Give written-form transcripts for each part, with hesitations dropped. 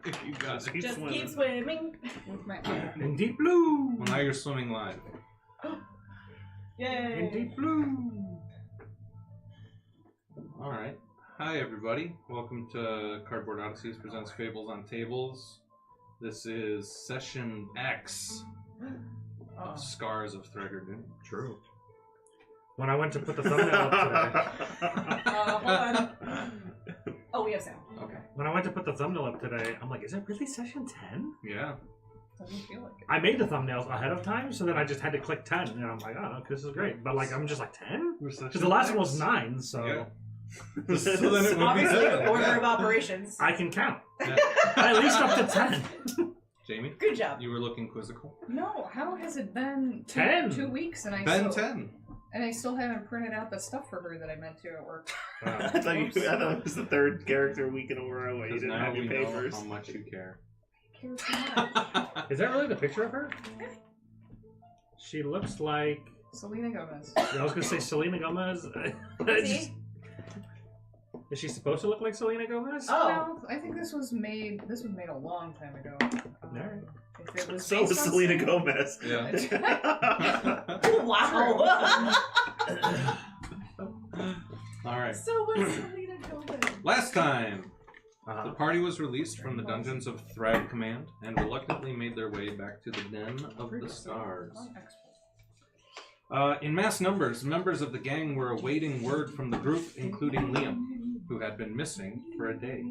You got it. Keep swimming. With my In deep blue. Well, now you're swimming live. Yay. In deep blue. All right. Hi, everybody. Welcome to Cardboard Odysseys presents Fables on Tables. This is Session X of Scars of Thragordun. True. When I went to put the thumbnail up today. Hold on. Oh, we have sound. Okay. When I went to put the thumbnail up today, I'm like, is it really session 10? Yeah. doesn't feel like it. I made the thumbnails ahead of time, so then I just had to click 10, and I'm like, oh, this is great. But like, I'm just like 10? Because the last one was 9, so Yeah. So then it would be Obviously, good. order of operations. I can count. Yeah. At least up to 10. Jamie, Good job. you were looking quizzical. No, how has it been 10? 2 weeks and I Ben still 10. and I still haven't printed out the stuff for her that I meant to at work. Wow. I thought it was the third character week in a row where you Because didn't now have we your know papers. how much you care. Cares so much. Is that really the picture of her? She looks like... Selena Gomez. I was going to say Selena Gomez. See? Is she supposed to look like Selena Gomez? Oh. No, I think this was made a long time ago. Alright. If it was So was based on Selena Selena- Gomez. Yeah. Wow. All right. So was Selena Gomez. Last time, the Uh-huh. party was released from the dungeons of Thrag Command and reluctantly made their way back to the Den of the Stars. In mass numbers, members of the gang were awaiting word from the group, including Liam, who had been missing for a day.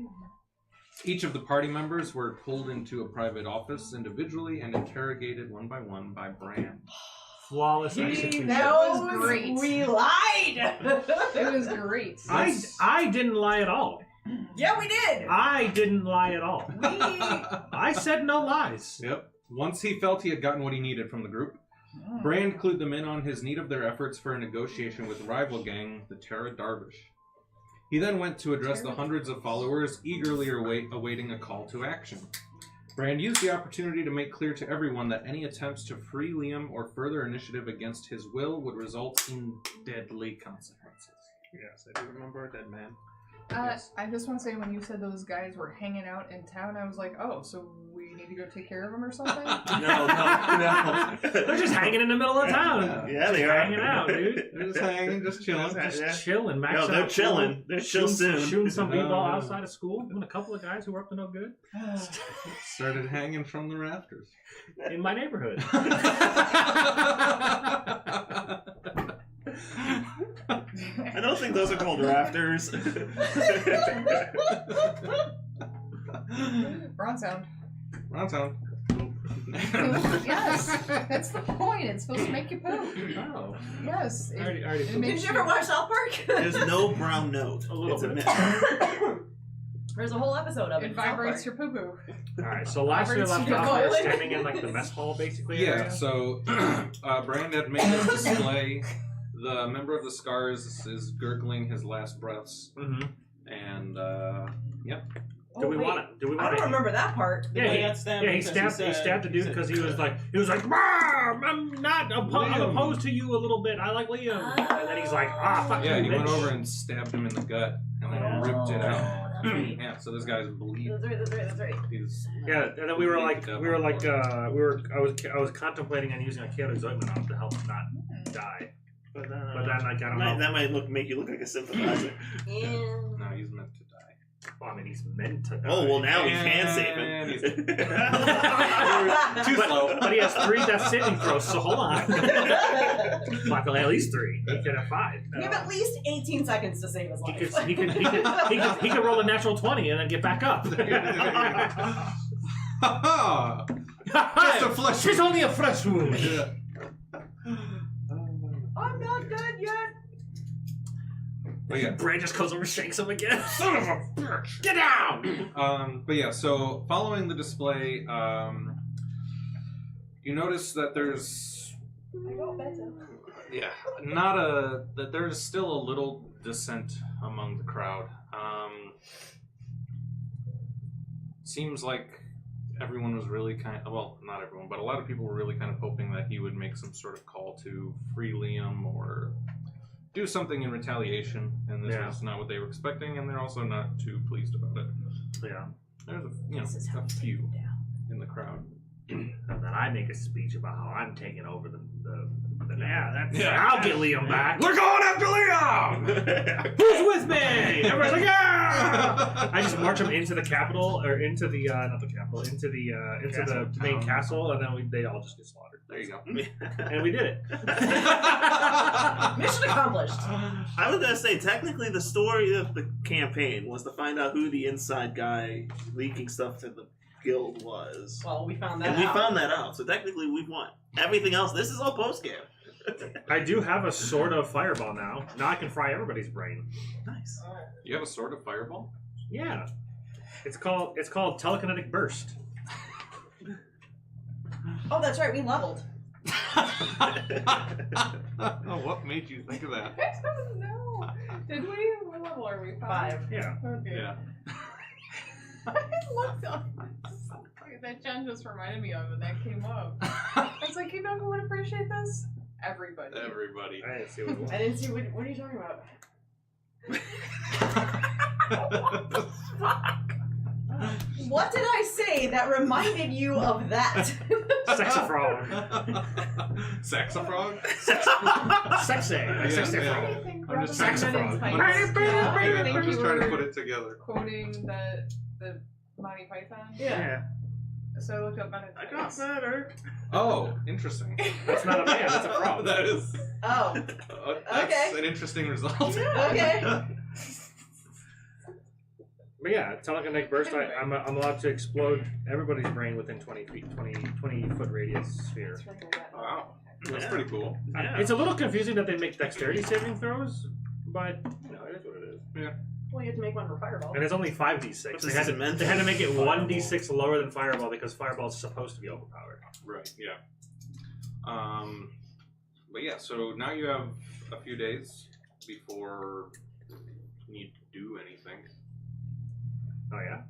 Each of the party members were pulled into a private office individually and interrogated one by Bran. Flawless execution. That was great. We lied. It was great. I didn't lie at all. Yeah, we did. I didn't lie at all. I said no lies. Yep. Once he felt he had gotten what he needed from the group, Brand clued them in on his need of their efforts for a negotiation with rival gang, the Terra Darvish. He then went to address the hundreds of followers eagerly awaiting a call to action. Brand used the opportunity to make clear to everyone that any attempts to free Liam or further initiative against his will would result in deadly consequences. Yes, I do remember a dead man. Yes. I just want to say, when you said those guys were hanging out in town, I was like, oh, so we need to go take care of them or something? No. They're just hanging in the middle of town. Yeah, they are. Hanging out, dude. They're just hanging, just chilling. Just chilling. Maxing No, they're out chilling. pool, They're chill soon. Shooting some b-ball outside of school. Even a couple of guys who were up to no good. Started hanging from the rafters. In my neighborhood. I don't think those are called rafters. Brown sound. Round sound. Yes, that's the point. It's supposed to make you poop. Oh. Yes. I already it Did makes you ever watch South Park? There's no brown note. A little It's a bit. myth. There's a whole episode of it. It vibrates your poo-poo. Alright, so last we Vibrates left your off, we were toilet. standing in like the mess hall basically. Yeah, area. so Brand had made this display. The member of the Scars is gurgling his last breaths. Mm-hmm. And, yep. Do we want it? Do we I want don't it? remember that part. Yeah, he got stabbed. he because stabbed the dude because he was like, I'm not I'm opposed to you a little bit. I like Liam. And then he's like, fuck Yeah, you, he went bitch. over and stabbed him in the gut and then ripped it out. Yeah, so this guy's bleeding. That's right. He's Yeah, and then I was contemplating on using a chaotic ointment on him to help him not die. But then like I don't know. That might make you look like a sympathizer. no, he's meant to die. Well, I mean, he's meant to die. Oh, well, now we can save And he's him. too slow. But he has 3 death saving throws, so hold on. Luckily, at least 3. He could have 5. You have at least 18 seconds to save his life. He could roll a natural 20 and then get back up. Just a flesh She's only a flesh wound. Yeah. I'm not dead yet. But yeah. Bran just comes over and shakes him again. Son of a bitch! Get down! But yeah, so following the display, you notice that there's that there's still a little dissent among the crowd. Seems like everyone was really not everyone, but a lot of people were really kind of hoping that he would make some sort of call to free Liam or do something in retaliation, and this was not what they were expecting, and they're also not too pleased about it. Yeah. There's This is how a we take few them down. in the crowd. And then I make a speech about how I'm taking over the that's I'll get Liam back. We're going after Liam! Who's with me? Everybody's like, yeah! I just march them into the capital, or into the not the capital, into the main castle, and then they all just get slaughtered. There you go. And we did it. Mission accomplished. I was gonna say, technically, the story of the campaign was to find out who the inside guy leaking stuff to the guild was. Well, we found that And out. we found that out, so technically we've won. Everything else, this is all post-game. I do have a sword of fireball now. Now I can fry everybody's brain. Nice. You have a sword of fireball? Yeah. It's called telekinetic burst. Oh, that's right. We leveled. Oh, what made you think of that? I don't know. Did we? What level are we? 5. Yeah. Okay. Yeah. I looked up. That Jen just reminded me of, and that came up. I was like, you know who would appreciate this? Everybody. Everybody. I didn't see what it was. I didn't see. What are you talking about? What did I say that reminded you of that? Sexafrog. Saxafrog? Sexy. Yeah, Sexy yeah. frog. Anything I'm just rather than saxophone. Titan. I'm Yeah, just you trying to were put it together. Quoting the Monty Python. Yeah. So I looked up Monty I got Python. better. Oh, interesting. That's not a man, that's a frog. That is. Oh. That's Okay. an interesting result. Okay. But yeah, telekinetic burst, I'm allowed to explode everybody's brain within 20 feet, 20 foot radius sphere. Wow. That's Yeah. pretty cool. Yeah. It's a little confusing that they make dexterity saving throws, but you know, it is what it is. Well, you have to make one for fireball. And it's only 5d6. But They this had, isn't meant they to had to be make it fireball. 1d6 lower than fireball because fireball is supposed to be overpowered. Right, yeah. But yeah, so now you have a few days before you need to do anything. Oh yeah?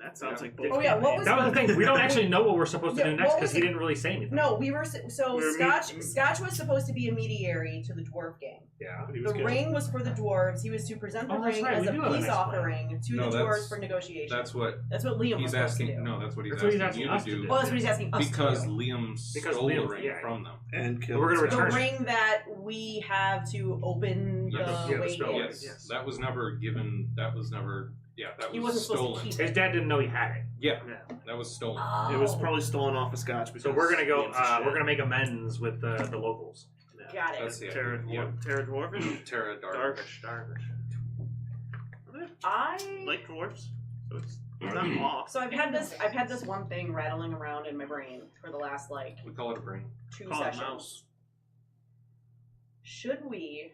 That sounds Yeah. like bullshit. Oh yeah, what was That was the thing. We don't actually know what we're supposed to Yeah, do next what because was he it? didn't really say anything. No, we were so We're Scotch was supposed to be a mediary to the dwarf gang. Yeah. He was The good. ring was for the dwarves. He was to present the Oh, that's ring right, as we a do have a peace next plan. offering to No, the that's- dwarves for negotiation. That's what That's what Liam was he's supposed to asking. do. No, that's what he's That's what he's asking you to asking us to do. do. Oh, that's what he's asking us Because to do. Liam Because stole Liam- the ring yeah. from them. And killed We're gonna Scott. return The it. ring that we have to open Yes. the Yeah, the way spell. in. Yes. Yes. That was never given. That was never. Yeah, that He was wasn't supposed stolen. to keep His it. dad didn't know he had it. Yeah, Yeah. that was stolen. Oh. It was probably stolen off of Scotch. So because we're gonna go. Liam's a shit. We're gonna make amends with the locals. Yeah. Got it. That's the Terra idea. Terra Dwarfish? Terra Darvish. Darvish. I Like dwarfs. So it's not off. so I've had this one thing rattling around in my brain for the last like We call it a brain. 2 Call it sessions. mouse. Should we?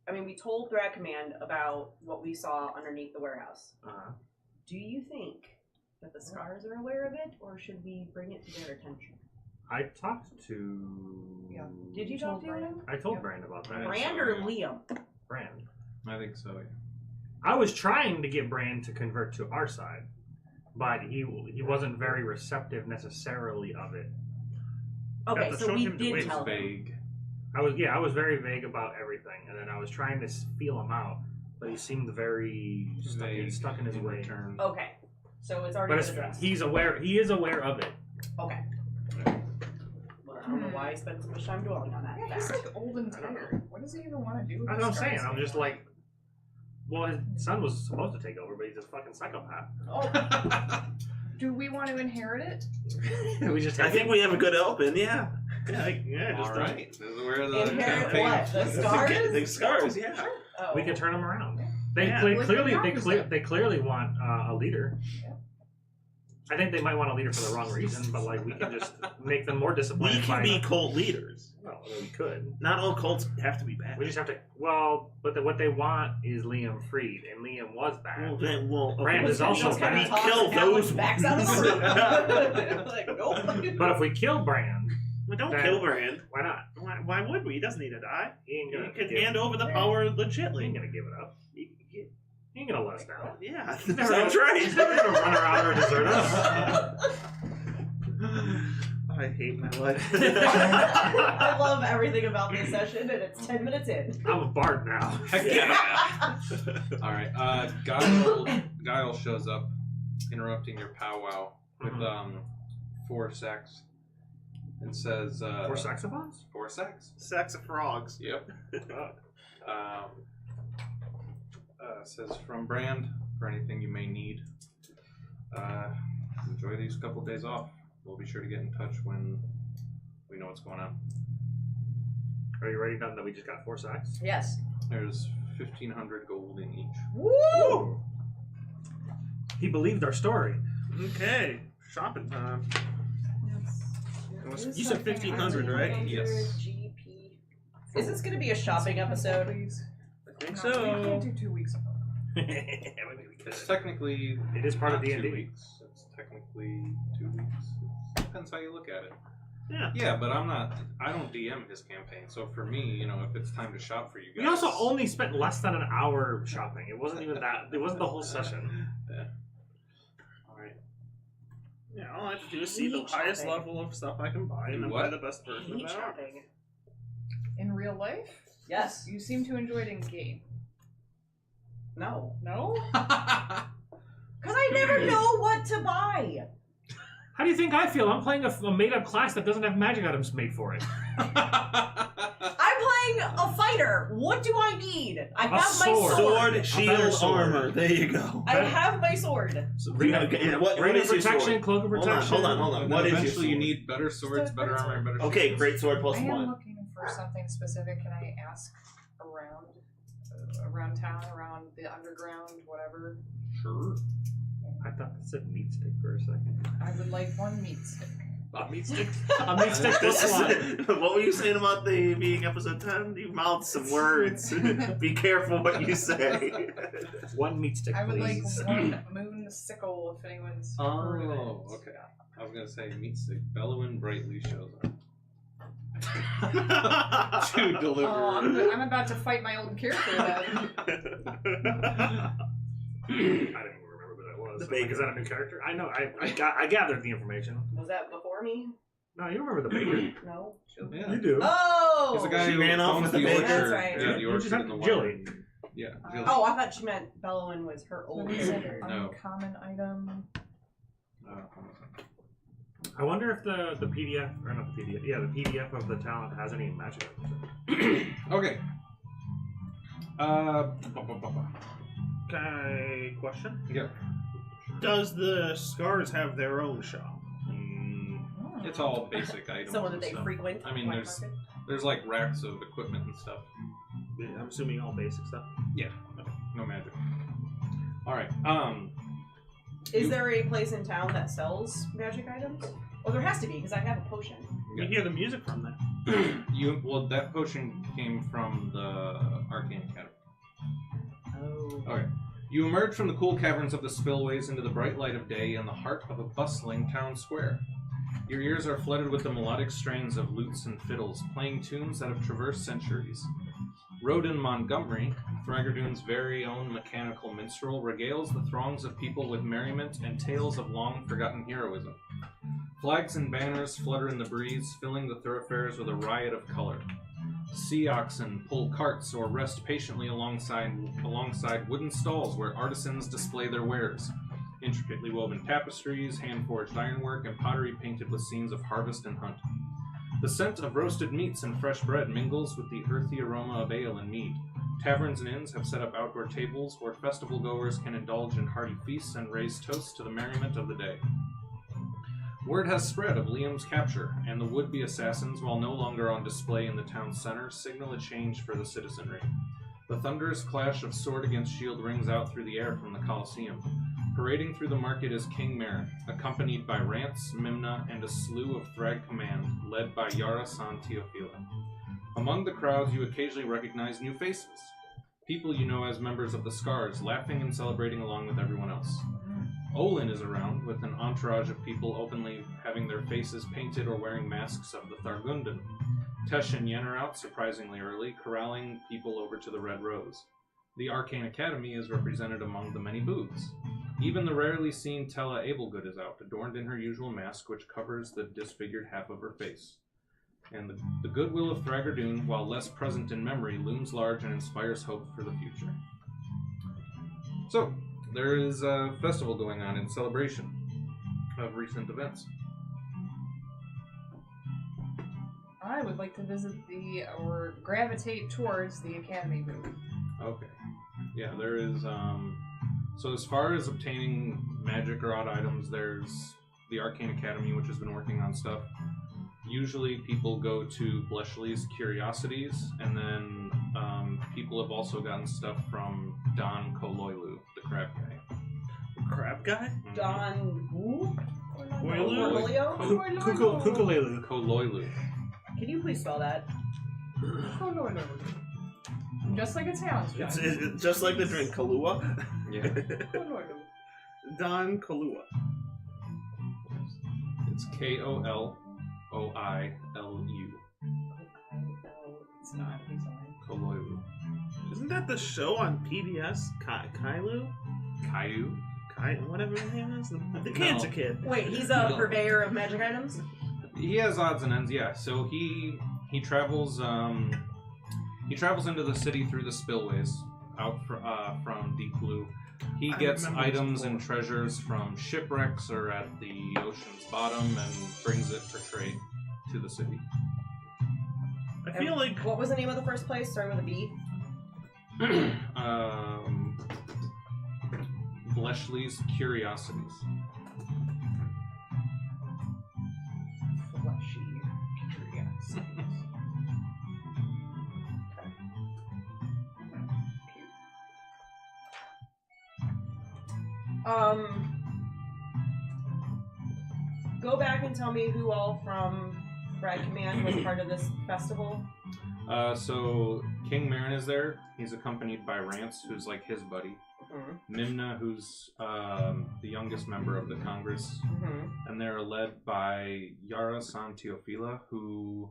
I mean, we told Threat Command about what we saw underneath the warehouse. Uh-huh. Do you think that the scars are aware of it, or should we bring it to their attention? I talked to. Yeah. Did you talk to him? I told Yep. Brand about that. Right. Brand so, or yeah. Liam? Brand. I think so. Yeah. I was trying to get Brand to convert to our side, but he wasn't very receptive necessarily of it. Okay, to so show we him the did way. tell him. Vague. I was very vague about everything, and then I was trying to feel him out, but he seemed very Vague stuck in his in way. return. Okay, so it's already But been addressed. he is aware of it. Okay. Well, I don't know why I spent so much time dwelling on that. Yeah, he's fact. like old and tired. What does he even want to do? With That's what I'm his saying. scars? I'm just like, well, his son was supposed to take over, but he's a fucking psychopath. Oh, do we want to inherit it? We just I have think we have a good open, yeah. Yeah, All just right. This is where the Inherit campaign. what? The scars? The scars, yeah. Oh. we can turn them around. They Yeah. Like they clearly want a leader. Yeah. I think they might want a leader for the wrong reason, but like we can just make them more disciplined. We can be cult leaders. Well, we could. Not all cults have to be bad. We just have to. Well, but what they want is Liam freed, and Liam was bad. Well, then, well, Brand is also Just kinda bad. toss kill and have those one backs out of the room. Like, nope. But if we kill Brand, we don't then- kill Brand. why not? Why would we? He doesn't need to die. He ain't You gonna could give, hand over the power he legitly. ain't gonna give it up. He ain't gonna let us down. Yeah, He's never sounds gonna, right. He's never gonna run around or desert us. I hate my life. I love everything about this session, and it's 10 minutes in. I'm a bard now. Heck yeah. All right. Guile shows up, interrupting your powwow with 4 sacks, and says, 4 saxophones? 4 sacks. Sacks of frogs. Yep. Says from Brand for anything you may need. Enjoy these couple days off. We'll be sure to get in touch when we know what's going on. Are you ready now that we just got 4 sacks? Yes. There's 1,500 gold in each. Woo! He believed our story. Okay, shopping time. Yes. You said 1,500, right? Yes. GP. Is this going to be a shopping episode? Please. I think No, we so. can't do 2 weeks. It's technically It is part of not the 2 D&D. weeks. It's technically 2 weeks. It depends how you look at it. Yeah. Yeah, but I don't DM his campaign, so for me, you know, if it's time to shop for you guys. We also only spent less than an hour shopping. It wasn't even that. It wasn't the whole session. Yeah. Alright. Yeah, all I have to do is see the highest level of stuff I can buy and then buy the best version of Hate that. shopping. In real life? Yes. You seem to enjoy it in game. No. No? Because I never know what to buy. How do you think I feel? I'm playing a made-up class that doesn't have magic items made for it. I'm playing a fighter. What do I need? I have my sword. sword. Sword, shield, better sword. armor. There you go. I have my sword. Ring of, Okay, what ring of is your protection, sword? cloak of Hold on, protection. hold on. And What is your eventually you sword? need better swords, better great armor, and better Okay, shields. great sword plus I am 1. looking for something specific. Can I ask around town, around the underground, whatever? Sure. I thought that said meat stick for a second. I would like 1 meat stick. A meat stick. A meat stick This plus 1. is, what were you saying about the being episode 10? You mouthed some words. Be careful what you say. 1 meat stick, I would like please. 1 moon sickle if anyone's heard of Oh, it. okay. I was gonna say meat stick. Bellowin brightly shows up. To deliver. Oh, I'm about to fight my old character then. I didn't remember who that was. The Like, baker. is that a new character? I know. I gathered the information. Was that before me? No, you remember the baker. No. Yeah. You do. Oh! He's the guy She who ran off owns with the the baker. orchard. That's right. Yeah, the You just orchard have in the Jilly. water. Yeah. Oh, I thought she meant Bellowin was her old What is it? character. No. Uncommon item. I wonder if the PDF, or not the PDF, yeah, the PDF of the talent has any magic items. Okay. Okay, question. Yeah. Does the Scars have their own shop? It's all basic items. Someone that and they stuff. frequent. I mean, Black there's market. there's like racks of equipment and stuff. I'm assuming all basic stuff. Yeah. No magic. All right. Is there a place in town that sells magic items? Oh, there has to be, because I have a potion. You Yeah. hear the music from there. Well, that potion came from the Arcane Academy. Oh. Okay. You emerge from the cool caverns of the spillways into the bright light of day in the heart of a bustling town square. Your ears are flooded with the melodic strains of lutes and fiddles, playing tunes that have traversed centuries. Rodin Montgomery, Thragordun's very own mechanical minstrel, regales the throngs of people with merriment and tales of long-forgotten heroism. Flags and banners flutter in the breeze, filling the thoroughfares with a riot of color. Sea oxen pull carts or rest patiently alongside wooden stalls where artisans display their wares. Intricately woven tapestries, hand-forged ironwork, and pottery painted with scenes of harvest and hunt. The scent of roasted meats and fresh bread mingles with the earthy aroma of ale and mead. Taverns and inns have set up outdoor tables where festival-goers can indulge in hearty feasts and raise toasts to the merriment of the day. Word has spread of Liam's capture, and the would-be assassins, while no longer on display in the town's center, signal a change for the citizenry. The thunderous clash of sword against shield rings out through the air from the Colosseum. Parading through the market is King Marin, accompanied by Rance, Mimna, and a slew of Thrag Command, led by Yara San Teofila. Among the crowds, you occasionally recognize new faces. People you know as members of the Scars, laughing and celebrating along with everyone else. Olin is around, with an entourage of people openly having their faces painted or wearing masks of the Thragordun. Tesh and Yen are out surprisingly early, corralling people over to the Red Rose. The Arcane Academy is represented among the many booths. Even the rarely seen Tella Abelgood is out, adorned in her usual mask which covers the disfigured half of her face. And the goodwill of Thragordun, while less present in memory, looms large and inspires hope for the future. So, there is a festival going on in celebration of recent events. I would like to visit or gravitate towards the Academy booth. Okay. Yeah, there is, so as far as obtaining magic or odd items, there's the Arcane Academy, which has been working on stuff. Usually people go to Bletchley's Curiosities, and then people have also gotten stuff from Don Koloilu, the crab guy. Crab guy? Don who? Koloilu? Cornelio? Kukulelu. Koloilu. Can you please spell that? Oh, no. Just like it sounds, John. It's just like the drink Kahlua. Yeah. Don Kahlua. It's Koloilu. It's not. He's lying. Koloilu. Isn't that the show on PBS? Kailu? Caillou? Whatever his name is? The cancer kid. Wait, he's a No. purveyor of magic items? He has odds and ends, yeah. So he travels into the city through the spillways out from Deep Blue. He I gets remember this items before. and treasures from shipwrecks or at the ocean's bottom and brings it for trade to the city. I feel like What was the name of the first place? Starting with a B? Bletchley's Curiosities. Fleshy curiosities. Go back and tell me who all from Frag Command was part of this festival. So King Marin is there. He's accompanied by Rance, who's like his buddy. Mimna, who's the youngest member of the Congress. And they're led by Yara San Teofila, who,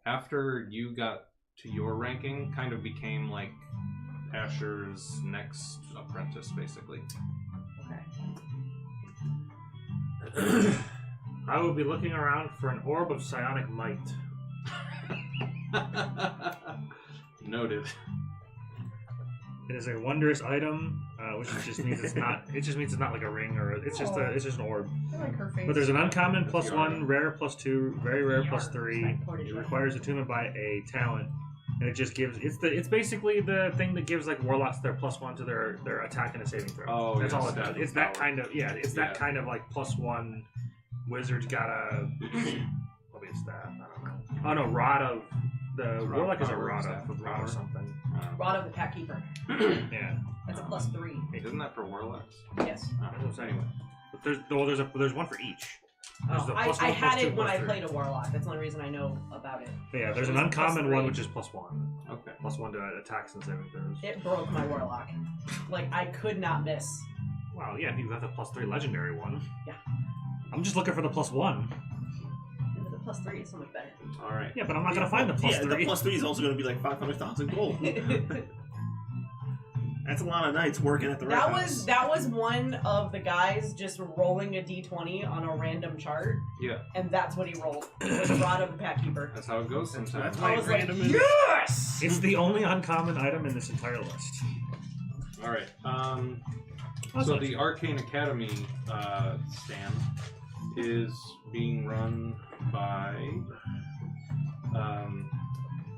after you got to your ranking, kind of became like Asher's next apprentice, basically. Okay. I will be looking around for an orb of psionic might. Noted. It is a wondrous item, which just means it's not. It just means it's not like a ring or it's just an orb. I like her face. But there's an uncommon That's +1, rare +2, very rare +3. Yara. It requires attunement by a talent, and it just gives. It's basically the thing that gives like warlocks their +1 to their attack and a saving throw. Oh, That's yes, all it does. that It's that power. kind of It's that kind of like +1. Wizard's got a what is that? I don't know. Oh no, rod of the Rod warlock is a power, rod is that of power? something. Rod of the Pack Keeper. Yeah. That's a +3. Isn't that for warlocks? Yes. That's what I'm saying. But there's one for each. There's the I +1, had +2, it when I +3. played a Warlock. That's the only reason I know about it. Yeah, there's It an was uncommon +3. one which is +1. Okay. +1 to attacks and saving throws. It broke my Warlock. Like, I could not miss. Wow, yeah, you got the +3 legendary one. Yeah. I'm just looking for the +1. The +3 is so much better. All right. Yeah, but I'm not gonna find the +3. yeah, the +3 is also going to be like 500,000 gold. That's a lot of nights working at the Red House. that was one of the guys just rolling a d20 on a random chart, Yeah, and that's what he rolled. It was Rod of the Pack Keeper. that's how it goes sometimes. That's I my was like, random. yes! It's the only uncommon item in this entire list. All right. That's So not the Arcane Academy stand is being run by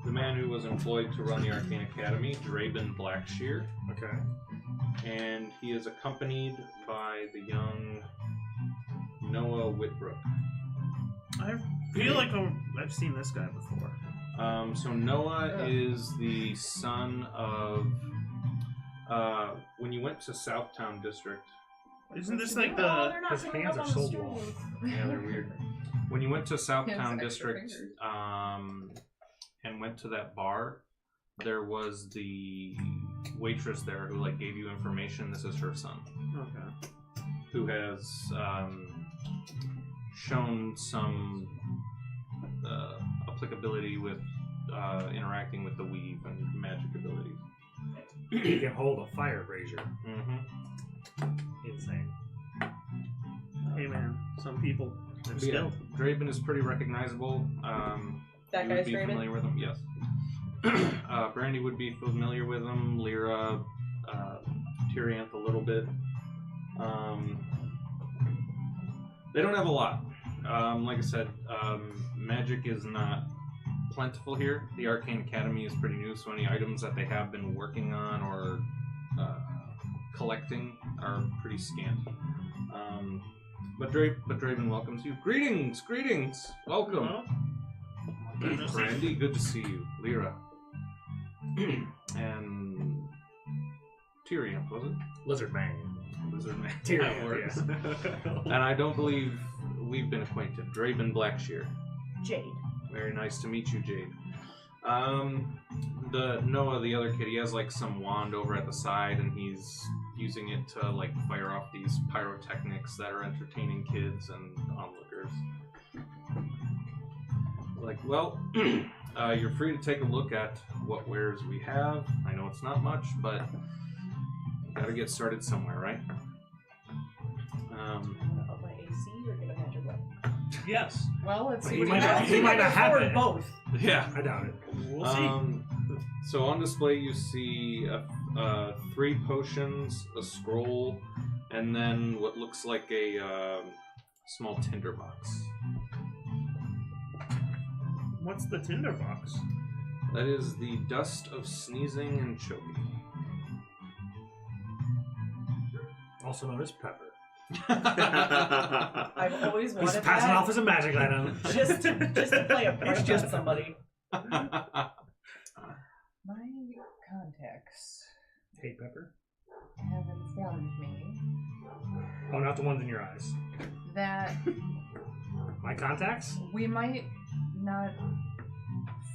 the man who was employed to run the Arcane Academy, Draben Blackshear, Okay. and he is accompanied by the young Noah Whitbrook. I feel like I've seen this guy before. So Noah is the son of. When you went to Southtown District, Isn't this like No, the? they're not his coming hands up are on the so screen. long. yeah, they're weird. When you went to Southtown extra District, fingers. and went to that bar, there was the waitress there who like gave you information. This is her son, Okay. who has shown some applicability with interacting with the weave and magic abilities. He can hold a fire brazier. Mm-hmm. Insane. Hey man, some people are Yeah, skilled. Draven is pretty recognizable. That You guy's would be Draven? familiar with him, yes. Brandy would be familiar with him. Lyra, Tyrianth a little bit. They don't have a lot. Like I said, magic is not plentiful here. The Arcane Academy is pretty new, so any items that they have been working on or collecting are pretty scant. But Draven welcomes you. Greetings! Welcome! Hello. Brandy, good to see you. Lyra. And Tyrion, was it? Lizard Man. Lizard Man. Tyrion, That works. yes. And I don't believe we've been acquainted. Draven Blackshear. Jade. Very nice to meet you, Jade. The Noah, the other kid, he has like some wand over at the side, and he's using it to like fire off these pyrotechnics that are entertaining kids and onlookers. Like, well, you're free to take a look at what wares we have. I know it's not much, but gotta get started somewhere, right? I'm gonna up my AC or get a magic weapon. Yes. Well, let's see. He what might you not- got. he might not have afford it. both. Yeah. I doubt it. We'll see. So on display you see 3 potions, a scroll, and then what looks like a small tinderbox. What's the tinderbox? That is the dust of sneezing and choking. Also known as Pepper. I've always wanted He's passing that off as a magic item. just to play a prank just- on somebody. My contacts Hey, Pepper. have informed me Oh, not the ones in your eyes. that My contacts? we might not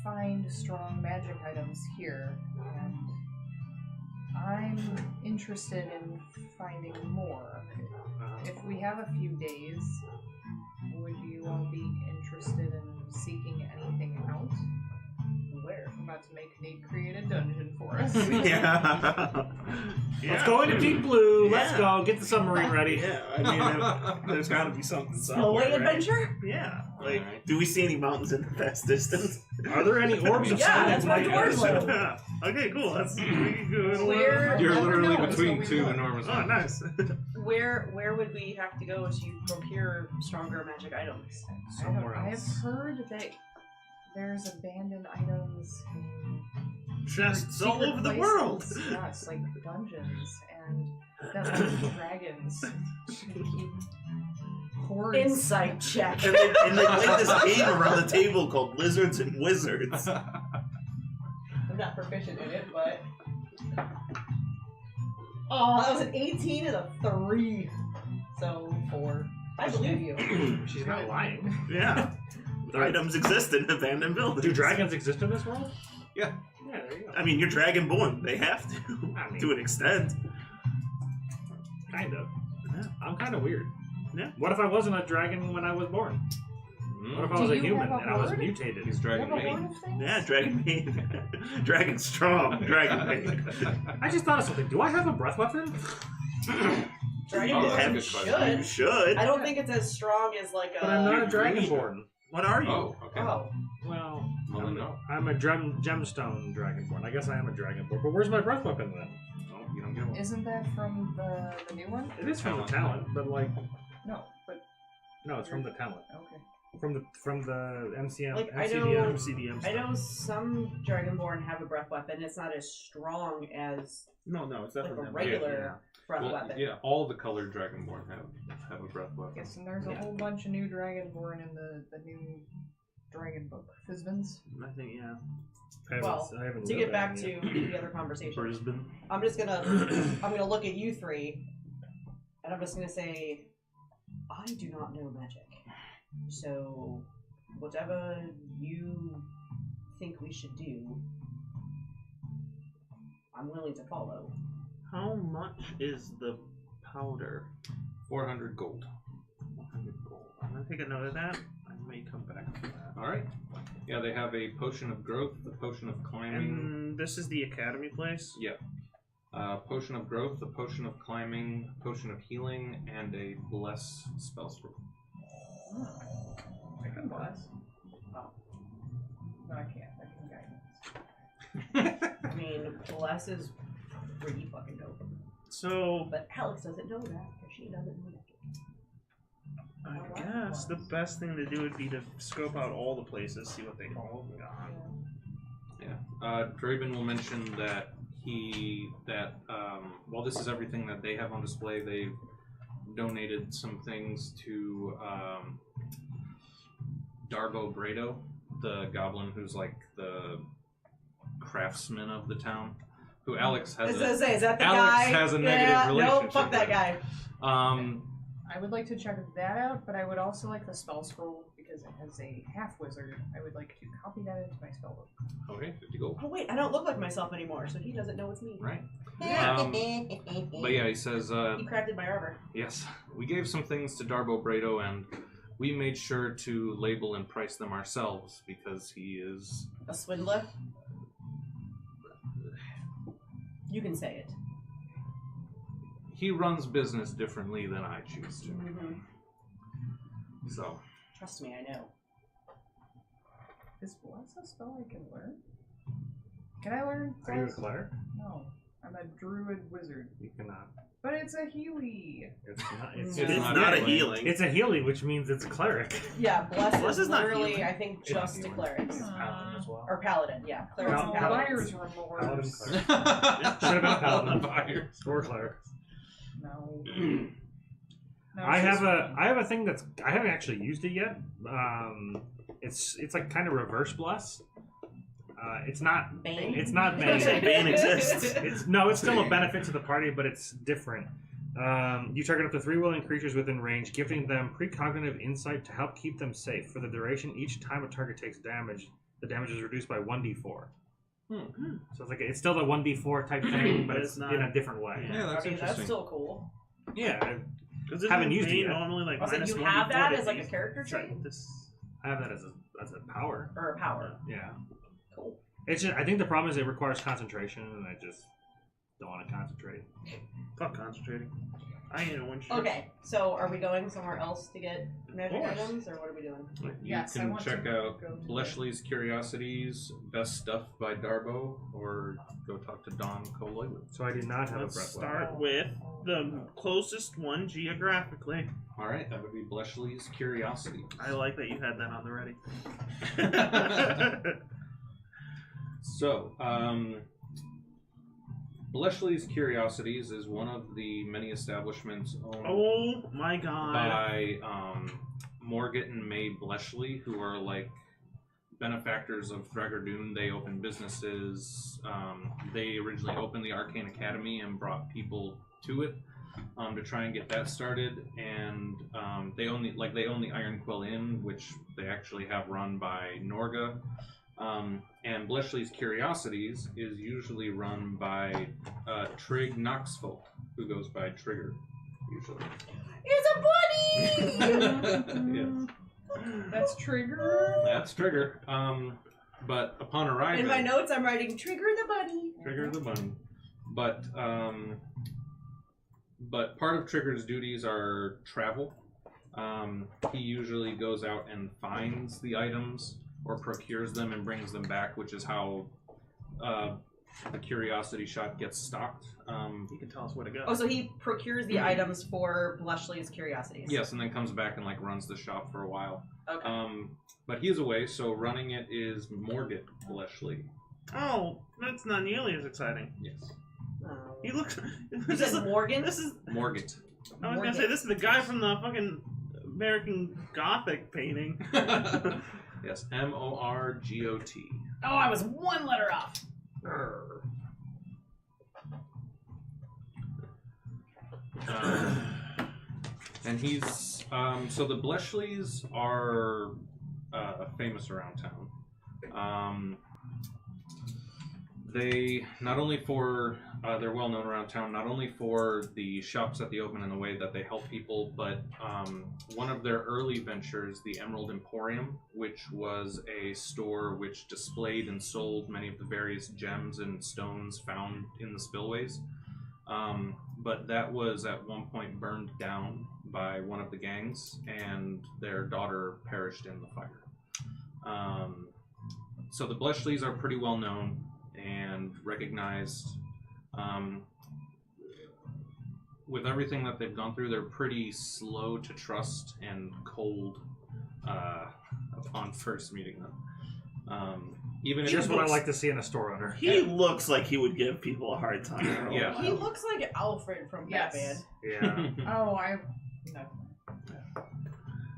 find strong magic items here, and I'm interested in finding more. If we have a few days, would you all be interested in seeking anything out? Where? I'm about to make Nate create a dungeon for us. Yeah. Let's go into Deep Blue. Let's Yeah. go. Get the submarine ready. Yeah, I mean, there's got to be something somewhere. Away right? adventure? Yeah. Like, Alright. do we see any mountains in the vast distance? Are there any orbs of Yeah, snow that's in where my dwarves house? live. Okay, cool. That's pretty good. Where- You're never literally know between until we 2 look. enormous Oh, mountains. nice. Where would we have to go to procure stronger magic items? Somewhere I've else. heard that there's abandoned items in Chests all secret over the places. world. Yes, like dungeons, and that like dragons keep hordes. Insight check. And they play this game around the table called Lizards and Wizards. I'm not proficient in it, but. Oh, that was an 18 and a 3. So 4. I believe you. She's not lying. Yeah. Items exist in abandoned buildings. Do dragons exist in this world? Yeah. Yeah, there you go. I mean, you're dragonborn. They have to, I mean- to an extent. Kind of. Yeah. I'm kind of weird. Yeah. What if I wasn't a dragon when I was born? What if I Do was a you human have a and I was horde? mutated? He's You dragon have a maid. horde of things? Yeah, dragon maid. Dragon strong. Dragon maid. I just thought of something. Do I have a breath weapon? Dragon Oh, Ball that's a good should. question. You should. I don't think it's as strong as like a. But I'm not a you're dragonborn. What are you? Oh, okay. Oh, Well, Well, then no. I'm a gemstone dragonborn. I guess I am a dragonborn. But where's my breath weapon then? Oh, you don't get one. Isn't that from the new one? It is from the talent, but like, No, but no, it's from the talent. okay. From the MCM, Like, I MCDM, know- CDM. I know some Dragonborn have a breath weapon. It's not as strong as No, it's like definitely a regular breath Well, weapon. yeah, all the colored dragonborn have a breath weapon. Yes, and there's a Yeah. whole bunch of new Dragonborn in the new Dragon book. Fizbins. I think, yeah. Well, to get back to the other conversation, Brisbane. I'm gonna look at you three, and I'm just gonna say, I do not know magic. So, whatever you think we should do, I'm willing to follow. How much is the powder? 400 gold. 100 gold. I'm gonna take a note of that. I may come back to that. All right. Yeah, they have a potion of growth, a potion of climbing. And this is the academy place? Yeah. Potion of growth, a potion of climbing, a potion of healing, and a bless spell scroll. I can bless. Oh. No, I can't. I can guidance. I mean, bless is pretty fucking dope. So But Alex doesn't know that because she doesn't know that. I guess the best thing to do would be to scope out all the places, see what they all got. Draven will mention that while this is everything that they have on display, they've donated some things to Darbo Brado, the goblin who's like the craftsman of the town, who Alex has. Is that the Alex guy? has a negative relationship. No, fuck that guy. I would like to check that out, but I would also like the spell scroll because it has a half wizard. I would like to copy that into my spell book. Okay, good to go. Oh wait, I don't look like myself anymore, so he doesn't know it's me. Right. Yeah. But yeah, he says, He crafted my armor. yes, we gave some things to Darbo Brado, and we made sure to label and price them ourselves because he is... A swindler? You can say it. He runs business differently than I choose to. Mm-hmm. So... Trust me, I know. Is Bless a spell I can learn? Can I learn Are you a Bless? cleric? No. I'm a druid wizard. You cannot. But it's a Healy. It's not. It's, It's It's not not a healing. healing. it's a healing, which means it's a cleric. Yeah, Bless Bless is is not literally, healing. I think, It's not just to healing. clerics. It's paladin as well. Or paladin, yeah. Clerics and Oh, paladins. buyer's Paladin remorse. cleric. Should have been paladin. Fire. Or cleric. No. No, I she's have a thing that's I haven't actually used it yet. It's like kind of reverse bless. It's not Bane? It's not I was gonna say Bane. Bane exists. It's still a benefit to the party, but it's different. You target up to 3 willing creatures within range, giving them precognitive insight to help keep them safe. For the duration, each time a target takes damage, the damage is reduced by 1d4. So it's like it's still the 1d4 type thing, but But it's it's not- in a different way. Yeah, that's I mean, interesting. that's still cool. Yeah, Because Haven't used it Bane yet. normally like Also, minus you 1d4 have that to as like a these- character trait? This I have that as a power. Or a power. Yeah. Cool. It's just, I think the problem is it requires concentration, and I just don't want to concentrate. fuck concentrating. I ain't one shit. Okay, so are we going somewhere else to get magic course. items, or what are we doing? You Yes, I can want check to out go to Bletchley's Curiosities, Best Stuff by Darbo, or go talk to Don Coloy. So I do not have Let's a breath start with the closest one geographically. All right, that would be Bletchley's Curiosities. I like that you had that on the ready. So, Bletchley's Curiosities is one of the many establishments owned Oh my god. by Morgott and May Bletchley, who are like benefactors of Thragordun. They open businesses. They originally opened the Arcane Academy and brought people to it to try and get that started. And they own the Iron Quill Inn, which they actually have run by Norga. And Bletchley's Curiosities is usually run by Trig Knoxfolk, who goes by Trigger, usually. It's a bunny! Yes, That's Trigger. that's Trigger. But upon arrival, In my notes, I'm writing Trigger the bunny. Trigger the bunny. But part of Trigger's duties are travel. He usually goes out and finds the items or procures them and brings them back, which is how the Curiosity Shop gets stocked. You can tell us where to go. Oh, so he procures the items for Bletchley's Curiosities. Yes, and then comes back and like runs the shop for a while. Okay. But he is away, so running it is Morgott Bletchley. Oh, that's not nearly as exciting. Yes, Oh. He looks. Is this Morgan? This is. Morgott. I was gonna say this is the guy from the fucking American Gothic painting. Yes, Morgot. Oh, I was one letter off. And he's so the Bletchleys are famous around town. They not only for they're well known around town, not only for the shops that they open and the way that they help people, but one of their early ventures, the Emerald Emporium, which was a store which displayed and sold many of the various gems and stones found in the spillways. But that was at one point burned down by one of the gangs, and their daughter perished in the fire. So the Bletchleys are pretty well known and recognized. with everything that they've gone through, they're pretty slow to trust and cold upon first meeting them. Even if Just what I like to see in a store owner. He looks like he would give people a hard time. Yeah. He looks like Alfred from Batman. Yeah. Oh, no.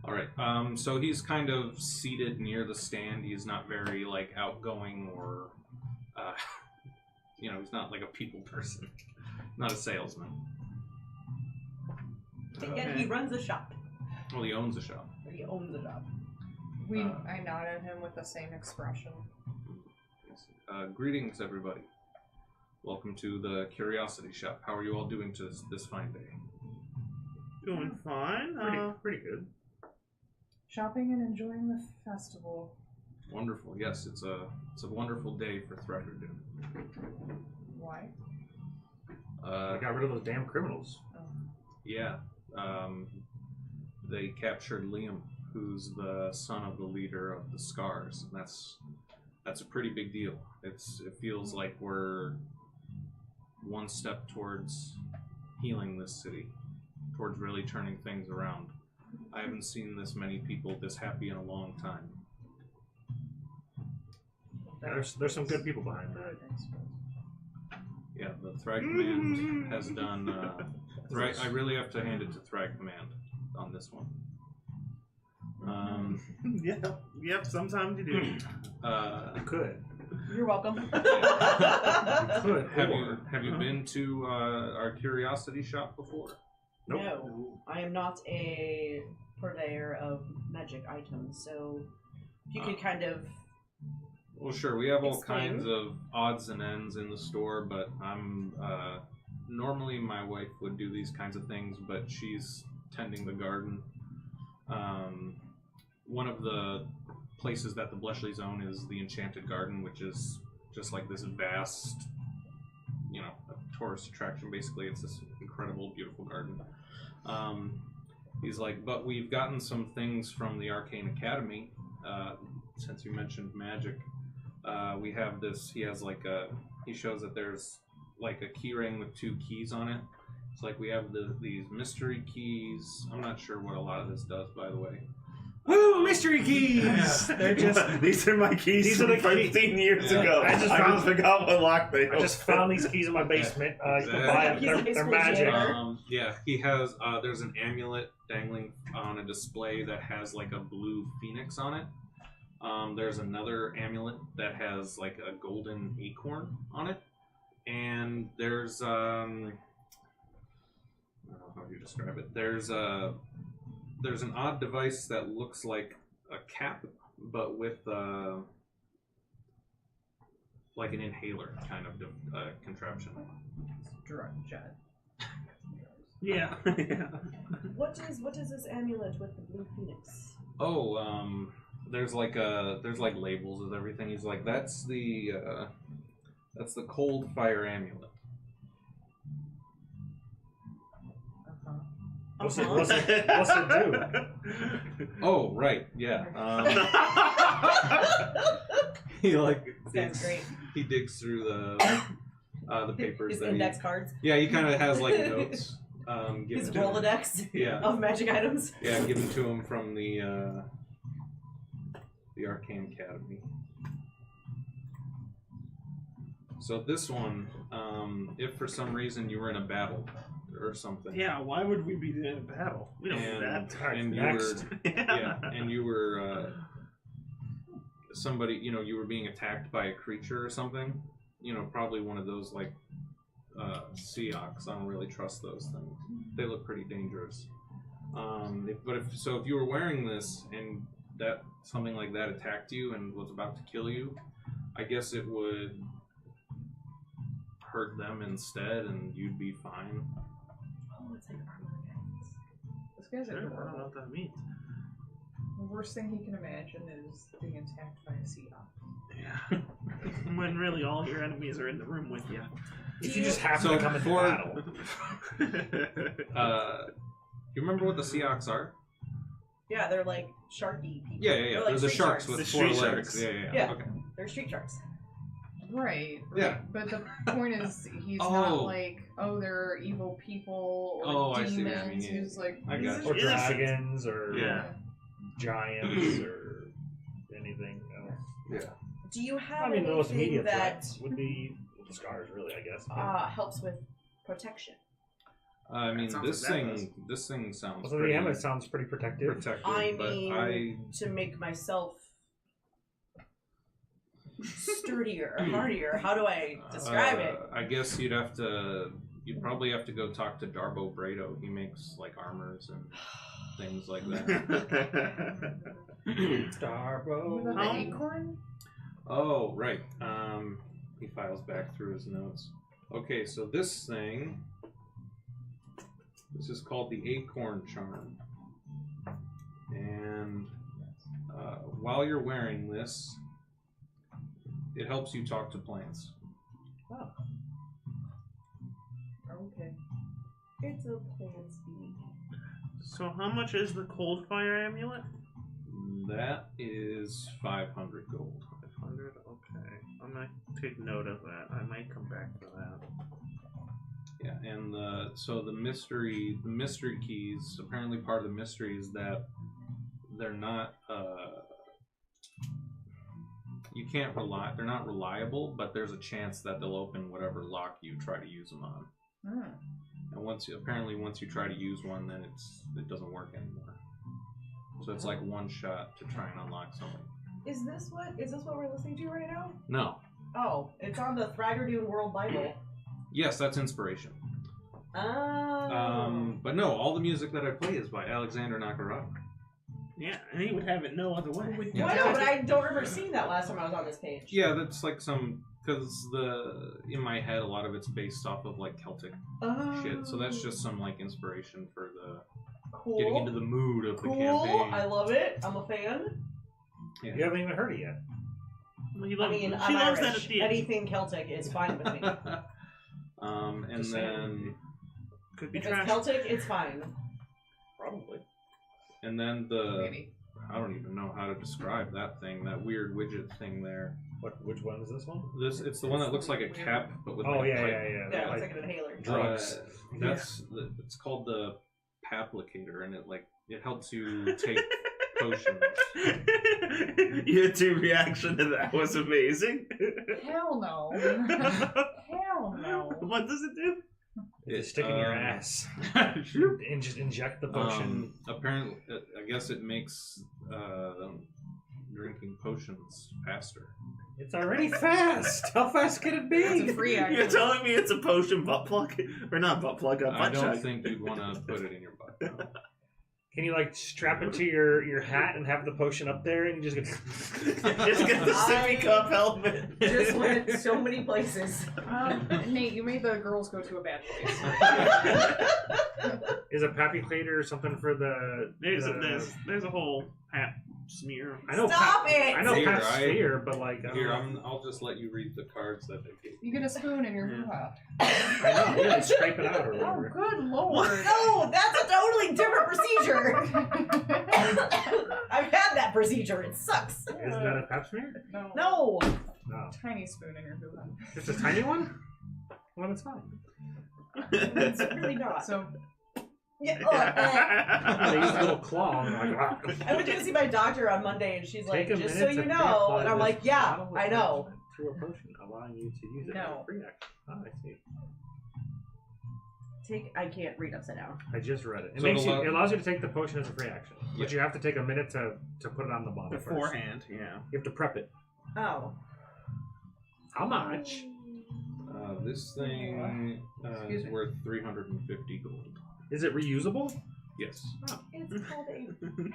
All right. So he's kind of seated near the stand. He's not very like outgoing or, he's not like a people person. Not a salesman. But yet he runs a shop. Well, he owns a shop. Or he owns a shop. I nod at him with the same expression. Greetings, everybody. Welcome to the Curiosity Shop. How are you all doing to this fine day? Doing fine. Pretty good. Shopping and enjoying the festival. Wonderful. Yes, it's a wonderful day for Thragordun. Why? I got rid of those damn criminals. Yeah. They captured Liam, who's the son of the leader of the Scars, and that's a pretty big deal. It feels like we're one step towards healing this city, towards really turning things around. I haven't seen this many people this happy in a long time. There's some good people behind that. Yeah, the Thrag Command has done. I really have to hand it to Thrag Command on this one. Yep. Sometimes you do. You could. You're welcome. Could. Have you been to our Curiosity Shop before? Nope. No, I am not a purveyor of magic items, so if you could kind of... Well, sure. We have all Explain. kinds of odds and ends in the store, but I'm normally my wife would do these kinds of things, but she's tending the garden. One of the places that the Blushleys own is the Enchanted Garden, which is just like this vast, a tourist attraction. Basically, it's this incredible, beautiful garden. He's like, but we've gotten some things from the Arcane Academy. Since you mentioned magic, we have this. He has he shows that there's like a key ring with 2 keys on it. It's like we have these mystery keys. I'm not sure what a lot of this does, by the way. Woo! Mystery keys! Yeah. They're just... These are my keys These are from the keys. 15 years Yeah. ago. I just forgot what lock they I just found these keys in my basement. You can buy them. He's a high They're school magic. janitor. Yeah, he has. There's an amulet dangling on a display that has like a blue phoenix on it. There's another amulet that has like a golden acorn on it, and there's I don't know how you describe it. There's an odd device that looks like a cap, but with like an inhaler kind of contraption. Drug jet. Yeah. What is this amulet with the blue phoenix? Oh, there's like labels of everything. He's like, that's the cold fire amulet. What's it do? Oh, right, yeah. He Sounds great. he digs through the papers. His that index cards. Yeah, he kind of has like notes. His given to him. Rolodex Yeah, of magic items. yeah, given to him from the Arcane Academy. So this one, if for some reason you were in a battle or something. Yeah, why would we be in a battle? We don't do that. And you Next. were, and you were somebody, you were being attacked by a creature or something. Probably one of those like Seahawks. I don't really trust those things. They look pretty dangerous. If you were wearing this and that something like that attacked you and was about to kill you, I guess it would hurt them instead, and you'd be fine. Oh, it's like armor against. This guy's I don't know adorable. what that means. The worst thing he can imagine is being attacked by a Seahawk. Yeah. When really all your enemies are in the room with you. If you just happen So to come into for- battle. You remember what the Seahawks are? Yeah, they're like sharky people. Yeah. They're like They're the street sharks sharks. with The 4 street legs. sharks. Yeah. Yeah. Okay. They're street sharks. Right. Yeah. But the point is, he's Oh. not like, oh, they're evil people or Oh, I demons. see what you mean, yeah. He's like, I got Or you. dragons, or Yeah. giants, or anything else. Yeah. Do you have I mean, the most anything immediate that threat would be the scars, really, I guess. helps with protection? I mean, sounds this like that thing, this thing sounds Also, the pretty amulet sounds pretty protective. protective. I but mean, to make myself sturdier, hardier. How do I describe it? I guess you'd probably have to go talk to Darbo Brado. He makes like armors and things like that. Starbo. the How- acorn? Oh, right. He files back through his notes. Okay, so this thing, this is called the Acorn Charm. And while you're wearing this, it helps you talk to plants. Okay. It's a plan speed. So how much is the cold fire amulet? That is 500 gold. 500. Okay, I'm gonna take note of that. I might come back for that. Yeah, and the mystery keys. Apparently, part of the mystery is that they're not. You can't rely. They're not reliable, but there's a chance that they'll open whatever lock you try to use them on. And once you try to use one, then it doesn't work anymore. So it's like one shot to try and unlock something. Is this what we're listening to right now? No. Oh, it's on the Thragordun World Bible. Yes, that's inspiration. Oh. But no, all the music that I play is by Alexander Nakarada. Yeah, and he would have it no other way. Well, I know, but I don't remember seeing that last time I was on this page. Yeah, that's like because in my head a lot of it's based off of like Celtic shit. So that's just some like inspiration for the cool. getting into the mood of the Cool. campaign. I love it. I'm a fan. Yeah. You haven't even heard it yet. Well, I mean, she I'm loves that Irish. at the end. Anything Celtic is fine with me. And Just then Could be If it's trash. Celtic, it's fine. Probably. the Maybe. I don't even know how to describe that thing, that weird widget thing there. Which one is this one? It's the one that looks like a cap, but with Oh like, yeah, like, yeah, yeah. Yeah, Like it's like an inhaler. drugs. It's called the Paplicator, and it helps you take potions. Your two reaction to that was amazing. Hell no. Hell no. What does it do? It's stick in your ass. Sure. And just inject the potion. Apparently, I guess it makes drinking potions faster. It's already fast. How fast can it be? It's a free You're action. telling me it's a potion butt plug? Or not butt plug, a I butt don't chug. think you'd want to put it in your butt. No. Can you like strap it to your hat and have the potion up there and you just get Just get the sippy I cup helmet. Just went so many places. Nate, you made the girls go to a bad place. Is a Pappy-Clater something for the There's a whole hat smear. I know Stop it! I know Here, Pap I- Sphere, but like Here, I'll just let you read the cards that they gave. You get a spoon in your Yeah. hoo-ha. I know, yeah, scrape it out or Oh, whatever. good lord. No, that's a totally different procedure. I've had that procedure. It sucks. Is that a Pap Smear? No. No. No. Tiny spoon in your hoo-ha. Just a tiny one? Well, it's fine. It's really not. So, Yeah. They use a little claw and like, ah. I went to go see my doctor on Monday, and she's like, Take a "Just minute so you to know," reapply and I'm this like, "Yeah, bottle of I know." medicine through a potion, allowing you to use it No. as a free action. Oh, I see. I can't read upside down. I just read it. It, So makes it'll you, allow- it allows you to take the potion as a free action. Yeah. But you have to take a minute to put it on the bottle first. Beforehand, yeah. You have to prep it. Oh. How much? This thing Excuse is me. worth 350 gold. Is it reusable? Yes. It's called a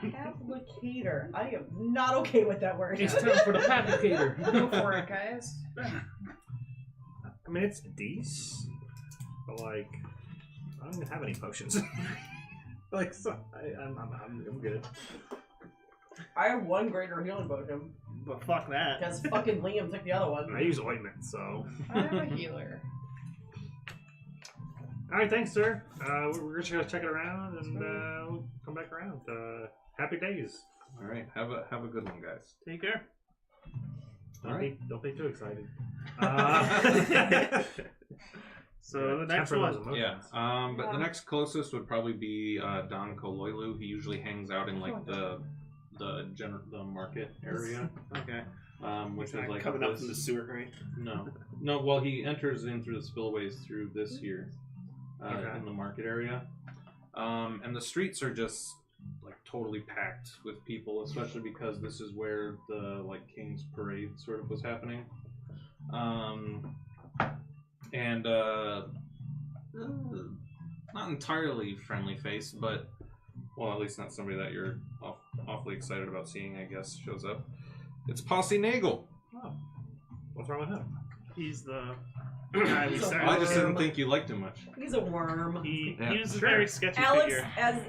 applicator. I am not okay with that word. It's time for the Pappy-Clater. go for it, guys. I mean, it's decent, but like, I don't even have any potions. Like, so, I'm good. I have one greater healing potion But fuck that. because fucking Liam took the other one. I use ointment, so. I'm a healer. All right, thanks, sir. We're just gonna check it around and we'll come back around. Happy days. All right. Have a good one, guys. Take care. Don't be too excited. So the next Temper those one. Yeah. emotions. But the next closest would probably be Don Koloilu. He usually hangs out in like the market area, Okay. which He's is not like coming up from the sewer grate. no. Well, he enters in through the spillways through this here, Okay. in the market area, and the streets are just like totally packed with people, especially because this is where the like King's Parade sort of was happening, and not entirely friendly face, but well, at least not somebody that you're awfully excited about seeing, I guess, shows up. It's Posse Nagel. Oh. What's wrong with him? He's the guy we So started. I just with. didn't think you liked him much. He's a worm. He Yeah. was a Sure. very sketchy Alex, figure.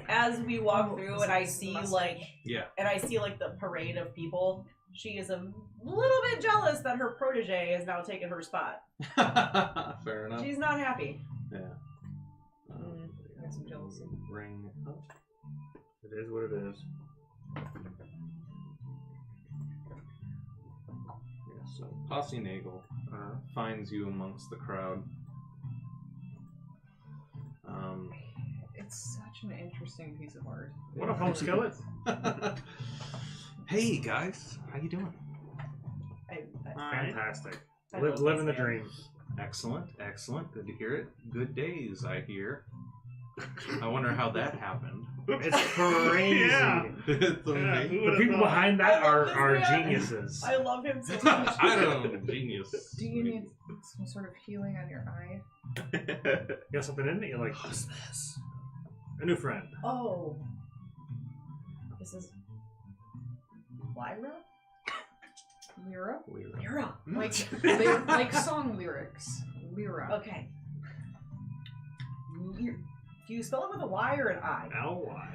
as we walk through and I see Mustache. the parade of people, she is a little bit jealous that her protege has now taken her spot. Fair enough. She's not happy. Yeah. I have some jealousy. Ring up. It is what it is. Yeah, so Posse Nagel finds you amongst the crowd. It's such an interesting piece of art. What up, home skillet? Hey guys, how you doing? Fantastic. I Live, love living the this man. dream. Excellent, excellent. Good to hear it. Good days, I hear. I wonder how that happened. It's crazy. Yeah. It's Yeah, amazing. who The would've people thought? behind that I love are this man. geniuses. I love him so much. I don't know, genius. Do you need some sort of healing on your eye? You got something in it? You're like, Who's this? a new friend. Oh. This is Lyra? Lyra? Lyra. Like song lyrics. Lyra. Okay. Do you spell it with a Y or an I? L-Y.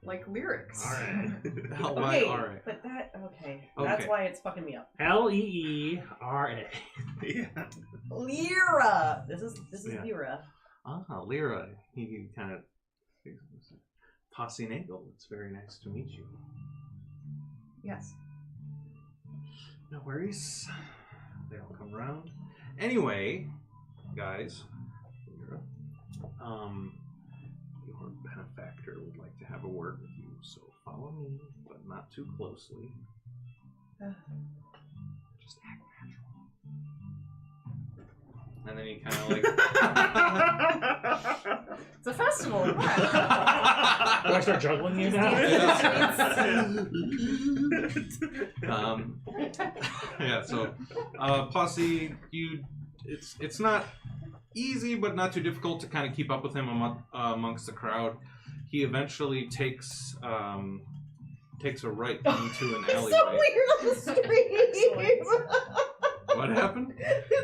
Like lyrics. Alright. Okay, Alright. but okay. That's Okay. why it's fucking me up. L-E-E-R-A. Yeah. Lyra. This is Yeah. Lyra. Ah, Lyra. He kind of... Posse Nagel, it's very nice to meet you. Yes. No worries. They all come around. Anyway, guys, Lyra, your benefactor would like to have a word with you, so follow me, but not too closely. Just act natural. And then he kind of like... It's a festival. What? Do I start juggling you now? Yeah, so Posse, it's not easy, but not too difficult to kind of keep up with him amongst the crowd. He eventually takes a right into an alleyway. So weird on the street. What happened?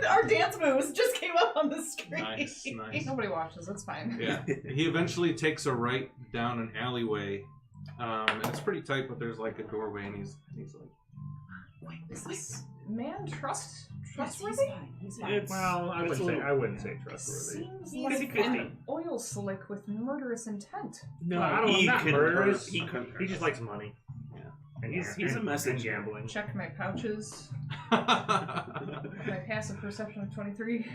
Our dance moves just came up on the screen. Nice, nice. Nobody watches. That's fine. Yeah, he eventually takes a right down an alleyway. And it's pretty tight, but there's like a doorway, and he's like, Is this man trustworthy? He's fine. He's fine. It's- Well, I it's wouldn't say trustworthy. Seems He's like 50-50. an oil slick with murderous intent. No, I don't he know, not can murderous. He can. He just likes money. Yeah. And He's a message. and gambling. Check my pouches. My passive perception of 23.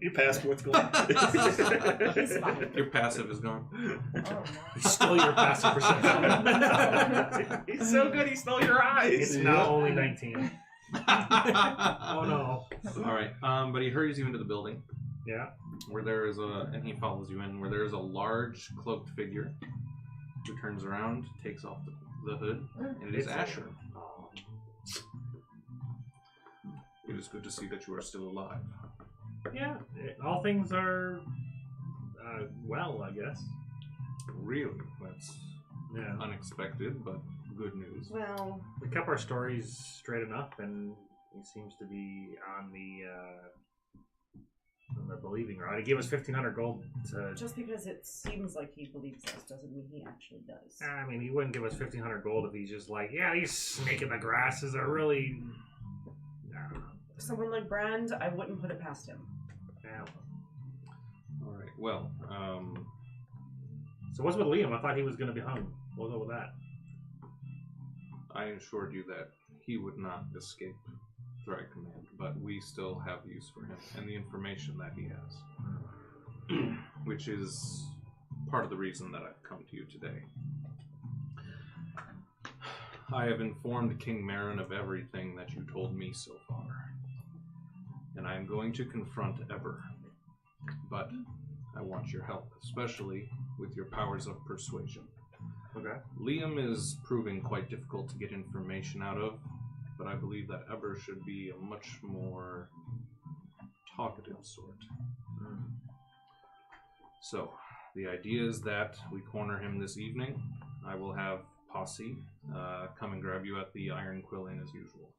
Your passport's gone. He's fine. Your passive is gone. Oh no. He stole your passive perception. He's so good. He stole your It's eyes. now only 19. Oh no. All right, but he hurries you into the building Yeah. where there is and he follows you in, where there is a large cloaked figure who turns around, takes off the hood, and it is Asher. It is good to see that you are still alive. Yeah. All things are well, I guess. Really, that's Yeah. unexpected, but good news. Well, We kept our stories straight enough, and he seems to be on the believing rod. He gave us 1,500 gold to. just because it seems like he believes us doesn't mean he actually does. I mean, he wouldn't give us 1,500 gold if he's just like, yeah, these snake in the grasses are really. I don't know. Someone like Brand, I wouldn't put it past him. Yeah. All right. Well, So what's with Liam? I thought he was going to be hung. What's up with that? I assured you that he would not escape. Thrag Command, but we still have use for him and the information that he has, which is part of the reason that I've come to you today. I have informed King Marin of everything that you told me so far, and I am going to confront Eber, but I want your help, especially with your powers of persuasion. Okay. Liam is proving quite difficult to get information out of, but I believe that Eber should be a much more talkative sort. So, the idea is that we corner him this evening. I will have Posse come and grab you at the Iron Quill Inn as usual.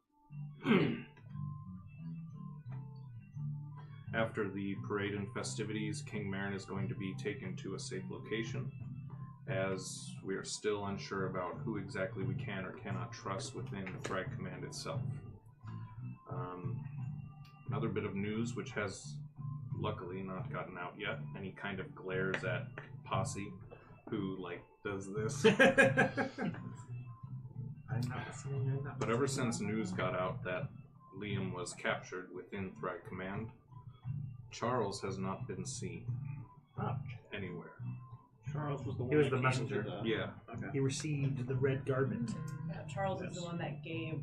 After the parade and festivities, King Marin is going to be taken to a safe location, as we are still unsure about who exactly we can or cannot trust within the Thrag Command itself. Another bit of news, which has luckily not gotten out yet, and he kind of glares at Posse, who, does this. I'm not listening. But ever since news got out that Liam was captured within Thrag Command, Charles has not been seen anywhere. Charles was the one. He was that the came messenger. to the- Yeah. Okay. He received the red garment. Yeah, Charles is Yes. the one that gave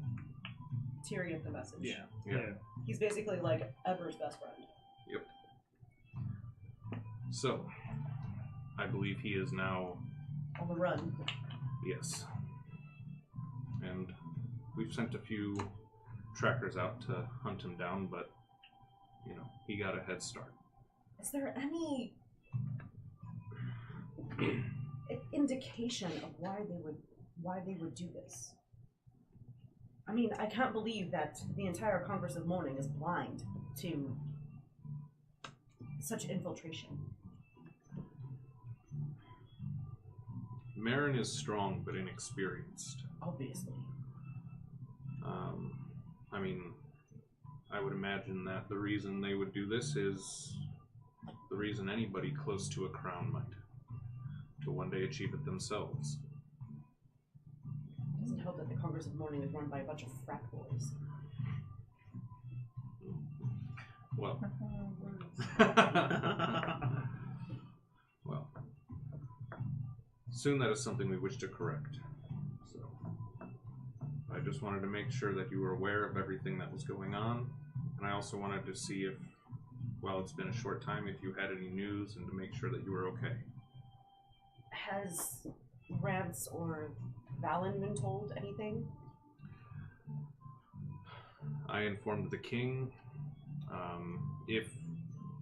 Tyrion the message. Yeah. Yeah. He's basically like Eber's best friend. Yep. So, I believe he is now, On the run. yes. And we've sent a few trackers out to hunt him down, but, he got a head start. Is there any indication of why they would do this? I mean, I can't believe that the entire Congress of Mourning is blind to such infiltration. Marin is strong but inexperienced. Obviously. I would imagine that the reason they would do this is the reason anybody close to a crown might, to one day achieve it themselves. It doesn't help that the Congress of Mourning is run by a bunch of frat boys. Well, well, soon that is something we wish to correct. So, I just wanted to make sure that you were aware of everything that was going on, and I also wanted to see if, while it's been a short time, if you had any news and to make sure that you were okay. Has Rance or Valen been told anything? I informed the king. If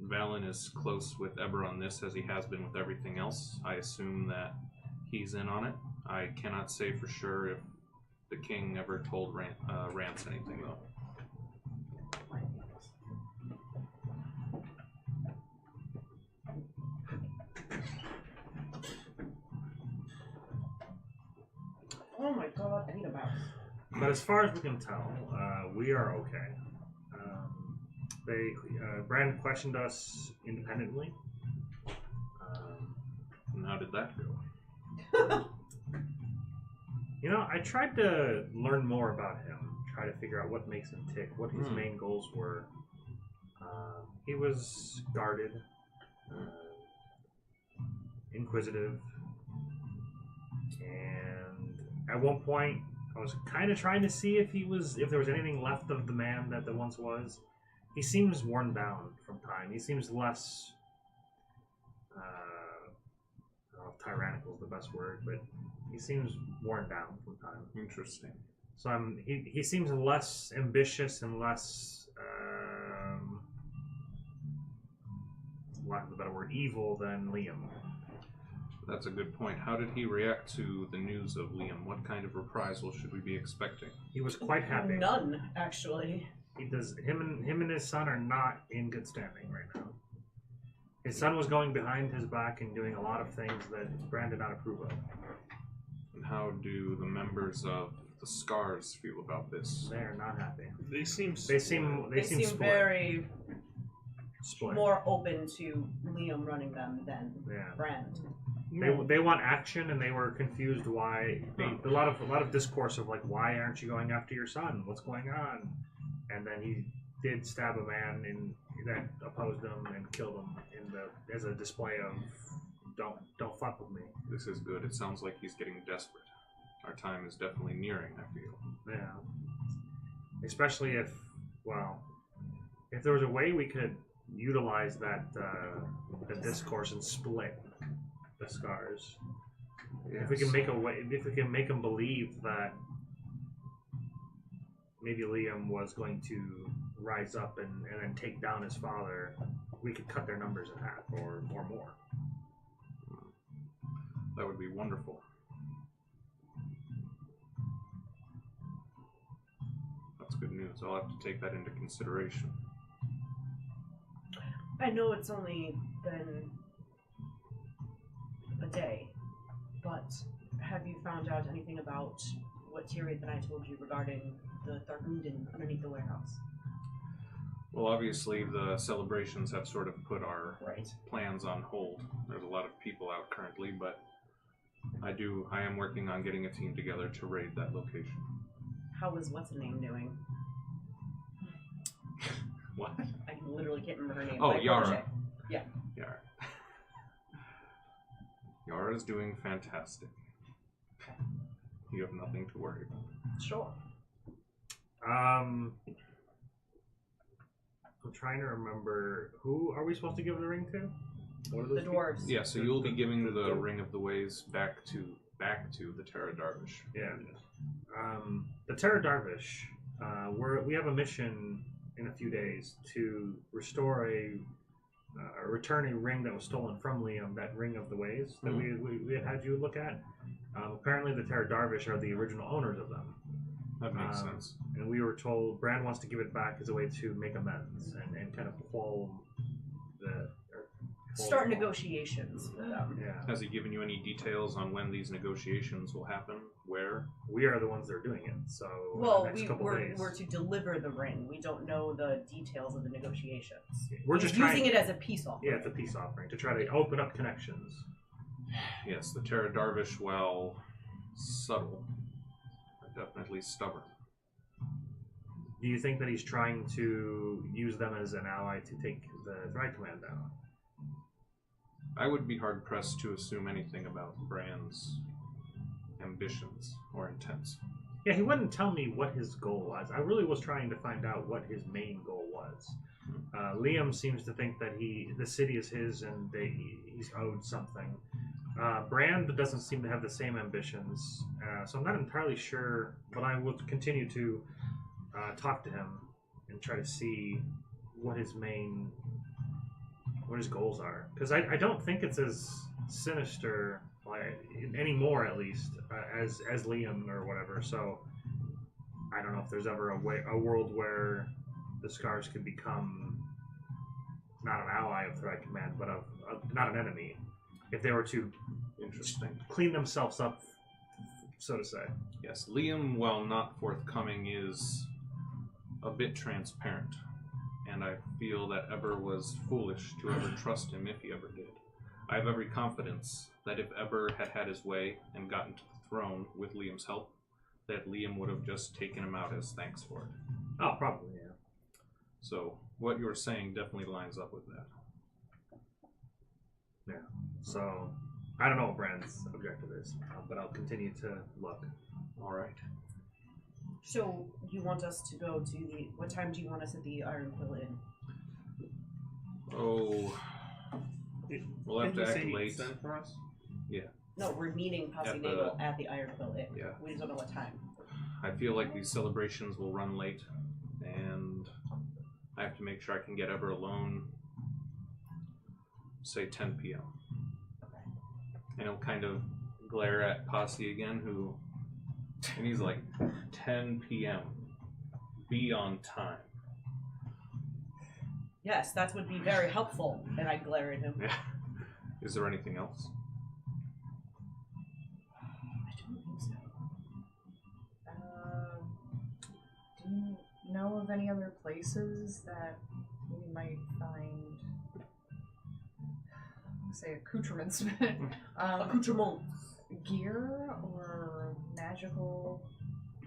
Valen is close with Eber on this, as he has been with everything else, I assume that he's in on it. I cannot say for sure if the king ever told Rance anything, though. Oh my god, I need a mouse. But as far as we can tell, we are okay. Brand questioned us independently. And how did that go? I tried to learn more about him, try to figure out what makes him tick, what his main goals were. He was guarded, inquisitive, and at one point I was kind of trying to see if there was anything left of the man that there once was. He seems worn down from time. He seems less, I don't know if tyrannical is the best word, but he seems worn down from time. Interesting. So he seems less ambitious and less, lack of a better word, evil than Liam. That's a good point. How did he react to the news of Liam? What kind of reprisal should we be expecting? He was quite happy. None, actually. He does. Him and his son are not in good standing right now. His son was going behind his back and doing a lot of things that Brand did not approve of. And how do the members of the Scars feel about this? They are not happy. They seem. They seem split. very Split. more open to Liam running them than Yeah. Brand. They want action, and they were confused why. A lot of discourse of why aren't you going after your son? What's going on? and then he did stab a man that opposed him and killed him as a display of don't fuck with me. This is good. It sounds like he's getting desperate. Our time is definitely nearing, I feel. Yeah. Especially if there was a way we could utilize that the discourse and split the scars. Yes. If we can make them believe that maybe Liam was going to rise up and then take down his father, we could cut their numbers in half or more. That would be wonderful. That's good news. I'll have to take that into consideration. I know it's only been a day, but have you found out anything about what Tyrion and I told you regarding the Thragordun underneath the warehouse? Well, obviously the celebrations have sort of put our Right. plans on hold. There's a lot of people out currently, but I am working on getting a team together to raid that location. How is what's-her-name doing? What? I literally can't remember her name. Oh, My Yara. protege. Yeah. Yara. Yara's doing fantastic. You have nothing to worry about. Sure. I'm trying to remember, who are we supposed to give the ring to? What are those The dwarves. Yeah, so you'll be giving the Ring of the Ways back to the Terra Darvish. Yeah. The Terra Darvish, we have a mission in a few days to restore return a ring that was stolen from Liam, that Ring of the Ways that we had you look at. Apparently the Terra Darvish are the original owners of them. That makes sense. And we were told Bran wants to give it back as a way to make amends and kind of quell Start negotiations with them. Yeah. Has he given you any details on when these negotiations will happen? Where? We are the ones that are doing it, so Well, in the next couple days. we're to deliver the ring. We don't know the details of the negotiations. We're He's just using it as a peace offering. Yeah, it's a peace offering to try to open up connections. Yes, the Terra Darvish, while subtle, are definitely stubborn. Do you think that he's trying to use them as an ally to take the Thrive Command down? I would be hard-pressed to assume anything about Bran's ambitions or intents. Yeah, he wouldn't tell me what his goal was. I really was trying to find out what his main goal was. Liam seems to think that the city is his and he's owed something. Brand doesn't seem to have the same ambitions, so I'm not entirely sure, but I will continue to talk to him and try to see what his goals are. Because I don't think it's as sinister, anymore at least, as Liam or whatever. So I don't know if there's ever a world where the Scars could become not an ally of Threat Command, but not an enemy. If they were to clean themselves up, so to say. Yes, Liam, while not forthcoming, is a bit transparent. And I feel that Eber was foolish to ever trust him if he ever did. I have every confidence that if Eber had had his way and gotten to the throne with Liam's help, that Liam would have just taken him out as thanks for it. Oh, probably, yeah. So, what you're saying definitely lines up with that. Yeah. So, I don't know what Brand's objective is, but I'll continue to look. Alright. So, you want us to go to the... What time do you want us at the Iron Quill Inn? Oh... We'll have to act late. Send for us? Yeah. No, we're meeting Posse Naval at the Iron Quill Inn. Yeah. We just don't know what time. I feel like these celebrations will run late, and I have to make sure I can get Eber alone, say 10 p.m. Okay. And he'll kind of glare at Posse again, and he's like, 10 p.m. Be on time. Yes, that would be very helpful. And I glare at him. Yeah. Is there anything else? I don't think so. Do you know of any other places that we might find, say, accoutrements, Accoutrements. gear or magical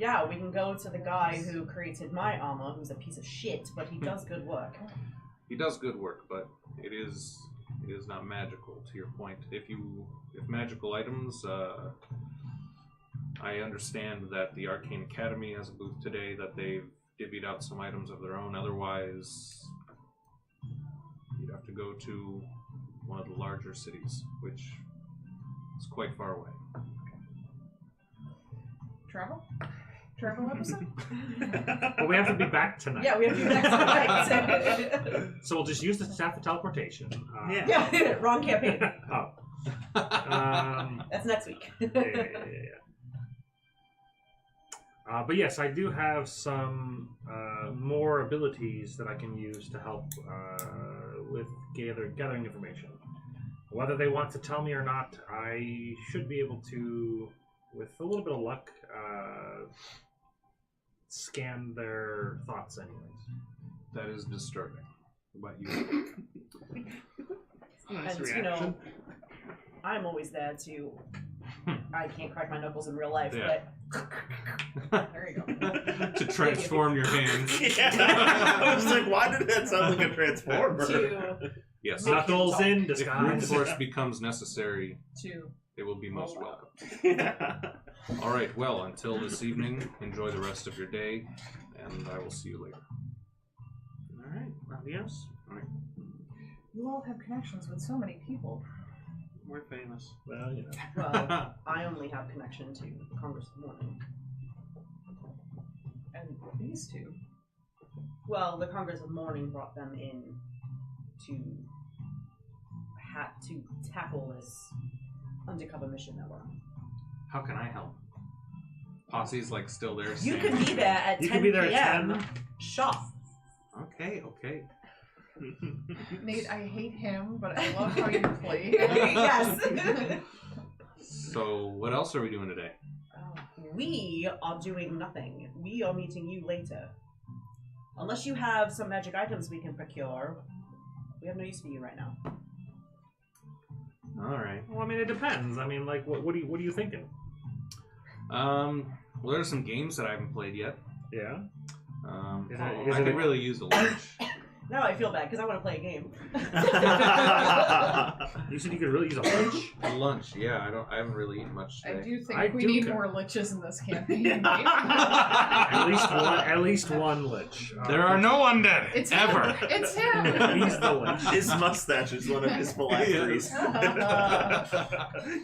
Yeah, we can go to the guy who created my armor, who's a piece of shit, but he does good work. He does good work, but it is not magical. To your point, if magical items, I understand that the Arcane Academy has a booth today that they've divvied out some items of their own. Otherwise, you'd have to go to one of the larger cities, which is quite far away. Travel episode? But we have to be back tonight. Yeah, we have to do next tonight. So we'll just use the staff of teleportation. Yeah, wrong campaign. Oh. That's next week. Yeah. But yes, I do have some more abilities that I can use to help with gathering information. Whether they want to tell me or not, I should be able to, with a little bit of luck, scan their thoughts anyways. That is disturbing. What about you? Nice And, reaction. I'm always there to... I can't crack my knuckles in real life, Yeah. but... There you go. To transform your hands. Yeah. I was like, why did that sound like a transformer? To... Yes. Knuckles in If disguise. brute force becomes necessary, To... it will be most Oh, wow. welcome. All right. Well, until this evening, enjoy the rest of your day, and I will see you later. Alright, adios. You all have connections with so many people. We're famous. Well, you know. Well, I only have connection to the Congress of Morning. And these two. Well, the Congress of Morning brought them in to tackle this undercover mission that we're on. How can I help? Posse's like still there. You saying- could be there at You 10 could be there at p.m. 10. Shop. Okay. Nate, I hate him, but I love how you play. Yes. So, what else are we doing today? We are doing nothing. We are meeting you later. Unless you have some magic items we can procure, we have no use for you right now. All right. Well, I mean, it depends. I mean, like, what are you thinking? Well, there's some games that I haven't played yet. Yeah. I could really use a lunch. Now I feel bad because I want to play a game. You said you could really use a lunch. A lunch, yeah. I haven't really eaten much I today. do think I we do need ca- more liches in this campaign. At least one lich. There are no undead It's ever. him. It's him. He's the lich. His mustache is one of his phylacteries. You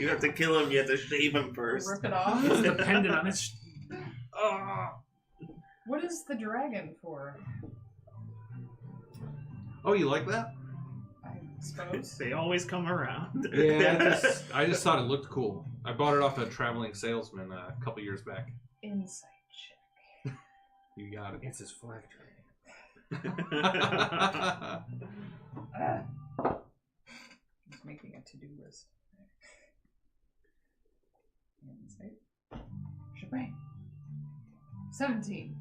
have to kill him, you have to shave him first. Rip it off. It's dependent on his. What is the dragon for? Oh, you like that? I suppose. They always come around. Yeah. I just thought it looked cool. I bought it off a traveling salesman a couple years back. Insight check. You got it. It's his phylactery. He's making a to-do list. Insight. Shebang. 17.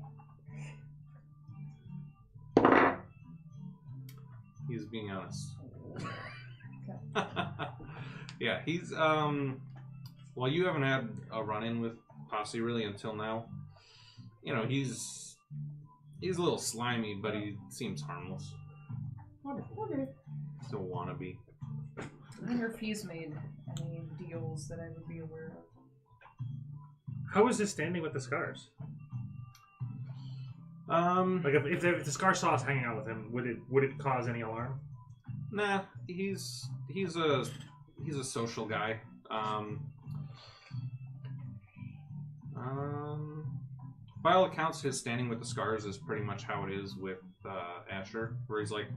He's being honest. Okay. Yeah, he's well, you haven't had a run-in with Posse really until now. You know, he's a little slimy, but he seems harmless. Okay. Still wannabe. I wonder if he's made any deals that I would be aware of. How is his standing with the scars? Like, if the scar saw us hanging out with him, would it cause any alarm? Nah, he's a social guy. By all accounts, his standing with the scars is pretty much how it is with Asher, where he's like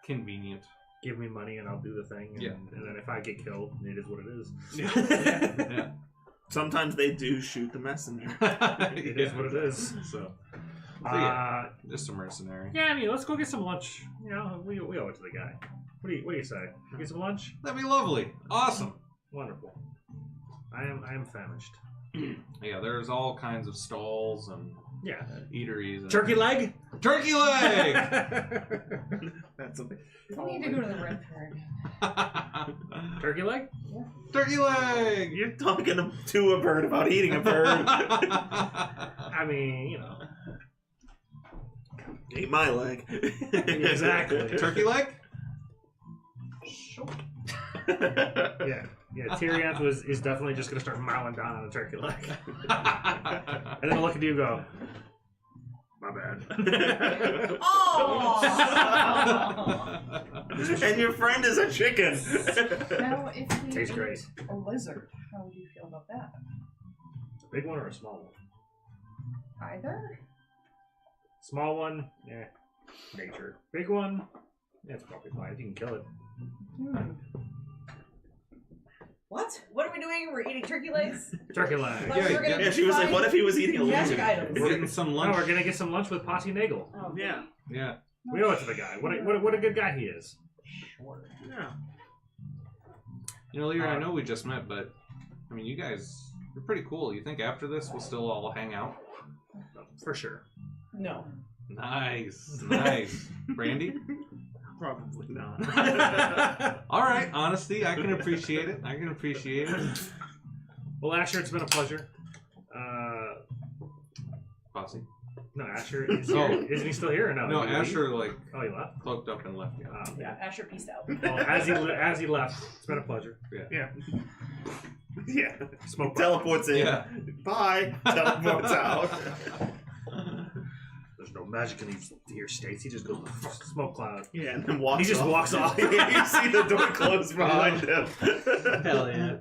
convenient. Give me money and I'll do the thing. And, Yeah. And then if I get killed, it is what it is. Yeah. Sometimes they do shoot the messenger. It is what it is. So yeah, just a mercenary. Yeah, I mean, let's go get some lunch. You know, we owe it to the guy. What do you say? Get some lunch? That'd be lovely. Awesome. Wonderful. I am famished. Yeah, there's all kinds of stalls and Yeah. eateries. And Turkey leg? Turkey leg! That's a We need to go to the red bird. Turkey leg? Turkey leg! You're talking to a bird about eating a bird. I mean, you know. Eat my leg. Exactly. Turkey leg? Sure. Yeah. Yeah, Tyrion is definitely just going to start mowing down on a turkey leg. And then I'll look at you and go, my bad. Oh! And your friend is a chicken. Now, if we Tastes ate great. a lizard, how would you feel about that? A big one or a small one? Either? Small one, yeah, nature. Big one, yeah, it's probably fine. You can kill it. What? What are we doing? We're eating turkey legs? Turkey leg. Like, Yeah, we're gonna Yeah, she was like, what if he was eating a magic lizard? items? We're getting some No, lunch. we're gonna get some lunch with Posse Nagel. Oh, Yeah. Yeah. We owe it to the guy. What a good guy he is. Sure. Yeah. You know, Lear, I know we just met, but I mean, you guys, you're pretty cool. You think after this we'll still all hang out? For sure. No. Nice. Nice. Brandy? Probably not. All right. Honesty, I can appreciate it. I can appreciate it. Well, Asher, it's been a pleasure. Posse. No, Asher is Oh. here. Isn't he still here or no? No, Did he leave? Asher, like, Oh, he left? cloaked up and left. Yeah. Yeah, Asher peaced out. Well, as he left, it's been a pleasure. Yeah. Yeah. Smoke. Teleports in. Yeah. Bye. Teleports out. There's no magic in these here states. He just goes smoke cloud. Yeah, and then walks He just off. walks off. You see the door close behind him. Hell yeah.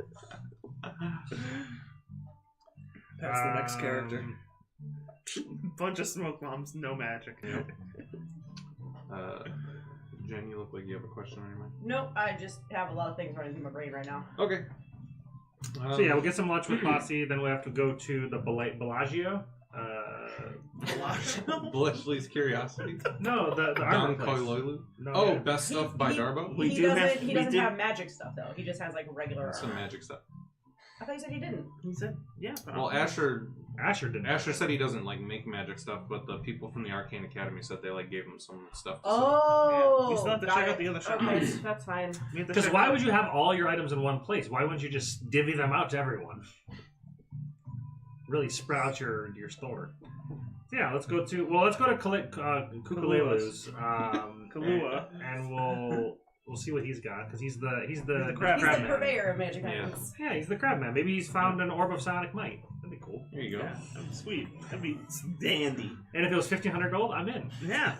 That's the next character. Um, Bunch of smoke bombs, no magic. Jen, you look like you have a question on your mind. Nope, I just have a lot of things running through my brain right now. Okay. So yeah, we'll get some lunch with Posse. Then we'll have to go to the Bellagio. Bletchley's Curiosity. No, the Don armor place. Koiloilu. No, Oh, yeah. best stuff by Darbo? We He do doesn't. have- He we doesn't do- have magic stuff though. He just has like regular. Some magic stuff. I thought you said he didn't. He said, yeah. but Well, Asher Asher didn't. said he doesn't like make magic stuff, but the people from the Arcane Academy said they like gave him some stuff. To Oh, Yeah, you still have to got check out it. the other shop. Okay, that's fine. Because why would you have all your items in one place? Why wouldn't you just divvy them out to everyone? Really spread out your store. So yeah, let's go to Kukalelu's. Kahlua. and we'll see what he's got because he's the crab He's the man. purveyor of magic Yeah. items. Yeah, he's the crab man. Maybe he's found an orb of sonic might. That'd be cool. There you go. Yeah, that'd be sweet. That'd be dandy. And if it was 1,500 gold, I'm in. Yeah.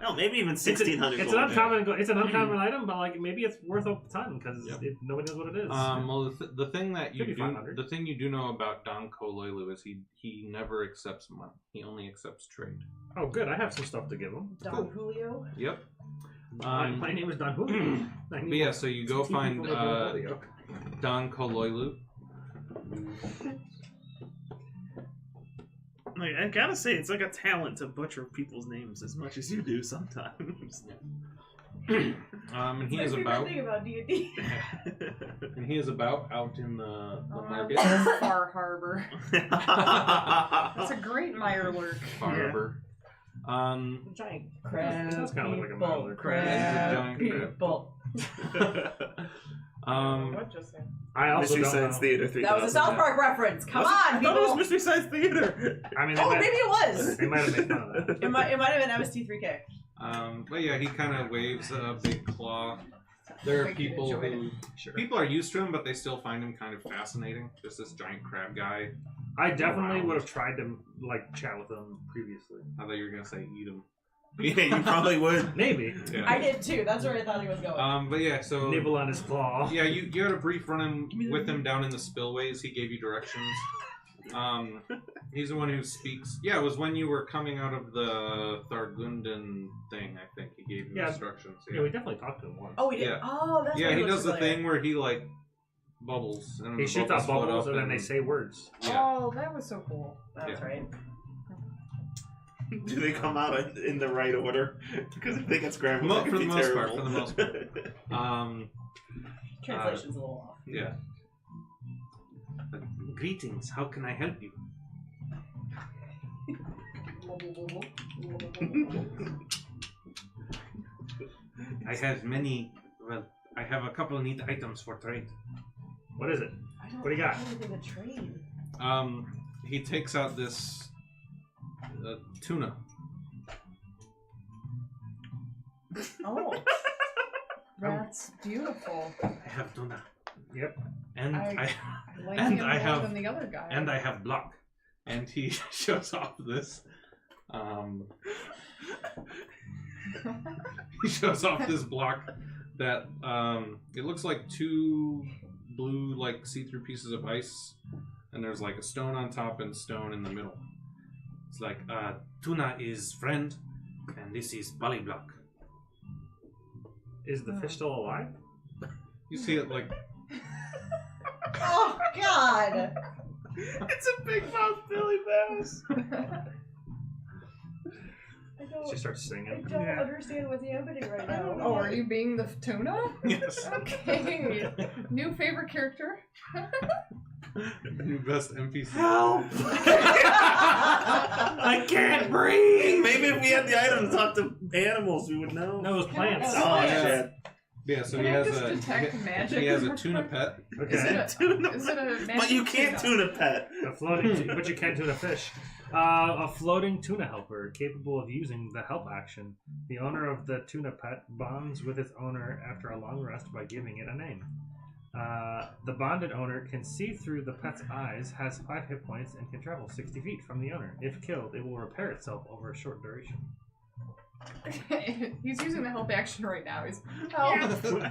No, maybe even It's an 1,600 It's gold. an uncommon. It's an uncommon item, but like maybe it's worth a ton because Yep. nobody knows what it is. Well, the thing that you Could be do, 500. the thing you do know about Don Koiloilu is he never accepts money. He only accepts trade. Oh, good. I have some stuff to give him. Don Cool. Julio. Yep. My name is Don Julio. But yeah, so you go find Don Koiloilu. Like, I gotta say, it's like a talent to butcher people's names as much as you do sometimes. And he It's is my favorite about thing about D&D. and he is about out in the market. Far Harbor. That's a great mire lurk. Harbor. Giant crab Sounds kinda like a people. mile Crab Giant crab. people. What just said? I also Mystery don't Science know. Theater 3000. That was a South Park reference. Come on, I thought it was people. Mystery Science Theater. I mean, Oh, maybe it was. they might have made fun of that. It might have been MST3K. But yeah, he kind of waves a big claw. There are Make it people enjoy who people are used to him, but they still find him kind of fascinating. Just this giant crab guy. I definitely would have tried to like chat with him previously. I thought you were gonna say eat him. Yeah, you probably would. Maybe Yeah. I did too. That's where I thought he was going. But yeah, so nibble on his claw. yeah, you had a brief run with him down in the spillways. He gave you directions. He's the one who speaks. Yeah, it was when you were coming out of the Thragordun thing. I think he gave you Yeah. instructions. Yeah, we definitely talked to him once. Oh, we did. yeah. Oh, that's Yeah, why he looks does the familiar. thing where he like bubbles. And then He the shoots out float bubbles up and then they say words. Yeah. Oh, that was so cool. That's Yeah. right. Do they come out in the right order? Because if they get scrambled, that could For the be most part, terrible. for the most part. Translation's a little off. Yeah. Greetings. How can I help you? I have many. Well, I have a couple of neat items for trade. What is it? I don't What do you got? have anything to trade. He takes out this tuna. Oh. That's beautiful. I have tuna. Yep. And I like and him I more have- than the other guy. I have block. And he shows off this. He shows off this block that it looks like two blue like see-through pieces of ice, and there's like a stone on top and stone in the middle. It's like tuna is friend, and this is polyblock. Is the fish still alive? You see it like Oh God! It's a big mouth Billy Bass. I don't. She starts I singing. don't understand what's happening right now. Oh, are you being the tuna? yes, Okay. New favorite character? new best NPC. Help! I can't breathe. Maybe if we had the item to talk to animals, we would know. No, it was plants. Oh, Oh, yeah. shit. Yeah, so Can he I has just a detect magic? he has a tuna pet. Is Okay. it tuna? Is it a magic But you can't tuna? tuna pet. A floating, but you can tuna fish. A floating tuna helper, capable of using the help action. The owner of the tuna pet bonds with its owner after a long rest by giving it a name. The bonded owner can see through the pet's eyes, has 5 hit points, and can travel 60 feet from the owner. If killed, it will repair itself over a short duration. He's using the help action right now. He's help.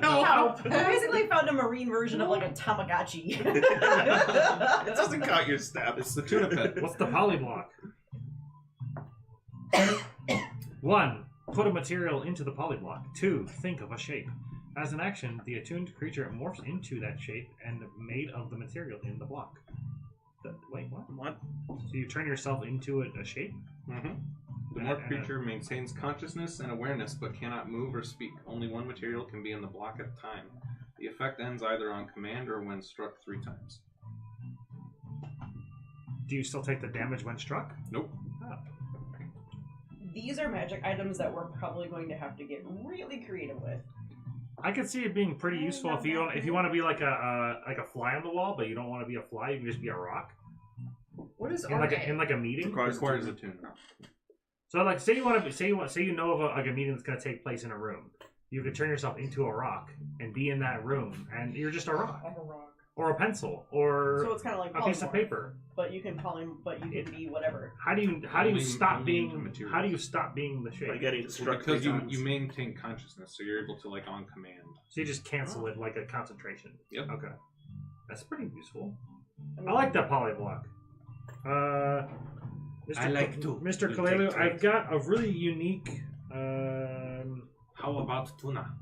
Help! I basically found a marine version of like a Tamagotchi. It doesn't count your stab. It's the tuna pet. What's the polyblock? 1. Put a material into the polyblock. 2. Think of a shape. As an action, the attuned creature morphs into that shape and made of the material in the block. Wait, what? What? So you turn yourself into a shape? Mm-hmm. The morph creature maintains consciousness and awareness, but cannot move or speak. Only one material can be in the block at a time. The effect ends either on command or when struck 3 times. Do you still take the damage when struck? Nope. These are magic items that we're probably going to have to get really creative with. I could see it being pretty useful if you want to be like a fly on the wall, but you don't want to be a fly. You can just be a rock What is in like a meeting. Requires a tune. So like, say you know of a meeting that's going to take place in a room. You could turn yourself into a rock and be in that room, and you're just a rock, or a pencil, or So it's kind of like a piece of polymorph, paper. but you can be whatever. How do you Only stop being materials. How do you stop being the By shape? getting struck Because 3 you times. you maintain consciousness, so you're able to like on command. So you just cancel it like a concentration. Yep. Okay, that's pretty useful. mean, I like that polyblock. I like to. Mr. You Kalelu, take I turns. got a really unique. How about tuna?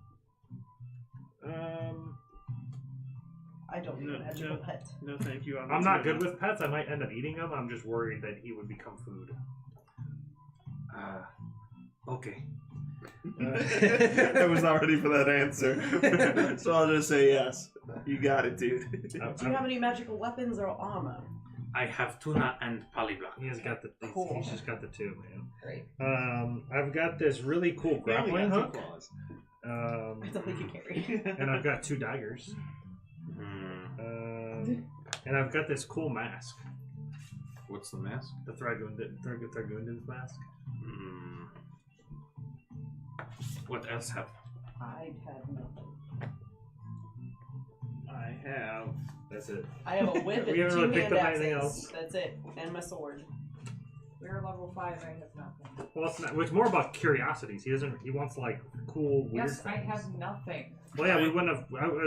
I don't need a magical pet. No, thank you. I'm not good with pets. I might end up eating them. I'm just worried that he would become food. Okay. I was not ready for that answer. So I'll just say yes. You got it, dude. Do you have any magical weapons or armor? I have tuna and polyblock. He has got the. Cool. He's just got the 2, man. Great. I've got this really cool grappling hook. That's all we can carry. And I've got 2 daggers. And I've got this cool mask. What's the mask? The Thragordun's mask. What else have? I have nothing. I have. That's it. I have a whip We and haven't 2 really picked hand up anything axes. else. That's it. And my sword. We're level 5. I have nothing. Well, it's more about curiosities. He wants like cool, weird Yes, I things. have nothing. Well, yeah, we wouldn't have.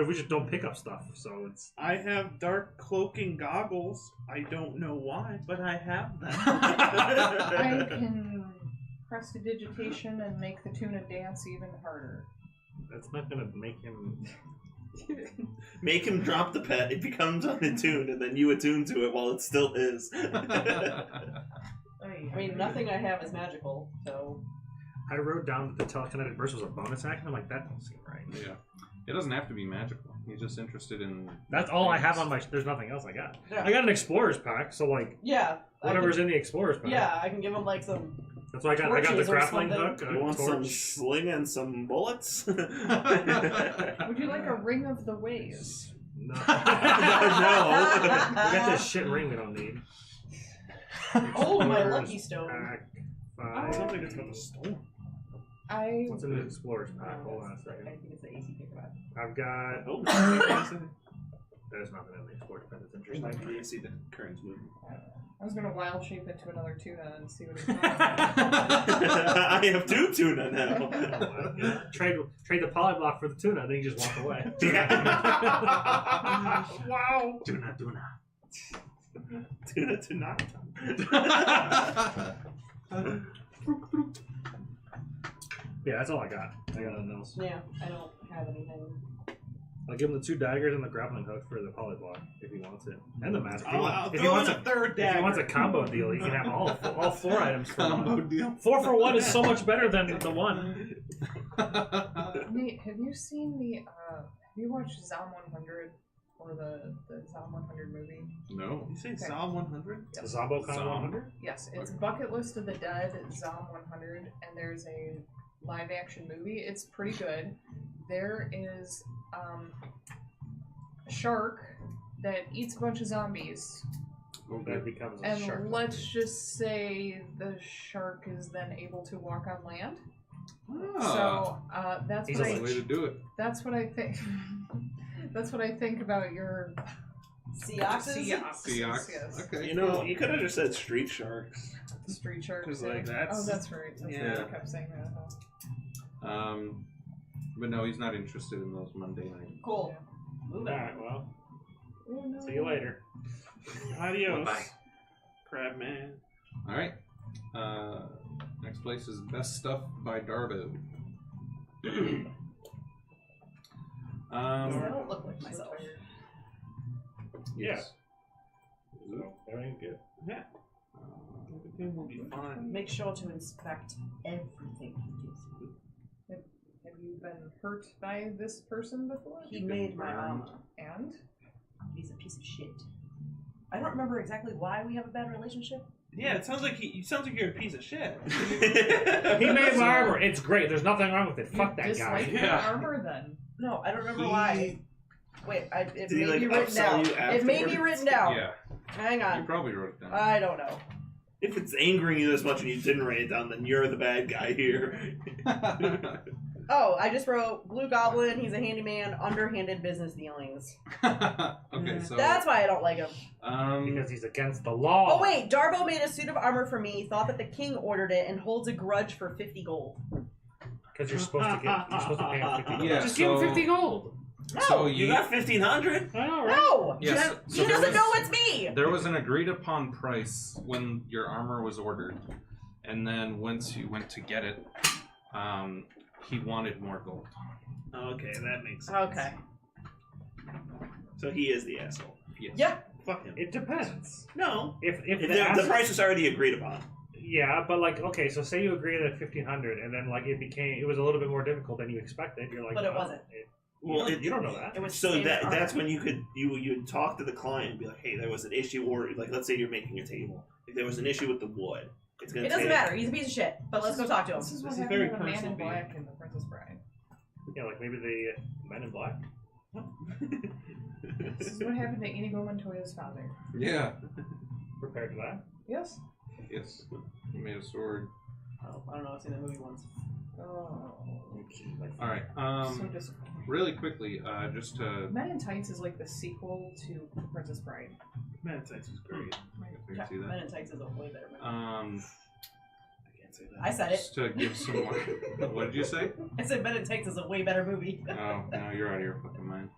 We just don't pick up stuff, so it's. I have dark cloaking goggles. I don't know why, but I have them. I can prestidigitation and make the tuna dance even harder. That's not gonna make him. Make him drop the pet, it becomes unattuned, and then you attune to it while it still is. I mean, nothing I have is magical, so... I wrote down that the telekinetic burst was a bonus action. I'm like, that don't seem right. Yeah. It doesn't have to be magical. He's just interested in. That's all I have on my. There's nothing else I got. Yeah. I got an explorer's pack, so like Yeah. whatever's in the explorer's pack. Yeah, I can give him like some That's why I got the Torches or grappling something. hook. You want some torch. sling and some bullets? Would you like a ring of the ways? No. No. We got this shit ring we don't need. Oh, my lucky stone. Pack, I don't five. think it's about the stone. I What's in the explorer's pack? Hold on a I second. think it's the AC kickback. I've got. Oh, There's nothing in the explorer's pack that's I interesting. can see the currents moving. was gonna wild shape into another tuna and see what it's doing. I have 2 tuna now. Trade the polyblock for the tuna, then you just walk away. Wow. Tuna. Tuna. Yeah, that's all I got. I got nothing else. Yeah, I don't have anything. I'll give him the 2 daggers and the grappling hook for the polyblock if he wants it, and the mask. I'll If he throw wants in a third If dagger. he wants a combo deal, you can have all 4 items for Combo one. deal. 4 for 1 is so much better than the 1. Nate, have you seen the have you watched Zom 100 or the Zom 100 movie? No. You say Zom 100? The Zombo Con Zom. 100? Yes, it's Bucket List of the Dead, Zom 100, and there's a live action movie. It's pretty good. There is a shark that eats a bunch of zombies, That becomes a and shark. let's just say the shark is then able to walk on land. So that's He's what a I That's the way to do it. that's what I think. That's what I think about your Seahawks? Seahawks. Yes. Okay. You know, you could have just said street sharks. Street sharks. 'Cause, like, that's- Oh, that's right. That's yeah. right. I kept saying that. But no, he's not interested in those mundane items. Cool. Move Alright, on. well, Oh, no. see you later. Adios. Bye. Crab man. All right. Next place is Best Stuff by Darbo. I don't look like myself. Yes. Everything's good. Yeah. Everything will be fine. Make sure to inspect everything he gives you. Have you been hurt by this person before? He made my armor. And? He's a piece of shit. I don't remember exactly why we have a bad relationship. Yeah, it sounds like you're a piece of shit. He made my armor. It's great. There's nothing wrong with it. Fuck that Dislike guy. your Yeah. armor then? No, I don't remember why. Wait, it Did he, may like, be written upsell down. you It may be afterwards? written down. Yeah. Hang You on. probably wrote it down. I don't know. If it's angering you this much and you didn't write it down, then you're the bad guy here. Oh, I just wrote Blue Goblin. He's a handyman. Underhanded business dealings. Okay, so That's why I don't like him. Because he's against the law. Oh wait, Darbo made a suit of armor for me. Thought that the king ordered it and holds a grudge for 50 gold. Because you're supposed to pay him 50 gold. Yeah, Just give him so- 50 gold. No, so You got 1,500? I know, right? no. Yes, He so there doesn't was- know it's me. there was an agreed upon price when your armor was ordered, and then once you went to get it, he wanted more gold. Okay, that makes sense. Okay. So he is the asshole. Yes. Yeah. Fuck him. It depends. No. If The price was already agreed upon. Yeah, but like, okay, so say you agreed at 1,500, and then like it was a little bit more difficult than you expected. You're like, But it well, wasn't. Well, you don't know that. It was So standard armor. that's when you'd talk to the client and be like, hey, there was an issue, or like let's say you're making a table. If there was an issue with the wood, it's gonna It doesn't take- matter. He's a piece of shit. But let's go talk to him. This is what This is happened very to the Man personal in being. Black and the Princess Bride. Yeah, like maybe the Men in Black. This is what happened to Inigo Montoya's father. Yeah. Prepared to that. Yes? Yes. He made a sword. Oh, I don't know. I've seen the movie once. Oh. All right. So disappointing. Really quickly, just to. Men in Tights is like the sequel to The Princess Bride. Man, Texas is great. I can see Men that. in Tights is a way better movie. I can't say that. I said it. Just to give some more. What did you say? I said Men in Tights is a way better movie. Oh, no, you're out of your fucking mind.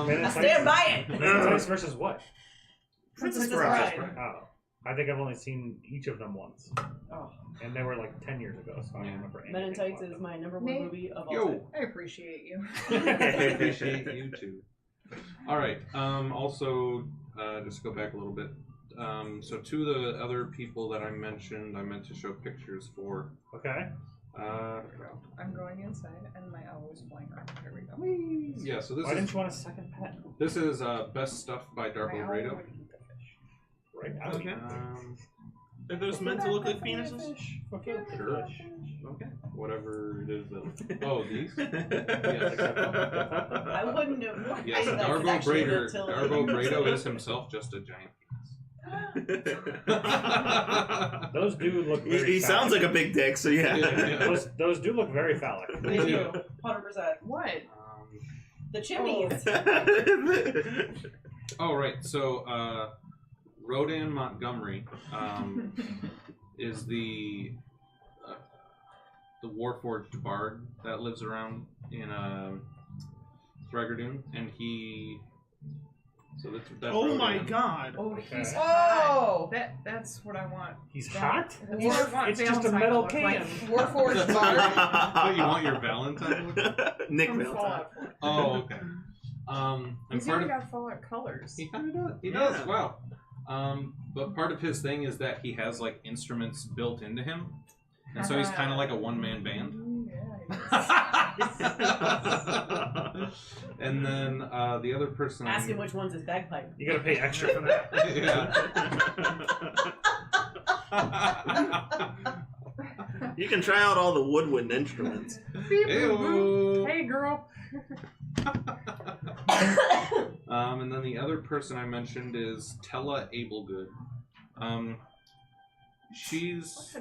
Men in I stand by it. Men in Tights versus what? Princess Princess Bride. Bride. Oh, I think I've only seen each of them once, Oh. and they were like 10 years ago, so I don't Yeah. remember anything. Men in Tights about is them. my number one Nate? movie of all Yo. time. I appreciate you. I appreciate you too. All right. Also, just go back a little bit. So 2 of the other people that I meant to show pictures for. Okay. I'm going inside and my owl is flying around. There we go. Yeah. So this Why is didn't you want a second pet? this is Best Stuff by My Darbo owl Rado. would eat the fish. right? I would eat Are those meant to look like penises? Sure. Okay. Whatever it is that. Oh, these? I wouldn't have. Yes, Darbo Brado is himself just a giant penis. Those do look very He sounds like a big dick, so yeah. Those do look very phallic. They do. 100%. What? The chimneys. Oh, right. So, Rodan Montgomery is the Warforged bard that lives around in Thragordun, and he. So that's Oh Rodan. my god! Oh, he's Oh! That's what I want. He's hot? That's what I want It's just a Valentine metal to look like. can. Warforged bard Oh, you want your Valentine? Nick from Valentine. Fallout 4. Oh, okay. And He's part even of got Fallout colors. he kind of does. He Yeah. does. Wow. But part of his thing is that he has like instruments built into him, and so he's kind of like a one-man band. And then the other person. Ask him which one's his bagpipe. You gotta pay extra for that. You can try out all the woodwind instruments. Beep, boop, Ew. boop. Hey, girl. And then the other person I mentioned is Tella Abelgood. She's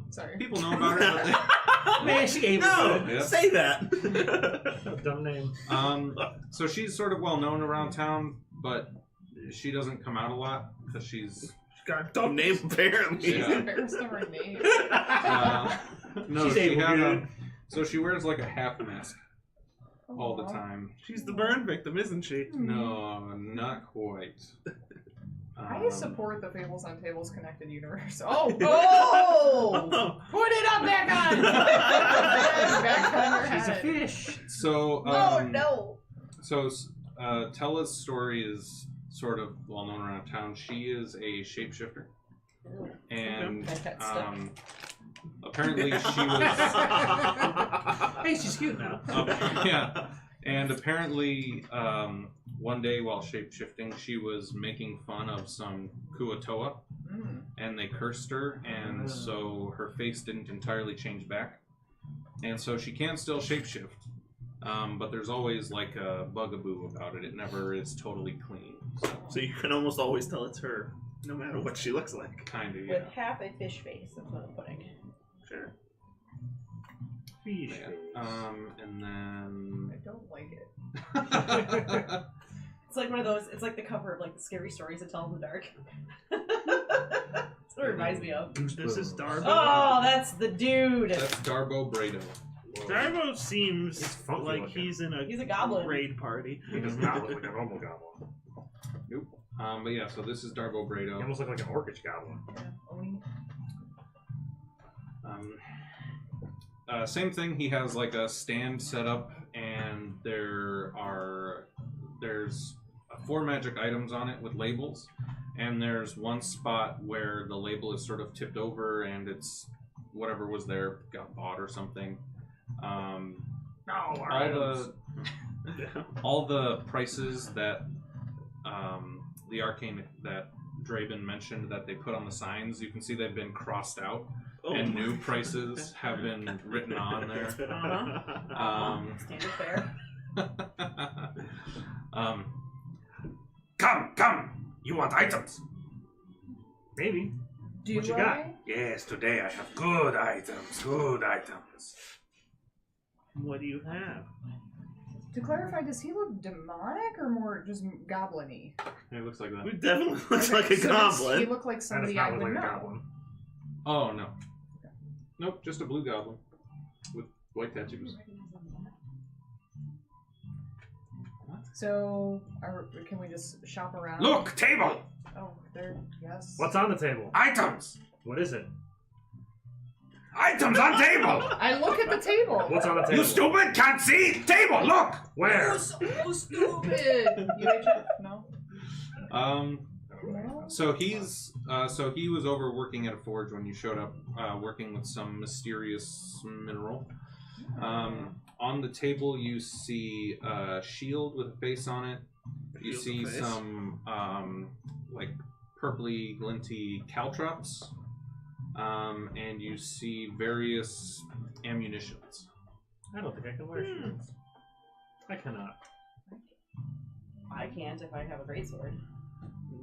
Sorry. people know about her. But Man, she able No, Yep. say that. Dumb name. So she's sort of well known around town, but she doesn't come out a lot because she's Got a dumb name apparently. She's Yeah. embarrassed of her name. no. She's She able had good. so she wears like a half mask all the time. She's the burn victim, isn't she? No, not quite. I support the Fables on Tables Connected universe. Oh! Oh! Put it up back on! Back on her She's a head. fish. So Oh no! So Tella's story is sort of well known around town. She is a shapeshifter, and That stuff. apparently she was Hey, she's cute now. yeah, and apparently one day while shapeshifting, she was making fun of some Kuatoa, Mm. and they cursed her, and so her face didn't entirely change back, and so she can still shapeshift. But there's always like a bugaboo about it. It never is totally clean. So you can almost always tell it's her, no matter what she looks like. Kind of, yeah. With half a fish face, that's what I'm putting. Sure. Fish. Yeah. And then I don't like it. It's like one of those. It's like the cover of like the scary stories to tell in the dark. That's what it reminds me of. This is Darbo. Oh, that's the dude. that's Darbo Brado. Darbo seems He's funky like looking. he's in a He's a goblin. raid party. He does not look like a normal goblin. Nope. But yeah, so this is Darbo He Brado. almost looks like an orcish goblin. Same thing. He has like a stand set up, and there's 4 magic items on it with labels, and there's one spot where the label is sort of tipped over, and it's whatever was there got bought or something. All the prices that the arcane that Draven mentioned that they put on the signs, you can see they've been crossed out. Oh. And new prices have been written on there. Standard fare. Come! You want items? Maybe. Do What you I? got? Yes, today I have good items, good items. What do you have? To clarify, does he look demonic or more just goblin-y? It looks like that. It definitely looks Okay, like a so does goblin. he look like That does somebody not I look would like a know? goblin. Oh, no. Nope, just a blue goblin with white tattoos. So, can we just shop around? Look, table! Oh, there. Yes. What's on the table? Items! What is it? Items on table! I look at the table. What's on the table? You stupid! Can't see? Table, look! Where? So stupid. UHF? No. No? So he was over working at a forge when you showed up, working with some mysterious mineral. On the table you see a shield with a face on it. You Shield see with a face? some like purpley, glinty caltrops, and you see various ammunitions. I don't think I can wear shields. I cannot. I can't if I have a greatsword.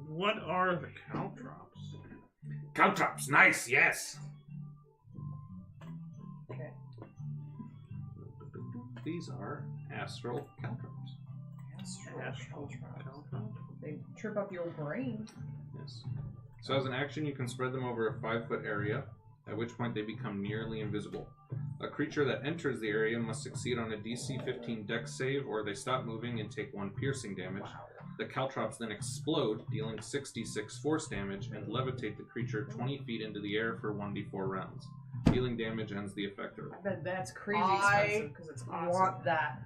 What are the caltrops? Caltrops, nice, yes. Okay. These are astral caltrops. Astral caltrops. They trip up your brain. Yes. So as an action, you can spread them over a 5-foot area, at which point they become nearly invisible. A creature that enters the area must succeed on a DC 15 Dex save, or they stop moving and take 1 piercing damage. The caltrops then explode, dealing 66 force damage, and levitate the creature 20 feet into the air for 1d4 rounds. Dealing damage ends the effect early. I bet that's crazy I expensive because it's I awesome. want that.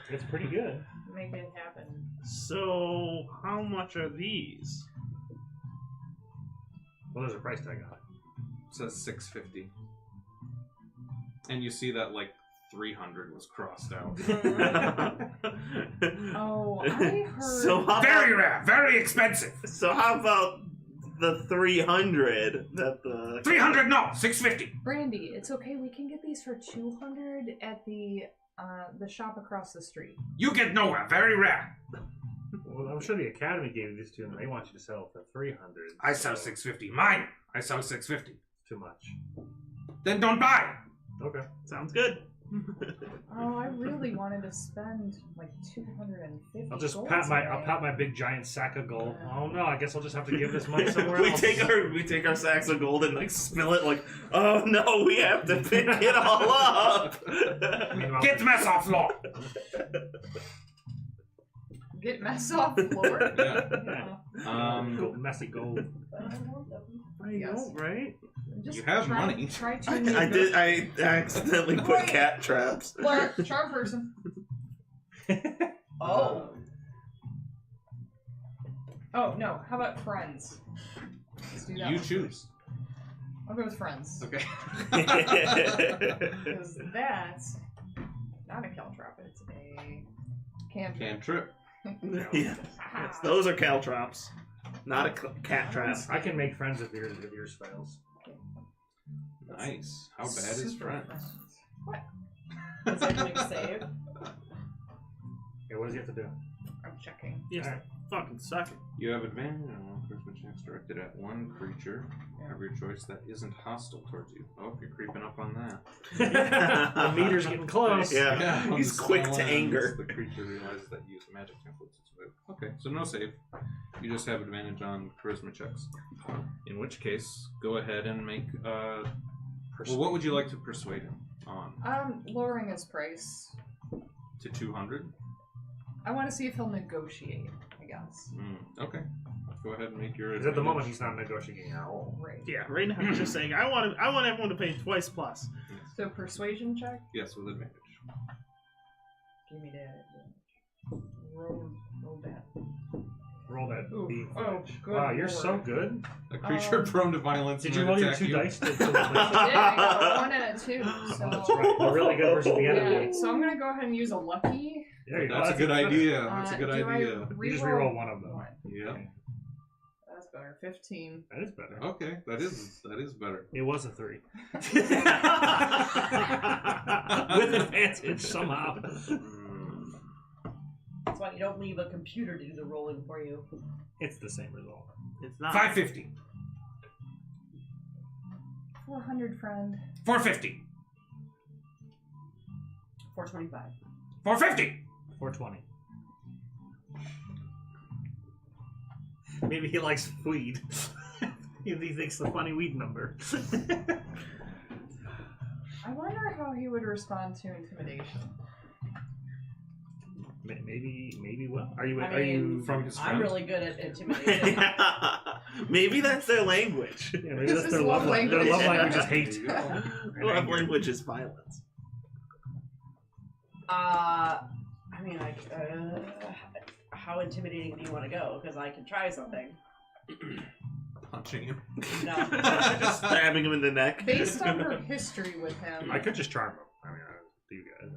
It's pretty good. Make it happen. So, how much are these? Well, there's a price tag on it. It says 650. And you see that, like, 300 was crossed out. Oh, I heard. So how Very about, rare, very expensive. so how about the 300 that the 300, no, 650. Brandy, it's okay. We can get these for 200 at the shop across the street. You get nowhere, very rare. Well, I'm sure the Academy gave these to you, and they want you to sell for 300. I sell 650. Mine, I sell 650. It's too much. Then don't buy. Okay. sounds good. Oh, I really wanted to spend like 250. I'll just gold pat today. my big giant sack of gold. Oh no, I guess I'll just have to give this money somewhere we else. take our sacks of gold and like spill it like, oh no, we have to pick it all up. Meanwhile, Get the mess off floor. Get mess off floor. Yeah. messy gold. I Yes. know, right? Just You have try, money. Try to I accidentally put Wait. cat traps. Charm person. Oh. Oh no, how about friends? Let's do that. You one choose. first. I'll go with friends. Okay. Because that's not a caltrop, it's a cantrip. Cantrip. Yeah. Yes, Yes, those are caltrops, not a cat trap. I can make friends if yours fails. Nice. How bad is friends? What? Is that going to save? Okay, what does he have to do? I'm checking. Yes, Alright. fucking suck it. You have advantage on all charisma checks directed at one creature of your choice that isn't hostile towards you. Oh, you're creeping up on that. The meter's getting close. Yeah, on he's the quick spell to ends, anger. The creature realizes that you use magic to influence its move. Okay, so no save. You just have advantage on charisma checks. In which case, go ahead and make. Well, what would you like to persuade him on? Lowering his price. To 200? I want to see if he'll negotiate, I guess. Okay. Go ahead and make your. Because at the moment advantage. he's not negotiating at all. Right. Yeah, right now I'm just saying I want everyone to pay twice plus. So persuasion check? Yes, with advantage. Give me that. Roll that. Roll that Ooh, beam oh, footage. good Wow, you're so lord. good. A creature prone to violence. Did might you roll your attack 2 you. dice to I did, I got a 1 and a 2. So. Oh, that's right. You're really good versus the Yeah, enemy. so I'm gonna go ahead and use a lucky. There you go. That's a good idea. That's a good do I idea. You just reroll one of them. One. Yeah. That's better. 15. That is better. Okay, that is better. It was a 3. With advantage somehow. That's why you don't leave a computer to do the rolling for you. It's the same result. It's not 550. 400, friend. 450. 425. 450. 420. Maybe he likes weed. He thinks the funny weed number. I wonder how he would respond to intimidation. Maybe well. Are you I are you mean, from his I'm friend? really good at intimidation. Maybe that's their language. yeah, maybe This that's is their love love language. Their language. love language is hate. There you go. Love language is violence. I mean, like, how intimidating do you want to go? Because I can try something. Punching him. No. Just stabbing him in the neck. Based on her history with him, I could just charm him. I mean, do you guys?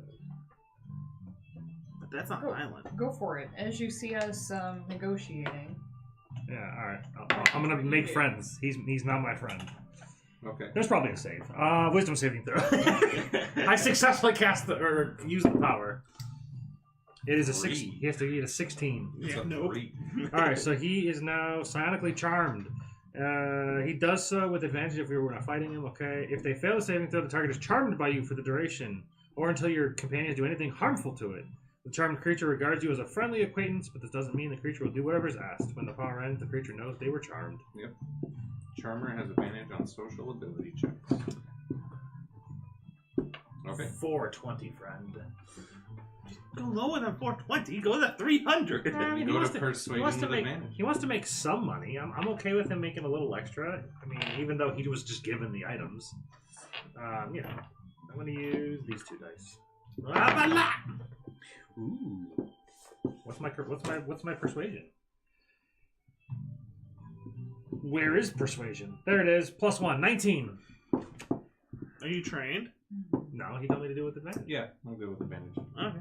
But that's not Go. violent. go for it. As you see us negotiating, Yeah, alright. I'm gonna make friends. He's not my friend. Okay. There's probably a save. Wisdom saving throw. I successfully use the power. It is a 6. He has to get a 16. It's a no. 3. Alright, so he is now psionically charmed. He does so with advantage if we were not fighting him, okay? If they fail the saving throw, the target is charmed by you for the duration, or until your companions do anything harmful to it. The charmed creature regards you as a friendly acquaintance, but this doesn't mean the creature will do whatever is asked. When the power ends, the creature knows they were charmed. Yep. Charmer has advantage on social ability checks. Okay. 420, friend. Go lower than 420. Go to 300. I mean, Go to persuasion with advantage. he wants to make some money. I'm okay with him making a little extra. I mean, even though he was just given the items. You know, I'm going to use these 2 dice. Ooh. What's my persuasion? Where is persuasion? There it is. +1, 19. Are you trained? No, he told me to do it with advantage. Yeah, I'll go with advantage. Okay.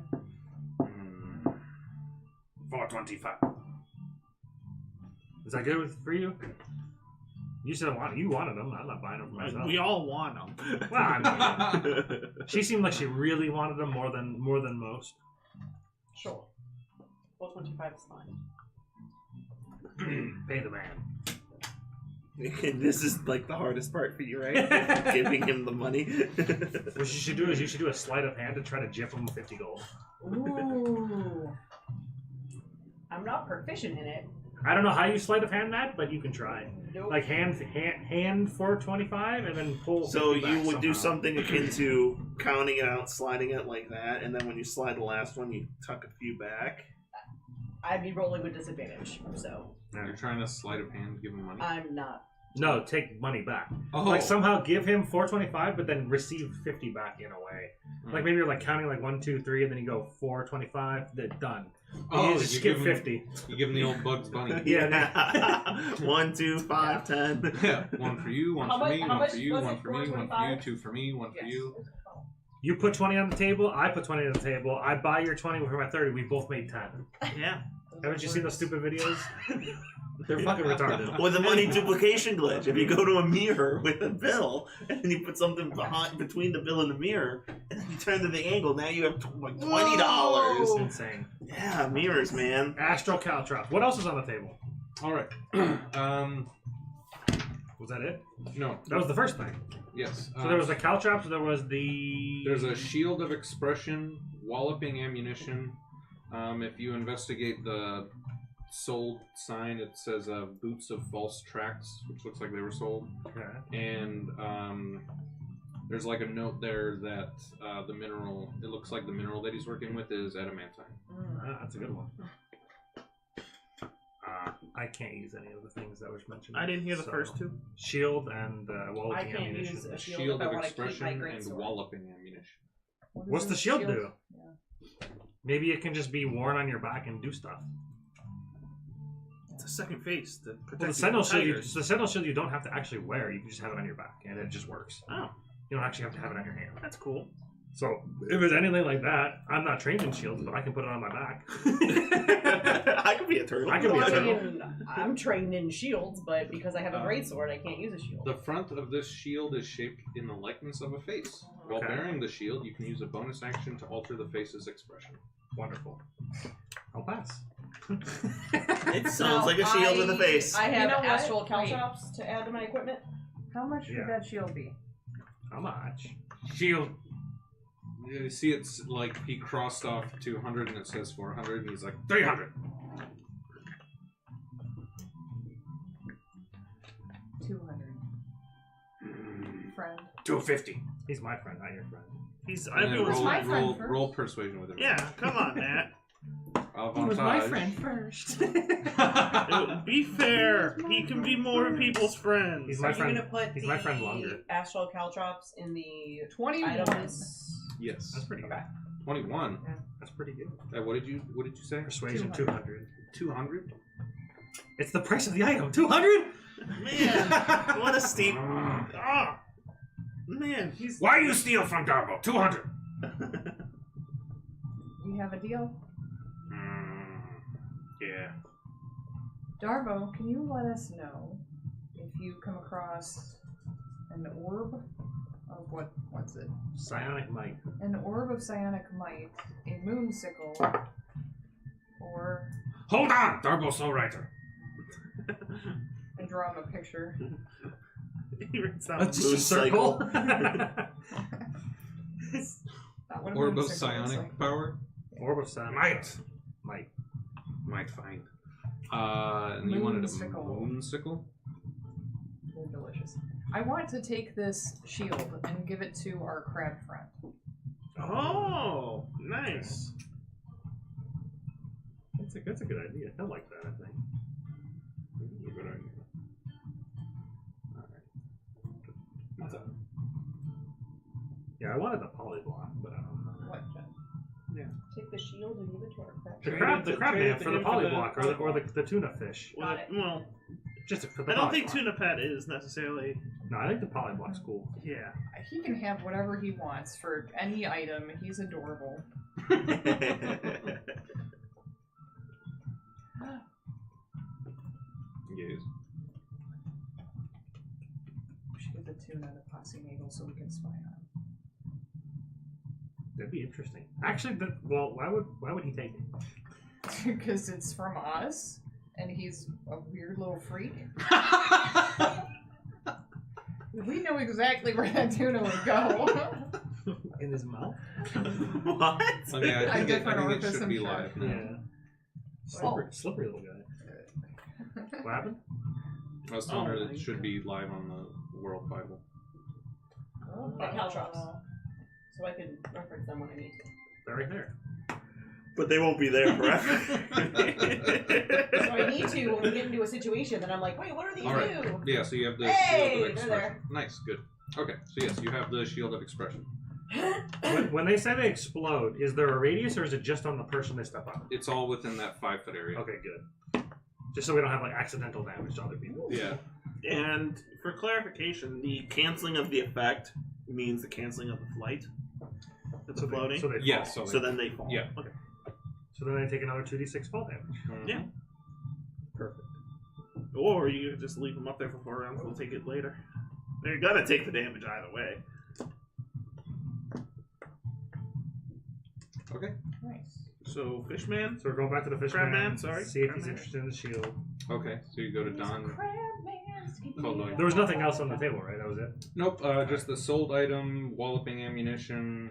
425. Is that good for you? You said you wanted them. I'm not buying them for myself. We all want them. Well, I mean, she seemed like she really wanted them more than most. Sure. 425 is fine. Pay the man. This is like the hardest part for you, right? Giving him the money. What you should do is you should do a sleight of hand and try to jip him 50 gold. Ooh. I'm not proficient in it. I don't know how you sleight of hand that, but you can try. Nope. Like hand 425 and then pull. So 50 you back would do somehow. something akin to counting it out, sliding it like that, and then when you slide the last one, you tuck a few back. I'd be rolling with disadvantage, so You're trying to sleight of hand, give him money. I'm not. No, take money back. Oh, Like somehow give him 425, but then receive 50 back in a way. Like maybe you're like counting like 1, 2, 3, and then you go 425. Then done. Oh, you just you skip give him- 50. You give him the old Bugs Bunny. Yeah. 1, 2, 5, 10. Yeah, 1 for you, 1 How for much- me, how 1 much for you, was 1 it? for me, 1 for you, 425? 2 for me, 1 for you. You put 20 on the table. I put 20 on the table. I buy your 20 for my 30. We both made 10. Yeah. Haven't you seen those stupid videos? They're fucking retarded. With a money duplication glitch. If you go to a mirror with a bill, and then you put something between the bill and the mirror, and then you turn to the angle, now you have like $20. It's insane. Yeah, mirrors, man. Astral Caltrop. What else is on the table? All right. Was that it? No. That was the first thing. Yes. So there was the Caltrops, there was the... There's a shield of expression, walloping ammunition. If you investigate the sold sign, it says boots of false tracks, which looks like they were sold. Okay. And there's like a note there that the mineral, it looks like the mineral that he's working with is adamantine. That's a good one. I can't use any of the things that was mentioned. I didn't hear the so- first two. Shield and I walloping can't ammunition. use a Shield, shield if I of want to keep my expression great and sword. walloping ammunition. What's the shield do? Yeah. Maybe it can just be worn on your back and do stuff. It's a second face to protect Well, you the Sentinel from shield, tigers. the Sentinel shield you don't have to actually wear. You can just have it on your back, and it just works. Oh, You don't actually have to have it on your hand. that's cool. So if it's anything like that, I'm not trained in shields, but I can put it on my back. I could be a turtle. I could be a Well, I turtle. mean, I'm trained in shields, but because I have a great sword, I can't use a shield. The front of this shield is shaped in the likeness of a face. While Okay. bearing the shield, you can use a bonus action to alter the face's expression. Wonderful. I'll pass. It sounds like a shield with a face. I have You know what? astral Wait. caltrops to add to my equipment. How much Yeah. would that shield be? How much? Shield. You see, it's like he crossed off 200 and it says 400, and he's like 300. 200. Friend. 250. He's my friend, not your friend. He's. And then Everyone's. my friend first. roll persuasion with him. Yeah, come on, Matt. Avantage. first. Be fair. He can be more people's friends. He's So my are you friend. gonna put He's the my friend longer. astral caltrops in the 21. items? Yes. That's pretty good. Okay. 21. That's pretty good. What did you say? Persuasion 200. 200. It's the price of the item. 200? Man, what a steep. Ah, man, he's. Why you steal from Darbo? 200. We have a deal. Yeah. Darvo, can you let us know if you come across an orb of what's it? Psionic might. An orb of psionic might, a moonsicle, or Hold on, Darbo Soul Writer. and draw him a picture. He writes down That's moon just a circle. Not what a Orb of moonsicle looks psionic like. power. Orb of Psionic Might. Might find. And you wanted a Moonsicle. moonsicle? They're delicious. I want to take this shield and give it to our crab friend. Oh, nice. That's a good idea. I like that, I think. That's a good idea. Alright. Yeah, I wanted the polyblock, but I don't know. What, Jen? Take the shield and give it to our crab. The crab Trade it man to for the him for the polyblock, or the tuna fish. Got it. Well, Just for the I don't think polyblock. Tuna Pet is necessarily. No, I think the polyblock's cool. Yeah. He can have whatever he wants for any item. He's adorable. Yes. We should get the tuna to Posse Naval so we can spy on That'd be interesting. Actually, why would he take it? him. Because it's from us, and he's a weird little freak. We know exactly where that tuna would go. In his mouth? What? Okay, I think different it orifice, should I'm be sure. live now. Yeah. Slippery little guy. What happened? I was telling her Oh, that it should be live on the World Bible. Like caltrops. So I can reference them when I need to. They're right there. But they won't be there forever. So I need to when we get into a situation that I'm like, wait, what are these Alright. new? Yeah, so you have the Hey, shield of they're expression. there. Nice, good. Okay, so yes, you have the shield of expression. When they say they explode, is there a radius or is it just on the person they step on? It's all within that 5-foot area. Okay, good. Just so we don't have like accidental damage to other people. Yeah. And for clarification, the canceling of the effect means the canceling of the flight. Of the floating. So they Yeah, fall. So then they fall. Yeah. Okay. So then they take another 2d6 fall damage. Mhm. Yeah. Perfect. Or you could just leave them up there for 4 rounds. We'll take it later. They're gonna take the damage either way. Okay. Nice. So Fishman. So we're going back to the fishman. Crabman, sorry. See if he's Crabman. interested in the shield. Okay, so you go to Don. There was nothing else on the table, right? That was it? Nope, just the sold item, walloping ammunition.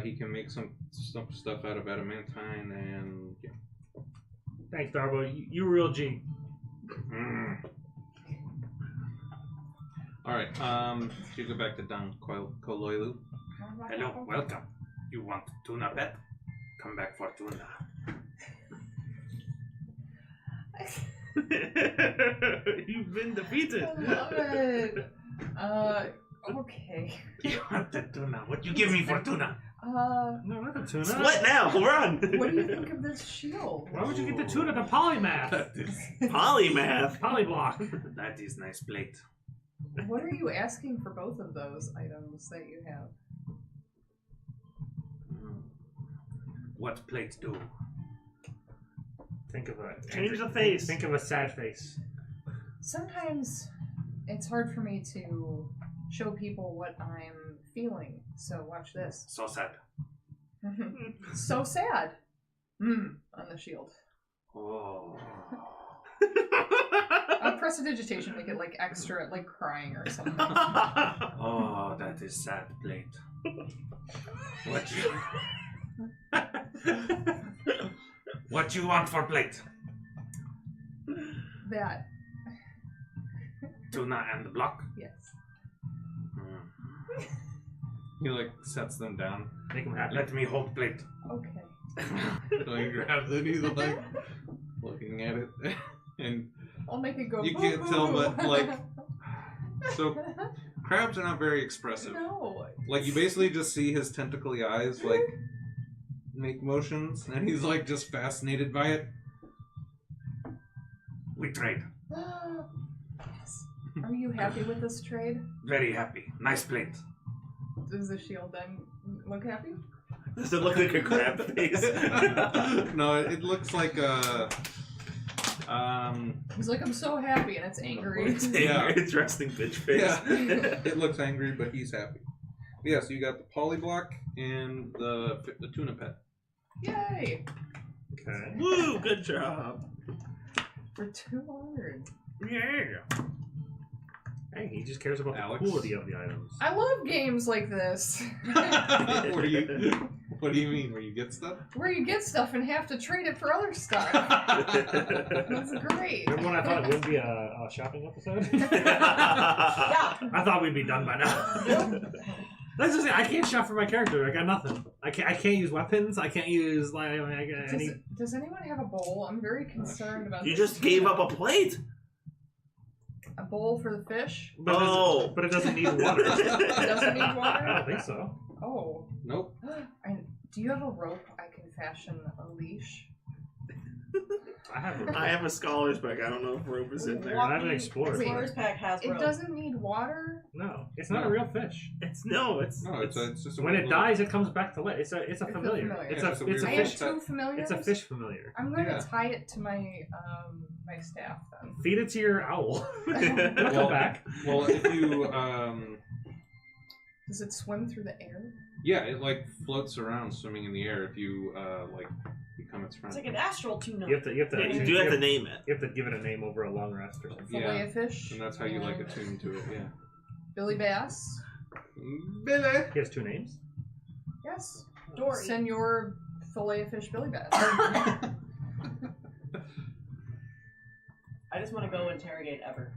He can make some stuff out of adamantine, and yeah. Thanks, Darbo. You real G. Alright, so you go back to Don Koloilu. Hello, welcome. You want tuna pet? Come back for tuna. You've been defeated. I love it. Okay. You want the tuna? What you give me for tuna? No, not the tuna. Split now. Run. What do you think of this shield? Why would you get the tuna? The polymath. That is, Polymath. Polyblock. that is nice plate. What are you asking for both of those items that you have? What plate do? Think of a Change the face. Think of a sad face. Sometimes it's hard for me to show people what I'm feeling, so watch this. So sad. So sad. On the shield. Oh. Prestidigitation, make it like extra, like crying or something. Oh, that is sad plate. What you... What you want for plate? That, Tuna and block? yes. He like sets them down. Make him happy. Let me hold plate. Okay. So he grabs it, he's like looking at it. And I'll make it go. you can't tell, boo-boo. but like, so crabs are not very expressive. No. Like you basically just see his tentacly eyes like make motions, and he's like just fascinated by it. We trade. Yes. Are you happy with this trade? Very happy. Nice plate. Does the shield then look happy? Does it look like a crab face? No, it looks like a He's like, I'm so happy, and it's angry. It's Yeah. angry. It's resting bitch face. Yeah. It looks angry, but he's happy. Yeah, so you got the polyblock and the tuna pet. Yay! Okay. Woo! Good job. We're 200. Yeah. Hey, he just cares about Alex? the quality of the items. I love games like this. What do you mean? Where you get stuff? Where you get stuff and have to trade it for other stuff. That's great. Remember when I thought it wouldn't be a shopping episode? Yeah. I thought we'd be done by now. That's just it. I can't shop for my character. I got nothing. I can't use weapons. I can't use like. Does anyone have a bowl? I'm very concerned about You this just gave up a plate. A bowl for the fish? Oh. But it doesn't need water. It doesn't need I water? don't think so. Oh. Nope. Do you have a rope I can fashion a leash? I have a scholar's bag. I don't know if rope is in there. I haven't explored. Explorer's pack has It rope. doesn't need water? No, it's not No. a real fish. It's just a When it little- dies, it comes back to life. It's a familiar. familiar. It's Yeah, a it's a it's a weird I have fish. little two familiars? It's a fish familiar. I'm going to Yeah. tie it to my my staff then. Feed it to your owl. It'll Well, come back. Well, if you Does it swim through the air? yeah, it like floats around, swimming in the air. If you like become its friend. It's like an astral tuna. You have to. You do have to name it. You have to give it a name over a long rest or something. Fillet of fish? And that's how you like and attune to it. Yeah. Billy Bass? Billy. He has two names. Yes. Dory. Senor Fillet of Fish Billy Bass. I just want to go interrogate Ever.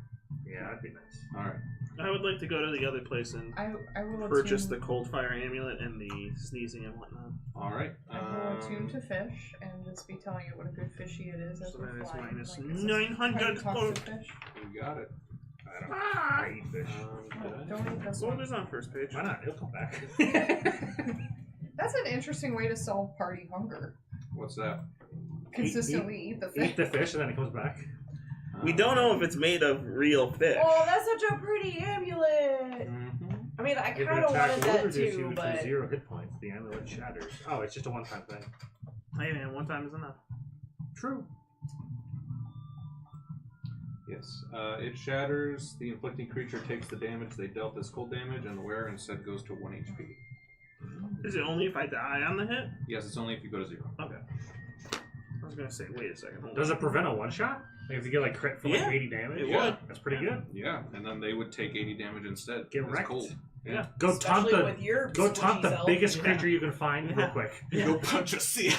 Yeah, that'd be nice. All right. I would like to go to the other place and I will purchase the attune, cold fire amulet and the sneezing and whatnot. All right. I will attune to fish and just be telling it what a good fishy it is as So we're that is flying. minus Like, it's 900 how you talk gold. to fish. You got it. I eat fish. Don't eat this Well, one. it's on first page. Why not? He'll come back. That's an interesting way to solve party hunger. What's that? Consistently eat the fish. Eat the fish and then it comes back. We don't know if it's made of real fish. Oh, that's such a pretty amulet. Mm-hmm. I mean, I If kind an of attack wanted will that reduce too, you to but 0 hit points. The amulet shatters. Oh, it's just a one-time thing. Hey man, one time is enough. True. Yes. It shatters. The inflicting creature takes the damage they dealt as cold damage, and the wearer instead goes to 1 HP. Is it only if I die on the hit? Yes, it's only if you go to 0. Okay. I was gonna say, wait a second. Hold Does on. it prevent a one-shot? Like if you get like crit for like Yeah, 80 damage? it would. That's pretty good. Yeah, and then they would take 80 damage instead. Get It's wrecked. cold. Yeah. Go taunt especially the with your go taunt squishy the self. biggest Yeah. creature you can find real Yeah. quick. Go punch a sea.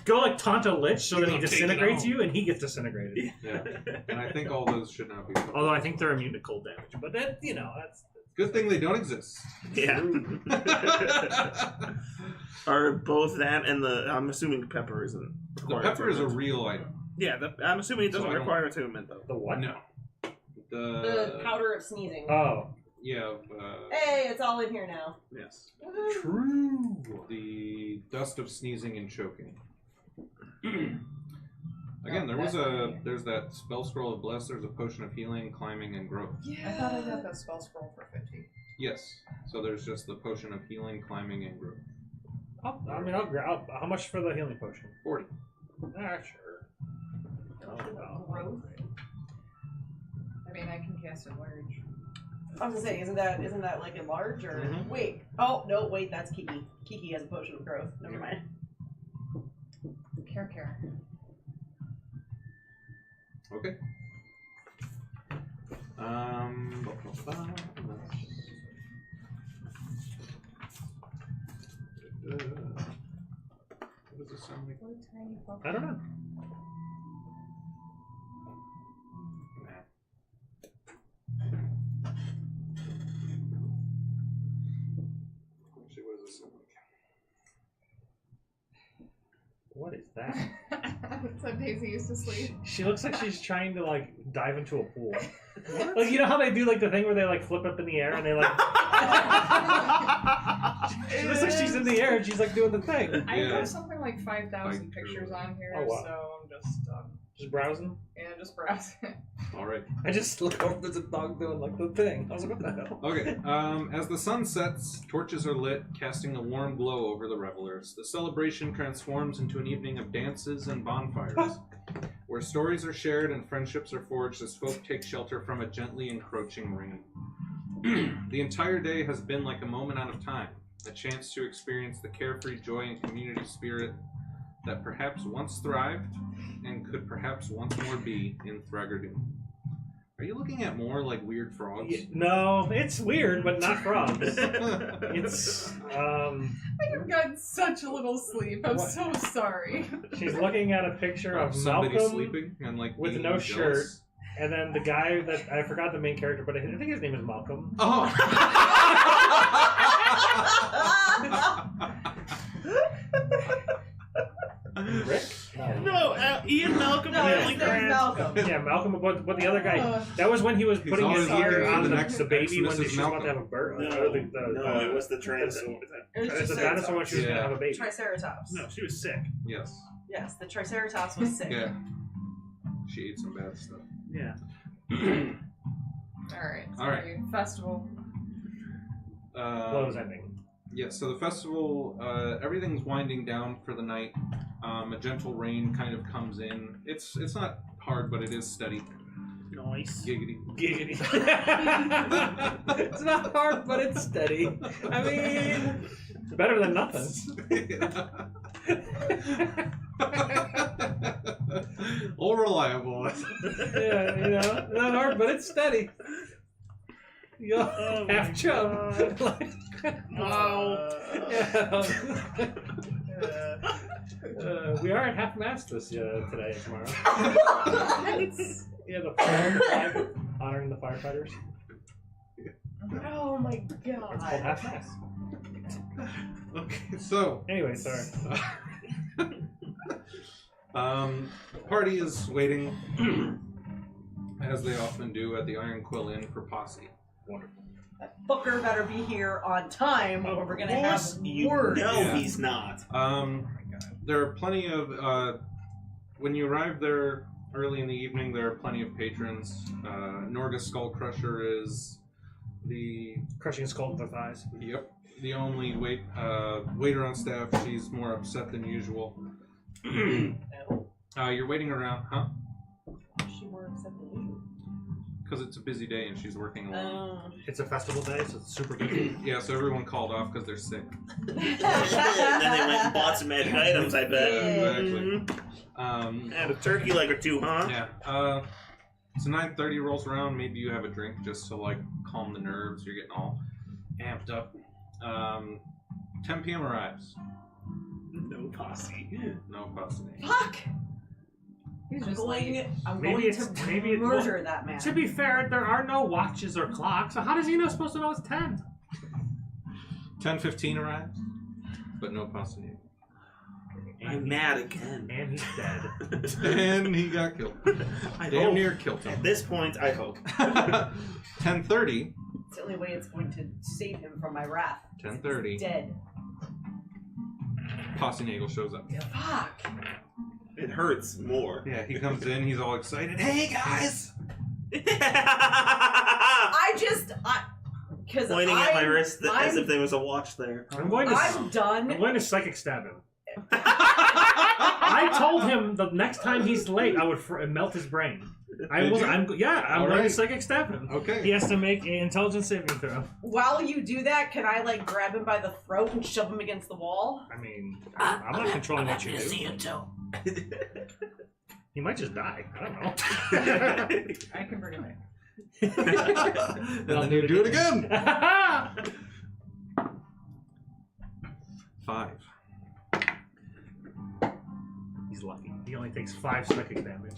go like taunt a lich so that he Take it disintegrates out. you and he gets disintegrated. Yeah, and I think all those should not be. Although I think they're immune to cold damage, but that that's Good thing they don't exist. Yeah. Are both that and the? I'm assuming pepper isn't. The required pepper is a attunement. real item. Yeah, I'm assuming it doesn't So I don't- require attunement though. the what? No. The powder of sneezing. Oh, Yeah. Hey, it's all in here now. Yes. Woohoo. true. The dust of sneezing and choking. Again, there's that spell scroll of bless. There's a potion of healing, climbing, and growth. I thought I got that spell scroll for 50. Yes. So there's just the potion of healing, climbing, and growth. I'll grab. How much for the healing potion? 40. Ah, sure. Growth. I mean, I can cast it large. I was gonna say, isn't that like a large or Mhm. wait? Oh no, wait, that's Kiki. Kiki has a potion of growth. Never mind. Care. Okay. What does this sound like? What a tiny puppy. I don't know. Actually, what does this sound like? What is that? That's how Daisy used to sleep. She looks like she's trying to like dive into a pool. Like you know how they do like the thing where they like flip up in the air and they like. She looks like she's in the air and she's like doing the thing. I Yeah. have something like 5,000 Like, pictures on here, oh, wow. so I'm just Just browsing. Yeah, just browse it. All right. I just look over. There's a dog doing like the thing. I was like, what the hell? Okay. As the sun sets, torches are lit, casting a warm glow over the revelers. The celebration transforms into an evening of dances and bonfires, where stories are shared and friendships are forged as folk take shelter from a gently encroaching rain. The entire day has been like a moment out of time, a chance to experience the carefree joy and community spirit that perhaps once thrived and could perhaps once more be in Thragordun. Are you looking at more like weird frogs? Yeah, no, it's weird, but not frogs. It's I've gotten such a little sleep. I'm What? so sorry. she's looking at a picture of somebody Malcolm sleeping and like with being no jealous? shirt, and then the guy that I forgot the main character, but I think his name is Malcolm. Oh. Rick? No, Ian Malcolm No, and his Emily name's Grant. Malcolm. Yeah, Malcolm. But the other guy, that was when he was He's putting his always ear looking on for the, the next the baby when Mrs. she was about to have a birth. No, or it was the Tyrannosaurus. It was It's a dinosaur when she was Yeah. going to have a baby. Triceratops. No, she was sick. Yes. Yes, the Triceratops was sick. Yeah. She ate some bad stuff. Yeah. Alright, so All right. festival. Close ending. Yeah, so the festival, everything's winding down for the night. A gentle rain kind of comes in. It's not hard, but it is steady. Nice. Giggity. Giggity. It's not hard, but it's steady. I mean, it's better than nothing. All reliable. Yeah, you know, not hard, but it's steady. You Oh half my chub. Wow. We are at half mast this today and tomorrow. Yeah, the flag honoring the firefighters. Oh my It's called god. half mast. Okay, so Anyway, sorry. party is waiting, as they often do at the Iron Quill Inn for posse. Wonderful. That fucker better be here on time or we're gonna have You words. know Yeah. he's not. There are plenty of when you arrive there early in the evening, there are plenty of patrons. Norga Skullcrusher is the Crushing skull with their thighs. the only waiter on staff. She's more upset than usual. You're waiting around, huh? She works at the usual. Because it's a busy day and she's working alone. It's a festival day, so it's super busy. Yeah, so everyone called off because they're sick. And then they went and bought some magic items, I bet. Exactly. And a turkey leg or two, huh? Yeah. So 9:30 rolls around. Maybe you have a drink just to like calm the nerves. You're getting all amped up. 10 p.m. arrives. No posse. No posse. Fuck! He's I'm just going, like, I'm Maybe going it's- to maybe it- murder that man. To be fair, there are no watches or clocks, so how does he know supposed to know it's 10? 10:15 arrives, but no posse. I'm mad again. And he's dead. And he got killed. I Damn hope. near killed At him. this point, I hope. 10:30. It's the only way it's going to save him from my wrath. 10:30. He's dead. Posse Nagel shows up. Fuck! It hurts more. Yeah, he comes in. He's all excited. Hey guys! Because Pointing at my wrist as I'm- if there was a watch there. I'm going I'm done. to psychic stab him. I told him the next time he's late, I would melt his brain. I'm All going to right. psychic stab him. Okay. He has to make an intelligence saving throw. While you do that, can I like grab him by the throat and shove him against the wall? I mean, I'm not controlling what you do. you too. He might just die. I don't know. I can bring him back. And then you do it again. 5. He's lucky. He only takes 5 psychic damage.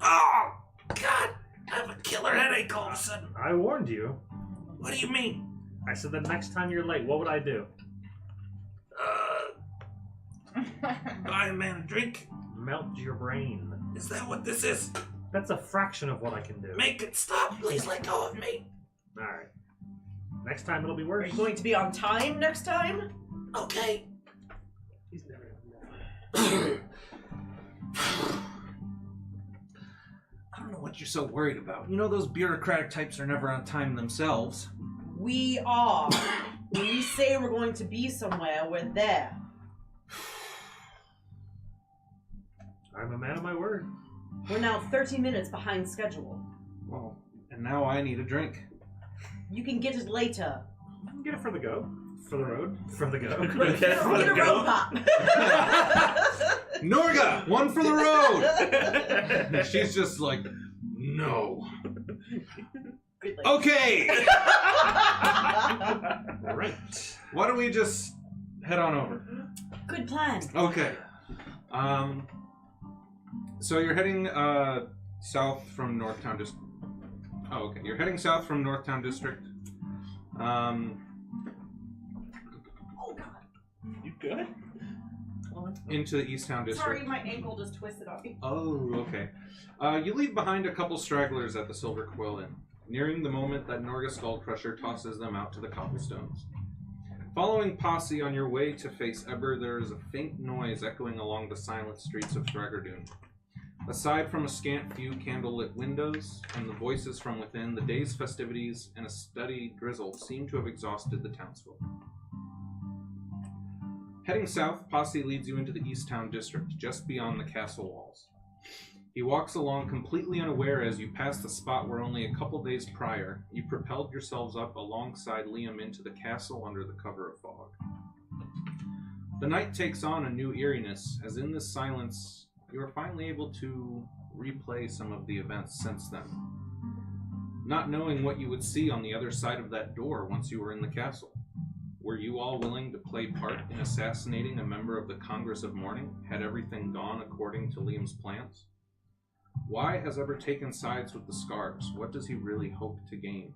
Oh, God. I have a killer headache all of a sudden. I warned you. What do you mean? I said the next time you're late, what would I do? Buy a man a drink? Melt your brain. Is that what this is? That's a fraction of what I can do. Make it stop. Please let go of me. Alright. Next time it'll be Are worse. you going to be on time next time? Okay. He's never you're so worried about. You know those bureaucratic types are never on time themselves. We are. When we say we're going to be somewhere, we're there. I'm a man of my word. We're now 30 minutes behind schedule. Well, and now I need a drink. You can get it later. You can get it for the go. For the road. For the go. Get a road pop. Norga, one for the road! She's just like, no. Good lady. Okay! Right. Why don't we just head on over? Good plan. Okay. So you're heading south from Northtown District. Oh, okay. You're heading south from Northtown District. Oh God. You good? Into the Easttown District. Sorry, my ankle just twisted on me. Oh, okay. You leave behind a couple stragglers at the Silver Quill Inn, nearing the moment that Norga Skullcrusher tosses them out to the cobblestones. Following Posse on your way to face Eber, there is a faint noise echoing along the silent streets of Thragordun. Aside from a scant few candlelit windows and the voices from within, the day's festivities and a steady drizzle seem to have exhausted the townsfolk. Heading south, Posse leads you into the Easttown District, just beyond the castle walls. He walks along completely unaware as you pass the spot where only a couple days prior, you propelled yourselves up alongside Liam into the castle under the cover of fog. The night takes on a new eeriness, as in this silence, you are finally able to replay some of the events since then. Not knowing what you would see on the other side of that door once you were in the castle. Were you all willing to play part in assassinating a member of the Congress of Mourning, had everything gone according to Liam's plans? Why has Eber taken sides with the Scars? What does he really hope to gain?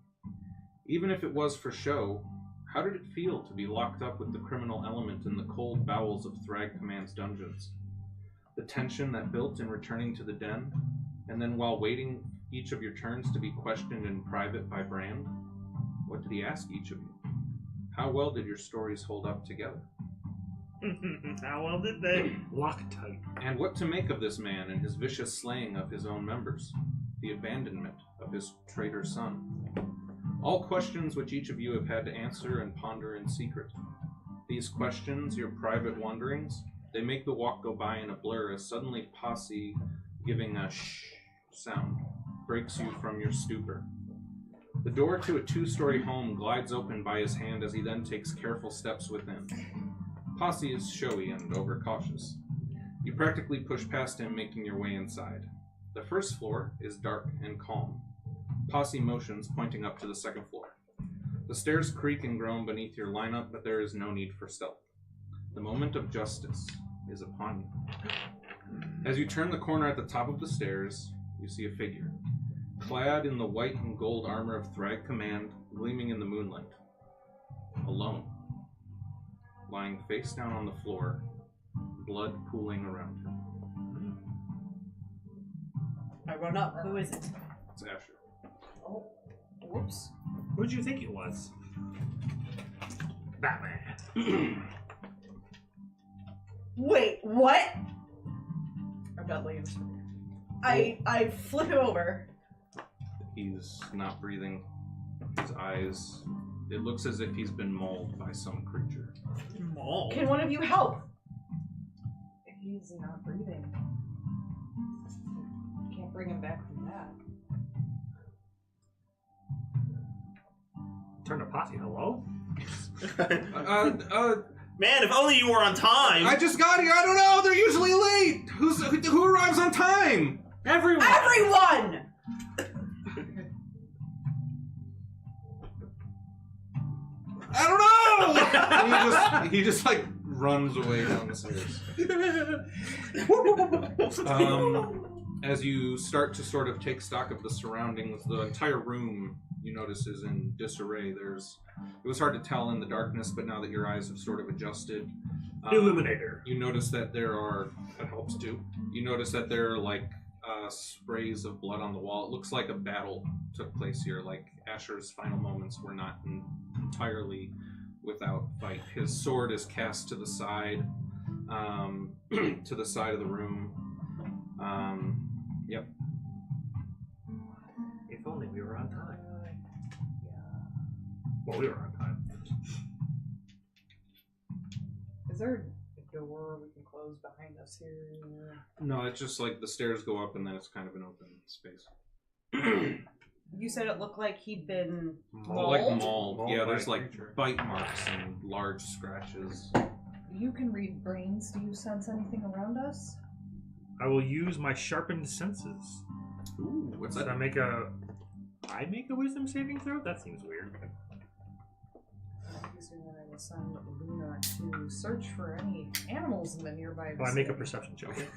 Even if it was for show, how did it feel to be locked up with the criminal element in the cold bowels of Thrag Command's dungeons? The tension that built in returning to the den, and then while waiting each of your turns to be questioned in private by Brand? What did he ask each of you? How well did your stories hold up together? How well did they? Loctite. And what to make of this man and his vicious slaying of his own members? The abandonment of his traitor son? All questions which each of you have had to answer and ponder in secret. These questions, your private wanderings, they make the walk go by in a blur as suddenly Posse, giving a shh sound, breaks you from your stupor. The door to a 2-story home glides open by his hand as he then takes careful steps within. Posse is showy and overcautious. You practically push past him, making your way inside. The first floor is dark and calm. Posse motions, pointing up to the second floor. The stairs creak and groan beneath your lineup, but there is no need for stealth. The moment of justice is upon you. As you turn the corner at the top of the stairs, you see a figure, clad in the white and gold armor of Thrag Command, gleaming in the moonlight. Alone. Lying face down on the floor, blood pooling around him. I run up. Who is it? It's Asher. Oh, whoops. Who'd you think it was? Batman. Wait, what? I've got Williams. I flip him over. He's not breathing. His eyes, it looks as if he's been mauled by some creature. Mauled? Can one of you help? He's not breathing. Can't bring him back from that. Turn to Posse. Hello? Man, if only you were on time! I just got here. I don't know. They're usually late. Who arrives on time? Everyone! Everyone! I don't know. he just like runs away down the stairs. As you start to sort of take stock of the surroundings, the entire room you notice is in disarray. It was hard to tell in the darkness, but now that your eyes have sort of adjusted, Illuminator. you notice that that helps too. You notice that there are like sprays of blood on the wall. It looks like a battle took place here. Like Asher's final moments were not entirely without fight. His sword is cast to the side, to the side of the room. Yep. Oh, we were on time. Is there a door we can close behind us here? No, it's just like the stairs go up and then it's kind of an open space. You said it looked like he'd been Like mauled? mauled. Yeah, there's like creature. bite marks and large scratches. You can read brains. Do you sense anything around us? I will use my sharpened senses. Ooh, what's Should that? I make a wisdom saving throw? That seems weird. Using that, I will send Luna to search for any animals in the nearby Well, I make a vicinity. perception check.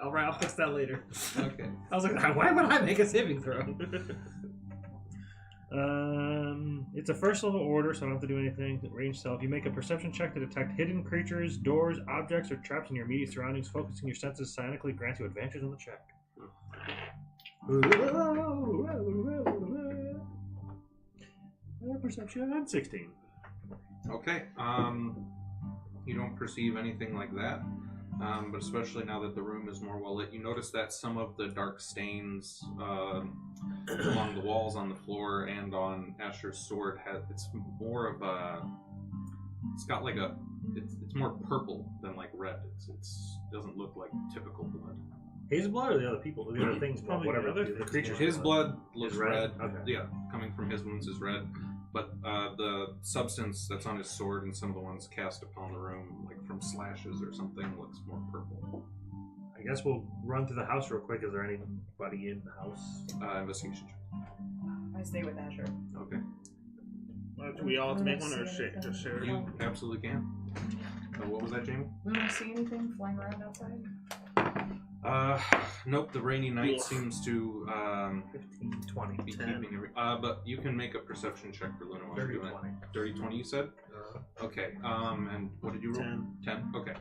Alright, I'll fix that later. Okay. I was like, why would I make a saving throw? It's a first level order, so I don't have to do anything. Range self. You make a perception check to detect hidden creatures, doors, objects, or traps in your immediate surroundings. Focusing your senses silently grants you advantage on the check. Perception 16. Okay. You don't perceive anything like that. But especially now that the room is more well lit, you notice that some of the dark stains along the walls, on the floor, and on Asher's sword it's more of a. It's got like a. It's more purple than like red. It's doesn't look like typical blood. His blood or the other people? The other things? Probably Whatever. the other The things. creatures. His blood looks Is red? red. Okay. Yeah, coming from his wounds is red. But the substance that's on his sword and some of the ones cast upon the room, like from slashes or something, looks more purple. I guess we'll run to the house real quick. Is there anybody in the house? Investigation check. I stay with Asher. Okay. Do we all have to make one or just share? You absolutely can. What was that, Jamie? Luna, see anything flying around outside? Nope. The rainy night Ugh. seems to 15, 20, be 10. keeping every. But you can make a perception check for Luna while you're 30, doing 20. it. 30, 20, you said? Okay. And what did you roll? 10. 10. Okay.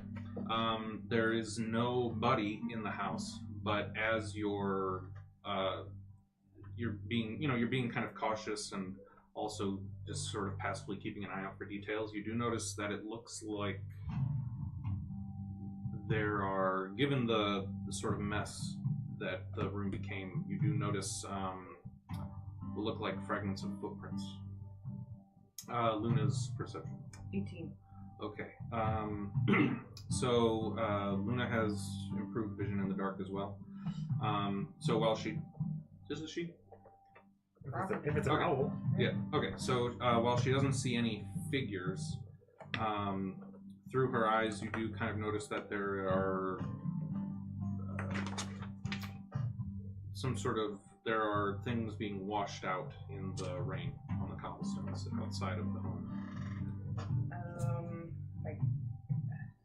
There is nobody in the house, but as you're being kind of cautious and also just sort of passively keeping an eye out for details, you do notice that it looks like there are, given the sort of mess that the room became, you do notice what look like fragments of footprints. Luna's perception. 18. Okay. So Luna has improved vision in the dark as well. So while she... Isn't she? If it's an Okay. owl. Yeah. Okay. So while she doesn't see any figures, through her eyes, you do kind of notice that there are there are things being washed out in the rain on the cobblestones outside of the home.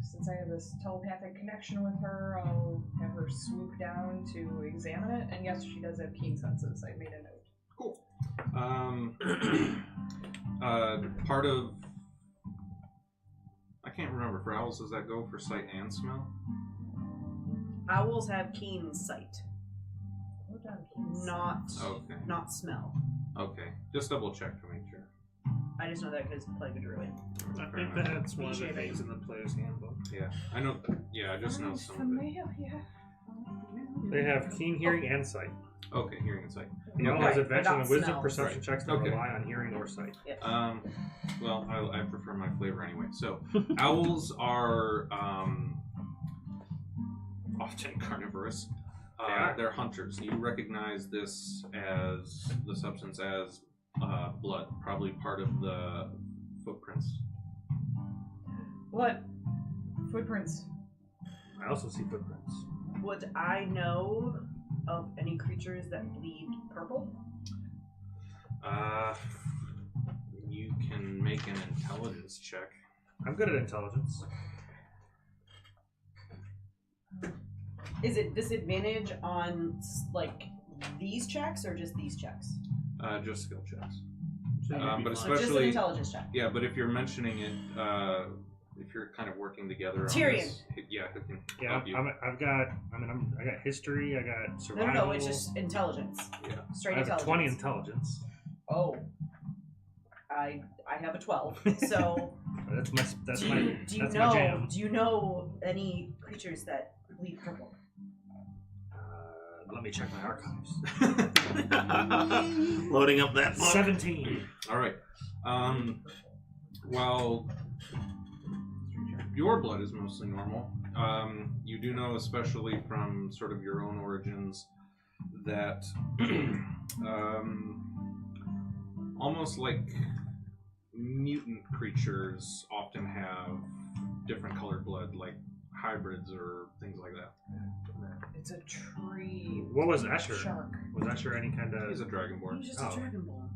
Since I have this telepathic connection with her, I'll have her swoop down to examine it. And yes, she does have keen senses. I made a note. Cool. Part of... I can't remember. For owls, does that go for sight and smell? Owls have keen sight, What on keen not Okay. not smell. Okay. Just double check to make sure. I just know that because I play the druid. I Fair think enough. that's one of the Shading. things in the player's handbook. Yeah. I know. Yeah, I just know some of it. familiar. They have keen hearing and sight. Okay, hearing and sight. The owl Okay. has advantage But on not wisdom smells. perception Right. checks that Okay. rely on hearing or sight. Well, I prefer my flavor anyway. So, owls are often carnivorous. They are. They're hunters. You recognize this as the substance as blood, probably part of the footprints. What? Footprints. I also see footprints. Would I know of any creatures that bleed purple? You can make an intelligence check. I'm good at intelligence. Is it disadvantage on like these checks or just these checks? Just skill checks. So you'd be But fine. Just an especially, intelligence check. yeah. But if you're mentioning it, if you're kind of working together, Tyrion. on this, yeah, it can Yeah, help you. I got history. I got No, survival. no, it's just intelligence. Yeah. Straight I have a intelligence. 20 intelligence. Oh. I have a 12. So That's my do you that's my jam. Let me check my archives. Loading up that book. 17. All right. While your blood is mostly normal, you do know, especially from sort of your own origins, that almost like mutant creatures often have different colored blood, like hybrids or things like that. It's a tree. What was Escher? Shark. Was Escher any kind of... He's a dragonborn. He's just Oh. a dragonborn.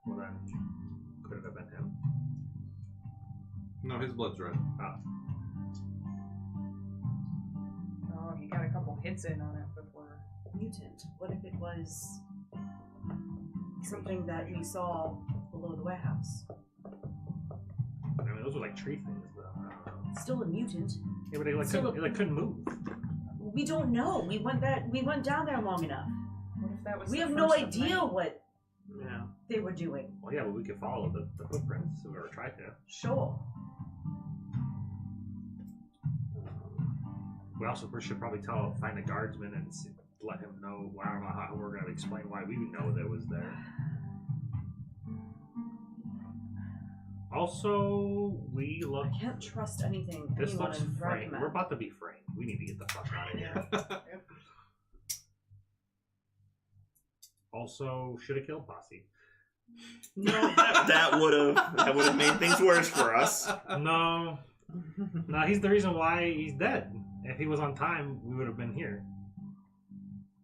Well, then, could it have been him? No, his blood's red. Oh, he got a couple hits in on it before. Mutant. What if it was something that we saw below the warehouse? I mean, those were like tree things, though. Still a mutant. Yeah, but they Still couldn't move. We don't know. We went down there long enough. What if that was? We the have no first of idea many? what Yeah. they were doing. Well, yeah, but we could follow the footprints if we ever tried to. Sure. We also should probably find the guardsman and let him know. I don't know how we're going to explain why we know that was there. Also, we look. I can't trust anything This anyone looks in framed. Thragordun. We're about to be framed. We need to get the fuck out of here. Also, should have killed Posse. No, that would have made things worse for us. No, he's the reason why he's dead. If he was on time, we would have been here.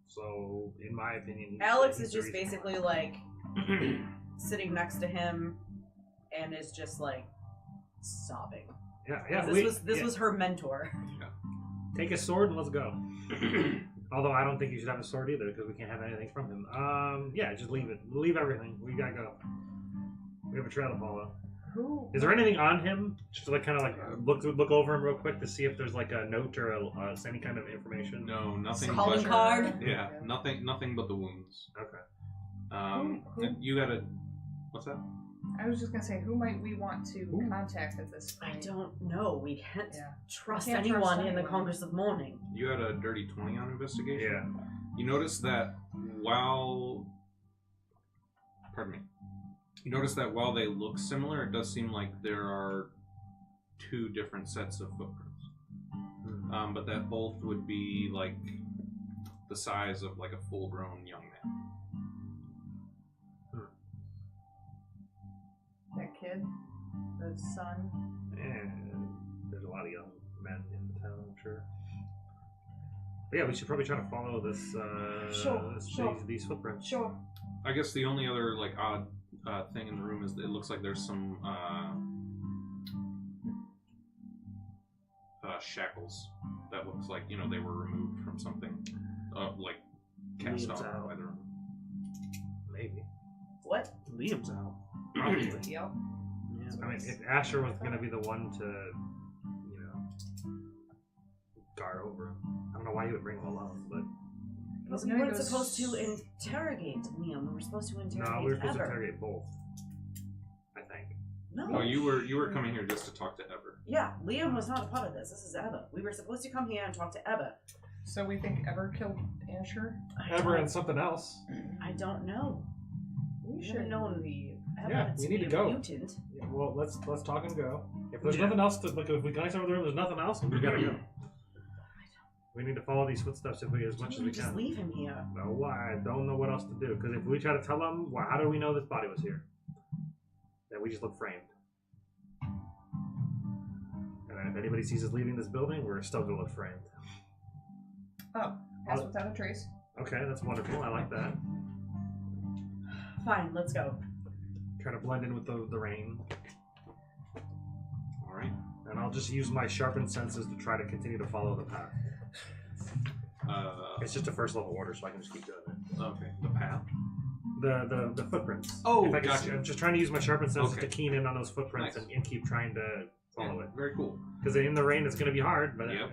So, in my opinion, Alex he's is the just reason basically like sitting next to him and is just like sobbing. why. Yeah. This was her mentor. Take a sword and let's go. Although I don't think you should have a sword either because we can't have anything from him. Yeah, just leave it. Leave everything. We gotta go. We have a trail to follow. Who? Is there anything on him? Just to like kind of like look over him real quick to see if there's like a note or any kind of information. No, nothing. Calling but, card? Yeah, nothing but the wounds. Okay. Who? And you gotta. What's that? I was just gonna say, who might we want to contact at this I point? don't know. We can't Yeah. trust We can't anyone trust in the anyone. Congress of Mourning. You had a dirty 20 on investigation. Yeah. You notice that while. Pardon me. You notice that while they look similar, it does seem like there are two different sets of footprints. But that both would be like the size of like a full-grown young man. That kid, the son. And there's a lot of young men in the town, I'm sure. But yeah, we should probably try to follow this. Sure. These footprints. Sure. I guess the only other like odd thing in the room is that it looks like there's some shackles that looks like they were removed from something, like cast Liam's off out. by the room. Maybe. What? Liam's out. Probably. Yep. I mean, if Asher was going to be the one to, guard over him, I don't know why he would bring him alone, but But we weren't supposed to interrogate Liam. We were supposed to interrogate no, we were supposed to Ever. interrogate both. I think. No. Oh, you were coming here just to talk to Ever. Yeah, Liam was not a part of this. This is Ebba. We were supposed to come here and talk to Ebba. So we think Ever killed Asher? Ever and something else. I don't know. We We've should never known leave. Ebba Yeah, to we need be to a go. mutant. Yeah, well, let's talk and go. If there's Yeah. nothing else to look, if we glance over the room, there's nothing else. We gotta go. We need to follow these footsteps as much as we Just can. leave him here. No, I don't know what else to do. Because if we try to tell them, well, how do we know this body was here? Then we just look framed. And then if anybody sees us leaving this building, we're still gonna look framed. Oh, pass without a trace. Okay, that's wonderful. I like that. Fine, let's go. Try to blend in with the rain. All right. And I'll just use my sharpened senses to try to continue to follow the path. It's just a first level order, so I can just keep doing it. Okay. The path. The footprints. Oh, If I gotcha. I'm just trying to use my sharpened senses Okay. to keen in on those footprints Nice. and keep trying to follow it. Very cool. Because in the rain, it's going to be hard, but Yep.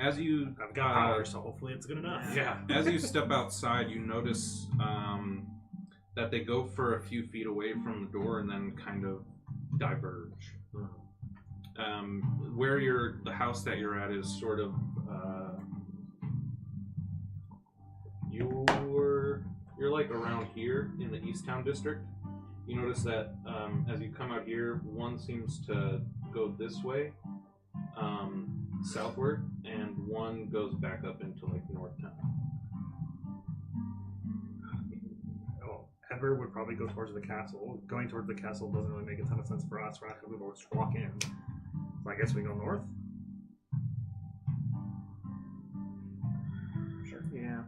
As you I've got power, so hopefully it's good enough. Yeah. As you step outside, you notice that they go for a few feet away from the door and then kind of diverge. Where the house that you're at is sort of like around here in the East Town district. You notice that as you come out here, one seems to go this way, southward, and one goes back up into like North Town. Oh, Edward would probably go towards the castle. Going towards the castle doesn't really make a ton of sense for us. We're not going to be able to just walk in. So I guess we go north. Sure. Yeah.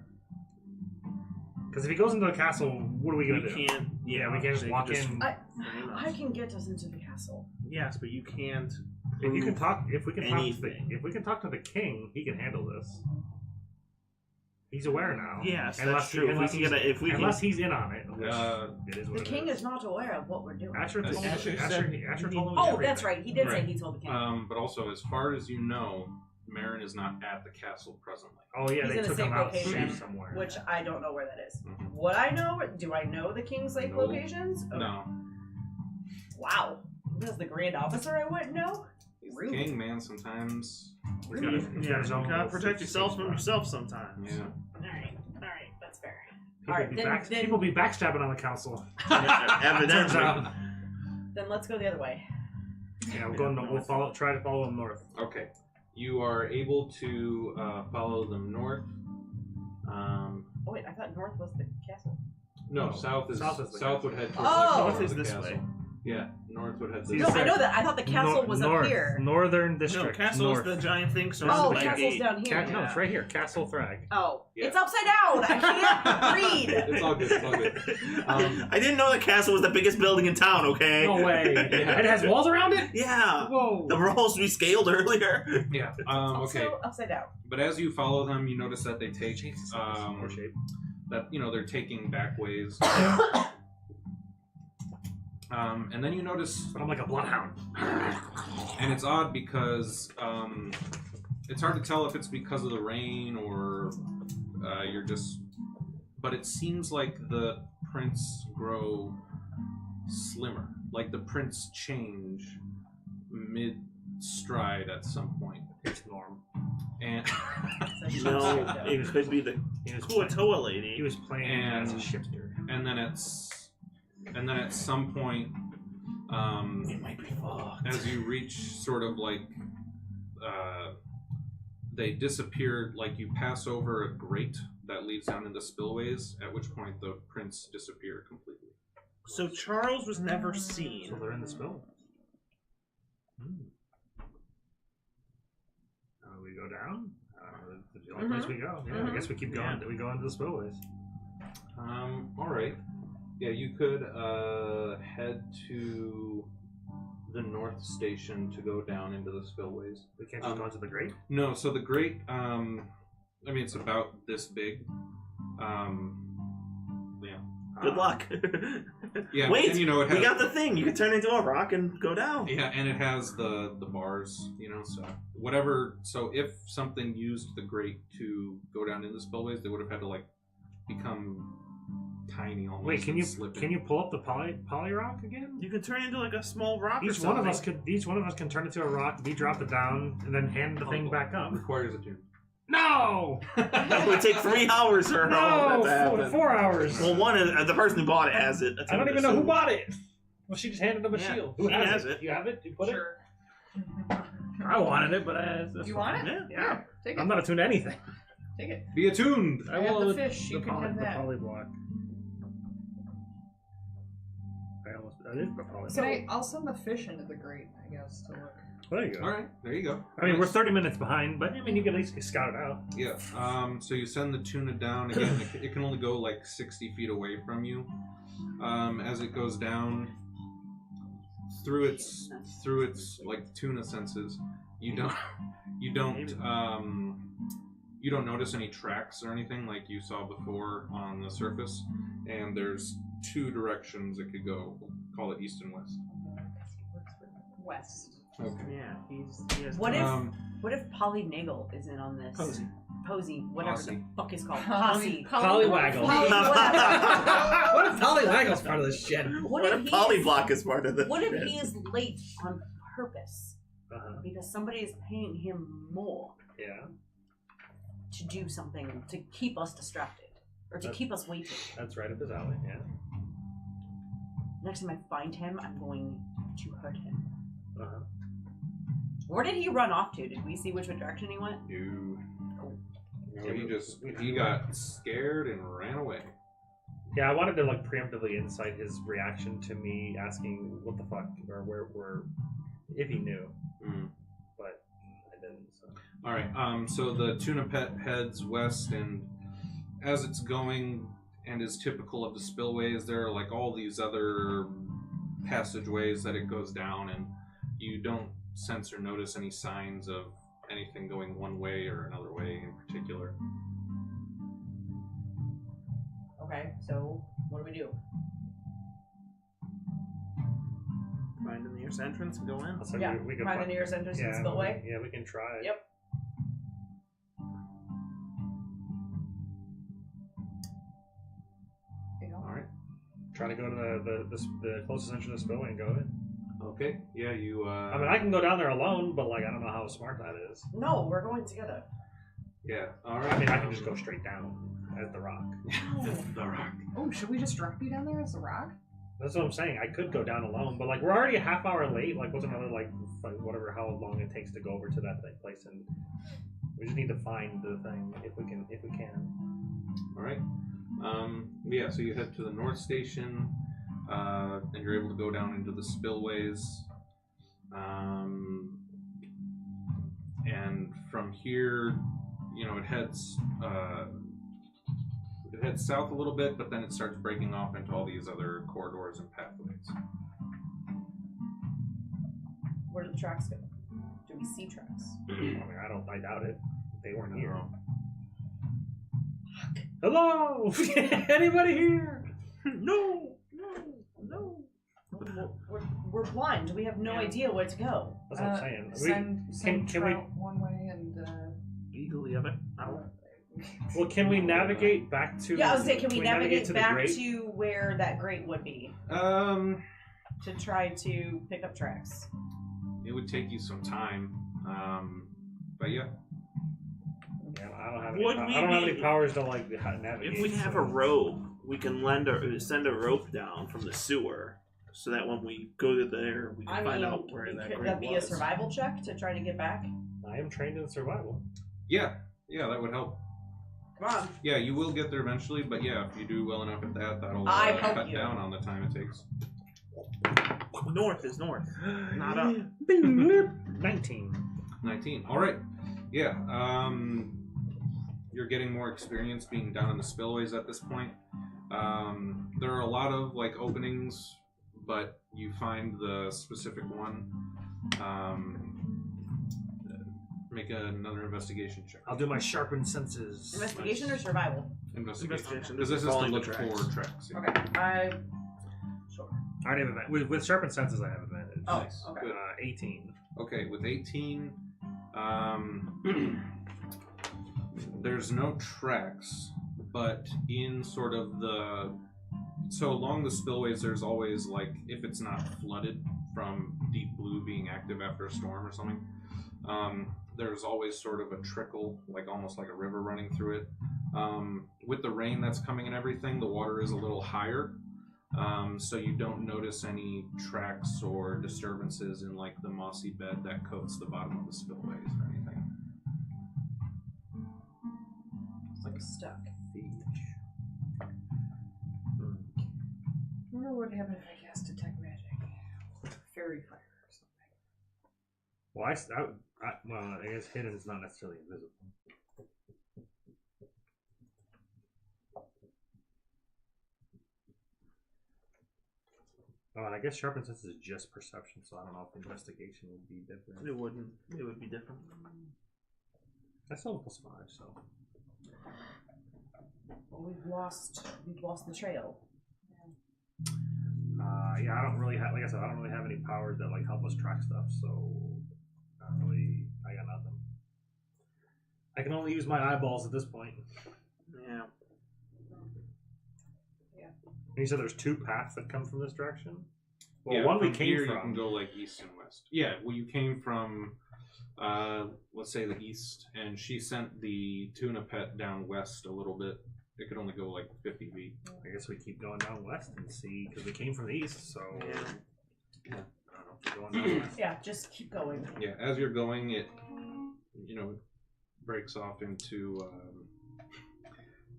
Because if he goes into the castle, what are we going to do? We can't. Yeah, we can't just they walk just- in. I can get us into the castle. Yes, but you can't. If you can talk, if we can anything. talk to the king, he can handle this. He's aware now. Yes, unless that's true. Unless he's in on it. Which it is what The it king is not aware of what we're doing. Asher told Asher him. said- Asher told him. Oh, everything. that's right. He did say Right. he told the king. But also, as far as you know, Marin is not at the castle presently. Oh yeah, He's they in a took safe him out location, somewhere. Which I don't know where that is. Mhm. What I know, do I know the king's safe No. locations? Oh, No, Wow. As the grand officer, I wouldn't know. he's the Rude. king, man. Sometimes, He's got his- he's got Yeah, his you own gotta little protect yourself safe from spot. yourself sometimes. yeah. Alright, that's fair. People Alright, be then people be backstabbing on the council. Evidently. Turns out. then let's go the other way. Yeah, we'll try to follow him north. Okay, you are able to follow them north. Oh wait, I thought north was the castle. No, No, south is south is the south would head towards Oh! the North is the this castle. way. Yeah, north would head See, this No, way. I know that. I thought the castle was north, up here. Northern No, district. castle's north. the giant thing. So Oh, like castle's a- down here. No, it's right here. Castle Thrag. Oh, Yeah. it's upside down. I can't read. It's all good. It's all good. I didn't know the castle was the biggest building in town. Okay. No way. Yeah. It has walls around it. Yeah. Whoa. The walls we scaled earlier. Yeah. Okay. Also upside down. But as you follow them, you notice that they take Or shape. that they're taking back ways. And then you notice, But I'm like a bloodhound. and it's odd because it's hard to tell if it's because of the rain or you're just. But it seems like the prints grow slimmer, like the prints change mid-stride at some point. It's Norm. And No, it could be the He was Kuatoa lady. He was playing And- as a shifter. and then at some point, It might be fucked. as you reach sort of like they disappear, like you pass over a grate that leads down into spillways, at which point the prints disappear completely. So Charles was never seen. So they're in the spill. We go down. That's the only place we go. Yeah, I guess we keep going. We go into the spillways. All right. Yeah, you could head to the north station to go down into the spillways. We can't just go into the grate. No, so the grate, I mean, it's about this big. Yeah. Good luck. Yeah, Wait, and, it has, we got the thing. You can turn into a rock and go down. Yeah, and it has the bars, so whatever. So if something used the grate to go down in the spillways, they would have had to become tiny almost. Wait, and slip in. can you pull up the poly rock again? You can turn into like a small rock or Each something. one of us can turn into a rock. We drop it down and then hand the thing back up. Requires a tune. No! It would take 3 hours for all that to happen. 4 hours. Well, one is the person who bought it has it. That's I don't what even know who assumed. bought it. Well, she just handed him a Yeah, shield. he Who has it. You have it? You put Sure. it? I wanted it, but You want it? Yeah. Yeah. Take it. I'm not attuned to anything. Take it. Be attuned. I have the fish. You can have the that. poly block. That is the poly So block. I'll send the fish into the grate, I guess, to look. There you go. All right, there you go. I mean, we're Nice. 30 minutes behind, but I mean, you can at least scout it out. Yeah. So you send the tuna down again. It can only go 60 feet away from you. As it goes down through its tuna senses, you don't notice any tracks or anything like you saw before on the surface. And there's 2 directions it could go. Call it east and west. West. Okay. Yeah, he has. What if Polly Nagel is in on this? Posey. Posey, whatever Posse. the fuck is called. Posse. Posse. Polywaggle. Polly, whatever. What if Polywaggle's part of this shit? What What if if he poly is- block is part of this? What if shit? he is late on purpose Uh-huh. because somebody is paying him more Yeah. to do something to keep us distracted? Or to keep us waiting. That's right up his alley, yeah. Next time I find him, I'm going to hurt him. Uh-huh. Where did he run off to? Did we see which direction he went? You. Oh. He got scared and ran away. Yeah, I wanted to like preemptively insight his reaction to me asking what the fuck or where if he knew. But I didn't. So. All right. So the tuna pet heads west, and as it's going, and is typical of the spillways, there are like all these other passageways that it goes down, and you don't sense or notice any signs of anything going one way or another way in particular. Okay, so what do we do? Find the nearest entrance and go in. So Yeah, we can find the nearest entrance to the spillway. Yeah, we can try. Yep. All right. Try to go to the closest entrance to the spillway and go in. Okay. Yeah, you. I mean, I can go down there alone, but like I don't know how smart that is. No, we're going together. Yeah. All right. I mean, I can just go straight down as the rock. The rock. Oh, should we just drop you down there as the rock? That's what I'm saying. I could go down alone, but like we're already a half hour late. Like, what's another like whatever how long it takes to go over to that place, and we just need to find the thing if we can. All right. Yeah. So you head to the North Station, and you're able to go down into the spillways. And from here, it heads south a little bit, but then it starts breaking off into all these other corridors and pathways. Where do the tracks go? Do we see tracks? I mean, I doubt it. They weren't here. No. Hello, anybody here? No. We're blind. We have no idea where to go. That's what I'm saying. Send can we? Trout one way and Legally of it. Well, can we navigate back to? Yeah, I was saying, can we navigate to the back grate? to where that grate would be to try to pick up tracks? It would take you some time, but yeah. Yeah, I don't have Would any. we I don't have be- any powers to like navigate. If we have so- a rope, we can send a rope down from the sewer, so that when we go to there, we can find out where that could grate that be was. a survival check to try to get back? I am trained in survival. Yeah, that would help. Come on. Yeah, you will get there eventually, but yeah, if you do well enough at that, that'll I help cut you. down on the time it takes. North is north, not up. 19. 19. All right. Yeah. You're getting more experience being down in the spillways at this point. There are a lot of like openings, but you find the specific one. Make another investigation check. I'll do my sharpened senses. Investigation or survival? Investigation. Because this is to Following the look tracks. for tracks. Yeah. Okay. Sure. I already have advantage. With sharpened senses, I have advantage. Oh, Nice. okay. Good. 18. Okay, with 18, there's no tracks, but in sort of so along the spillways, there's always like, if it's not flooded from deep blue being active after a storm or something, there's always sort of a trickle, like almost like a river running through it. With the rain that's coming and everything, the water is a little higher. So you don't notice any tracks or disturbances in like the mossy bed that coats the bottom of the spillways or anything. It's like stuck. I wonder what would happen if I cast detect magic. Fairy fire or something. Well, I guess hidden is not necessarily invisible. Oh, and I guess sharpened senses is just perception, so I don't know if investigation would be different. It wouldn't. It would be different. That's still +5, so. Well, we've lost the trail. Yeah, I don't really have, like I said, I don't really have any powers that like help us track stuff, so I got nothing. I can only use my eyeballs at this point. Yeah. And you said there's 2 paths that come from this direction? Well, Yeah, one we from came here from. You can go like east and west. Yeah, well, you came from, let's say the east, and she sent the tuna pet down west a little bit, it could only go like 50 feet. I guess we keep going down west and see, because we came from the east, so... Yeah. I don't know, keep going down west. Yeah, just keep going. Yeah, as you're going, it breaks off into.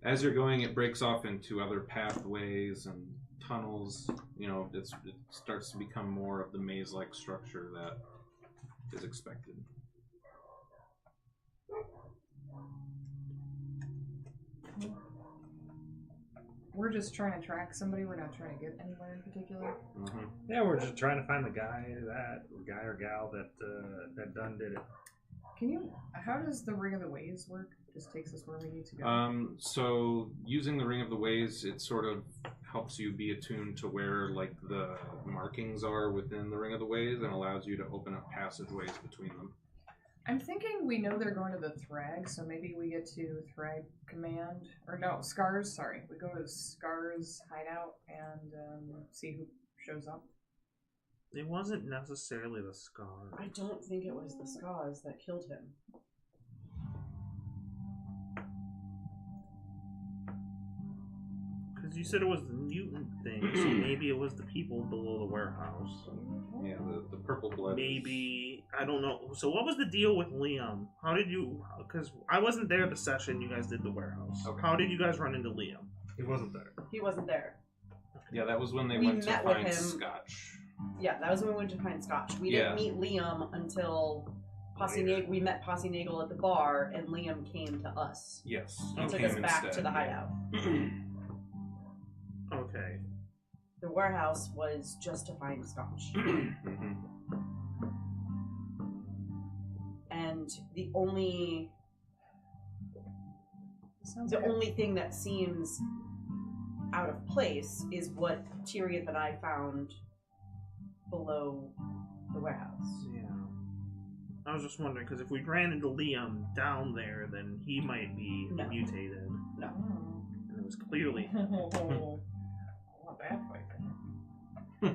As you're going, it breaks off into other pathways and tunnels. It starts to become more of the maze-like structure that is expected. We're just trying to track somebody. We're not trying to get anywhere in particular. Mm-hmm. Yeah, we're just trying to find the guy or gal that done did it. How does the Ring of the Ways work? Just takes us where we need to go. So using the Ring of the Ways, it sort of helps you be attuned to where like the markings are within the Ring of the Ways and allows you to open up passageways between them. I'm thinking we know they're going to the Thrag, so maybe we get to Thrag Command. Or no, Scars, sorry. We go to Scars hideout and see who shows up. It wasn't necessarily the scar. I don't think it was the Scars that killed him. Because you said it was the mutant thing, so maybe it was the people below the warehouse. Yeah, the purple blood. Maybe, I don't know. So what was the deal with Liam? How did you, because I wasn't there the session you guys did the warehouse. Okay. How did you guys run into Liam? He wasn't there. He wasn't there. Yeah, that was when they We went to met with find him. Scotch. Yeah, that was when we went to find Scotch. We didn't meet Liam until we met Posse Nagel at the bar, and Liam came to us. Yes. And took came us back instead, to the yeah. hideout. Okay. The warehouse was just to find Scotch. Mhm. And the only thing that seems out of place is what Tyrion and I found below the warehouse. Yeah. I was just wondering, because if we ran into Liam down there, then he might be No. mutated. No. And it was clearly I want that fight.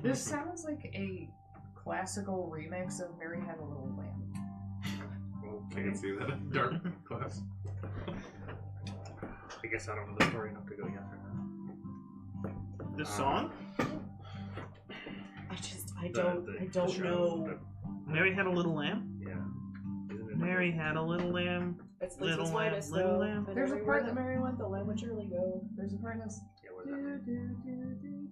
This sounds like a classical remix of Mary Had a Little Lamb. I can see that. Dark class. I guess I don't know the story enough to go yes or no. the song. I don't know. Mary had a little lamb. Yeah. Isn't it Mary had a little lamb. It's Little Lisa's lamb, lightest, little though. lamb. And There's a everywhere part- that Mary went, the lamb would surely go. There's a part in this. Yeah, what does that mean?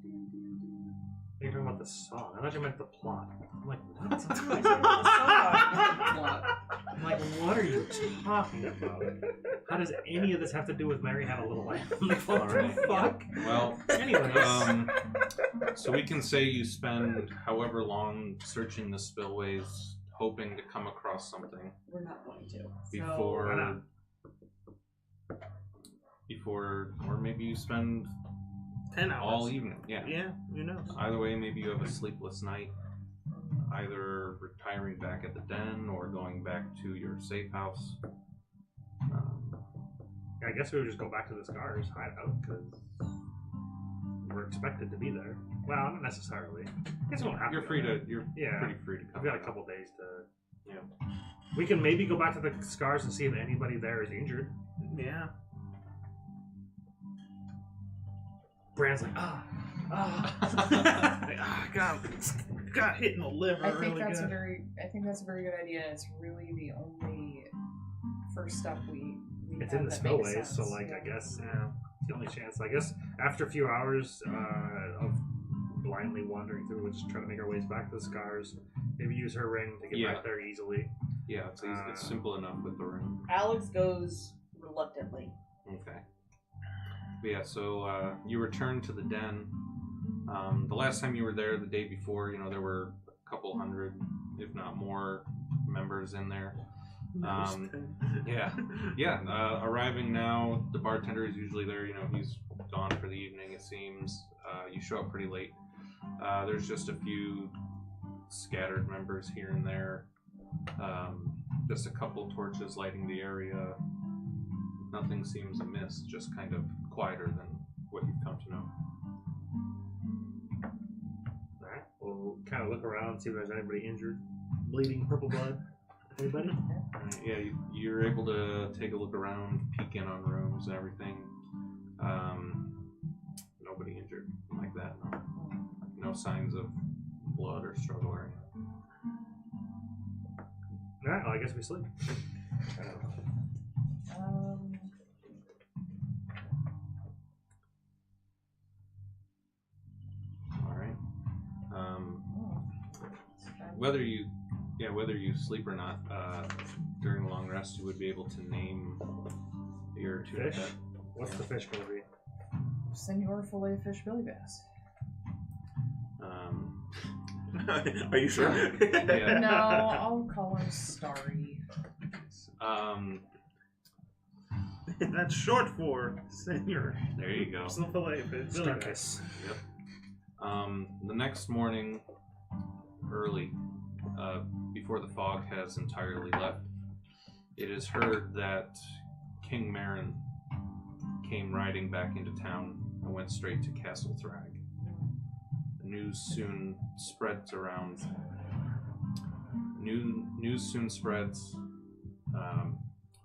You're talking about the song. I thought you meant the plot. I'm like, what? I said the song. I'm like, what are you talking about? How does any of this have to do with Mary Had a Little Lamb? Like, what Alright. the fuck? Well, Anyways. so we can say you spend however long searching the spillways, hoping to come across something We're not going to. before, Why or maybe you spend 10 hours. all evening. Yeah. Yeah, who knows? Either way, maybe you have a sleepless night, either retiring back at the den or going back to your safe house. I guess we would just go back to the Scars hideout because we're expected to be there. Well, not necessarily. I guess we don't have You're to. free to. You're Yeah. pretty free to come. I've got a back. couple days to. Yeah. We can maybe go back to the Scars and see if anybody there is injured. Yeah. Brand's like, got hit in the liver I think really that's good. I think that's a very good idea. It's really the only first step we it's have in the that makes spillways, so sense, like yeah. I guess it's the only chance. I guess after a few hours of blindly wandering through, we'll just try to make our ways back to the Scars. Maybe use her ring to get Yeah. back there easily. Yeah, it's simple enough with the ring. Alex goes reluctantly. Okay. But yeah, so you return to the den. The last time you were there, the day before, there were a couple hundred, if not more, members in there. Yeah. Arriving now, the bartender is usually there. He's gone for the evening, it seems. You show up pretty late. There's just a few scattered members here and there. Just a couple torches lighting the area. Nothing seems amiss, just kind of quieter than what you've come to know. Alright, we'll kind of look around, see if there's anybody injured. Bleeding purple blood. Anybody? Yeah, you're able to take a look around, peek in on rooms and everything. no signs of blood or struggle or anything. Alright, well, I guess we sleep. Alright. Whether you sleep or not, during the long rest, you would be able to name your tuna Fish? pet. What's the fish going to be? Senor Filet Fish Billy Bass. Are you sure? Yeah. No, I'll call him Starry. That's short for Senor. There you go. Filet fish. Starkus. Yep. The next morning, early, before the fog has entirely left, it is heard that King Marin came riding back into town and went straight to Castle Thrag. The news soon spreads around. News soon spreads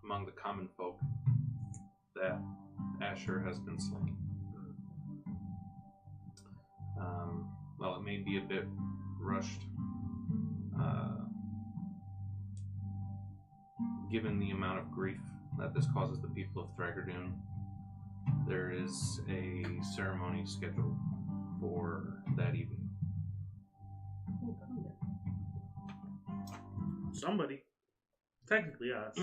among the common folk that Asher has been slain. While it may be a bit rushed, given the amount of grief that this causes the people of Thragordun, there is a ceremony scheduled for that evening. Somebody. Technically us.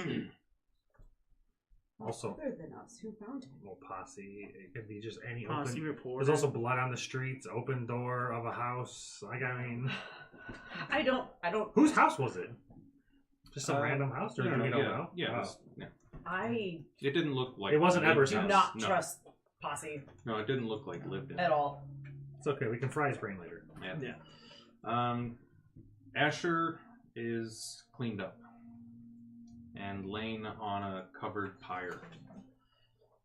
Also, Other than us, who found him? well, posse. It could be just any Posse open. report. There's also blood on the streets. Open door of a house. Like, I mean, I don't. whose house was it? Just some random house, or No, do no, we don't yeah, know? yeah, Oh. yeah. I It didn't look like It wasn't lived Eber's in. do house. not No. trust Posse No, it didn't look like lived in. at all. It's okay. We can fry his brain later. Yeah. Asher is cleaned up and lain on a covered pyre.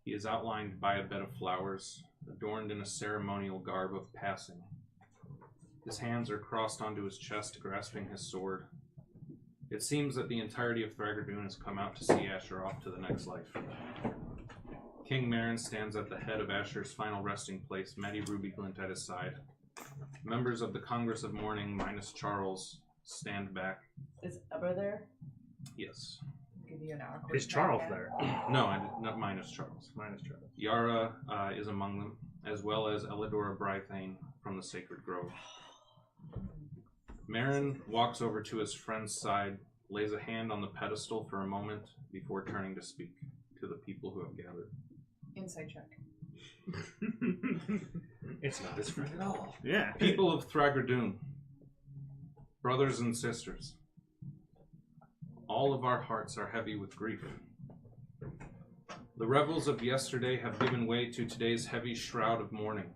He is outlined by a bed of flowers, adorned in a ceremonial garb of passing. His hands are crossed onto his chest, grasping his sword. It seems that the entirety of Thragordun has come out to see Asher off to the next life. King Marin stands at the head of Asher's final resting place, Maddie Rubyglint at his side. Members of the Congress of Mourning, minus Charles, stand back. Is Eber there? Yes. Give you an awkward Is Charles backhand. there? No, not minus Charles. Minus Charles. Yara is among them, as well as Elidora Brythane from the Sacred Grove. Marin walks over to his friend's side, lays a hand on the pedestal for a moment before turning to speak to the people who have gathered. Insight check. It's not his friend at all. Yeah. People of Thragordun, brothers and sisters, all of our hearts are heavy with grief. The revels of yesterday have given way to today's heavy shroud of mourning.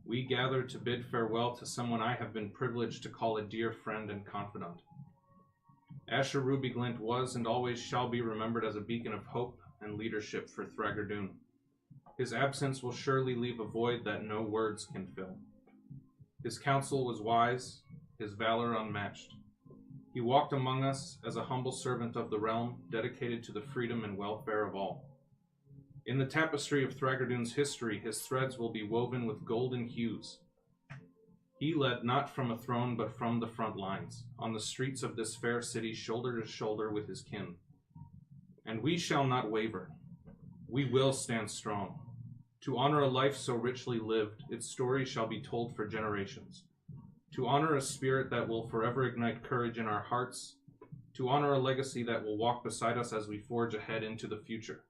We gather to bid farewell to someone I have been privileged to call a dear friend and confidant. Asher Rubyglint was and always shall be remembered as a beacon of hope and leadership for Thragordun. His absence will surely leave a void that no words can fill. His counsel was wise, his valor unmatched. He walked among us as a humble servant of the realm, dedicated to the freedom and welfare of all. In the tapestry of Thragordun's history, his threads will be woven with golden hues. He led not from a throne, but from the front lines, on the streets of this fair city, shoulder to shoulder with his kin. And we shall not waver. We will stand strong. To honor a life so richly lived, its story shall be told for generations. To honor a spirit that will forever ignite courage in our hearts. To honor a legacy that will walk beside us as we forge ahead into the future.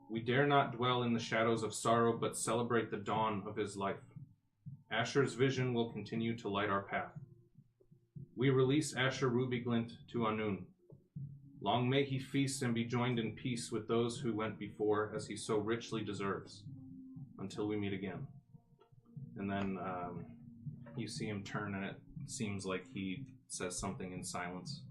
We dare not dwell in the shadows of sorrow, but celebrate the dawn of his life. Asher's vision will continue to light our path. We release Asher Rubyglint to Anun. Long may he feast and be joined in peace with those who went before, as he so richly deserves. Until we meet again. And then you see him turn, and it seems like he says something in silence.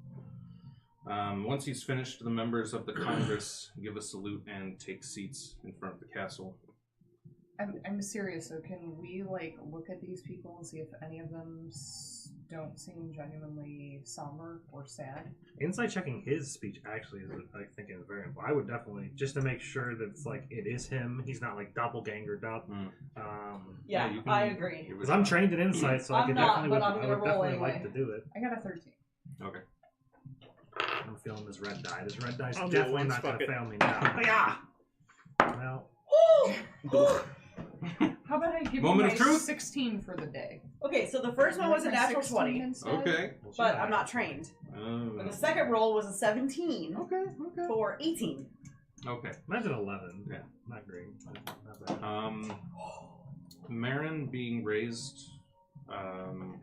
Once he's finished, the members of the Congress give a salute and take seats in front of the castle. I'm serious, so can we, like, look at these people and see if any of them don't seem genuinely somber or sad. Insight checking his speech actually is, I think, is very important. I would definitely, just to make sure that it's like it is him. He's not like doppelgangered up. Yeah, you can I agree. give it a Because I'm shot. trained in insight, so I I'm could not, definitely but would, I'm I gonna would roll definitely anyway. like to do it. I got a 13. Okay. I'm feeling this red die. This red die's I'll do it definitely once, not going fuck to it. fail me now. Yeah. Well, How about I give Moment you of my truth. 16 for the day? Okay, so the first one was a My natural 16 20, instead? Okay. but I'm not trained. And the second roll was a 17 Okay. for 18. Okay. Imagine 11. Yeah. Not great. Not bad. Marin being raised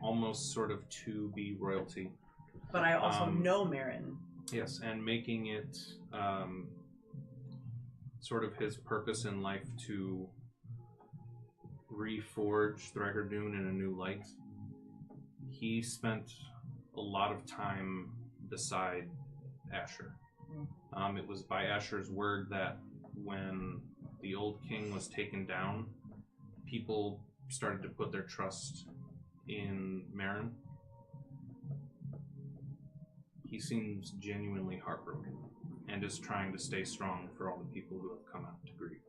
almost sort of to be royalty. But I also Um, know Marin. Yes, and making it sort of his purpose in life to reforge Thragordun in a new light. He spent a lot of time beside Asher. It was by Asher's word that when the old king was taken down, people started to put their trust in Marin. He seems genuinely heartbroken and is trying to stay strong for all the people who have come out to grieve.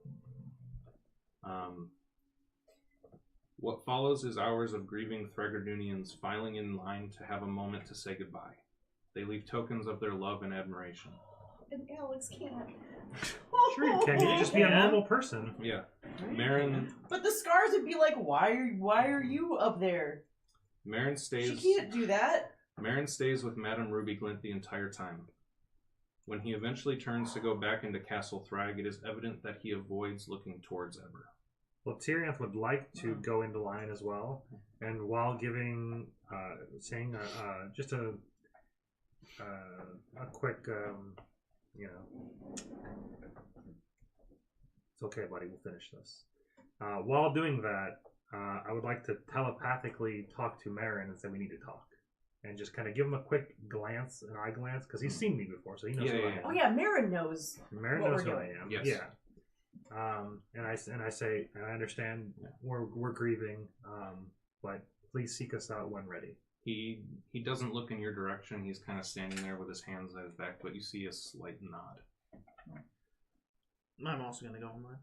What follows is hours of grieving Thragordunians filing in line to have a moment to say goodbye. They leave tokens of their love and admiration. And Alex can't. Sure you can. You can just be a normal person. Yeah. Marin But the scars would be like, why are you up there? Marin She stays can't do that. Marin stays with Madame Ruby Glint the entire time. When he eventually turns to go back into Castle Thrag, it is evident that he avoids looking towards Eber. Well, Tyrion would like to go into line as well, and while giving, saying just a quick, it's okay, buddy, we'll finish this. While doing that, I would like to telepathically talk to Marin and say we need to talk, and just kind of give him a quick glance, an eye glance, because he's seen me before, so he knows who I am. Oh yeah, Marin knows. Marin what knows we're who I doing. am. Yes. Yeah. And I say, and I understand we're grieving, but please seek us out when ready. He doesn't look in your direction. He's kind of standing there with his hands at his back, but you see a slight nod. I'm also gonna go in line.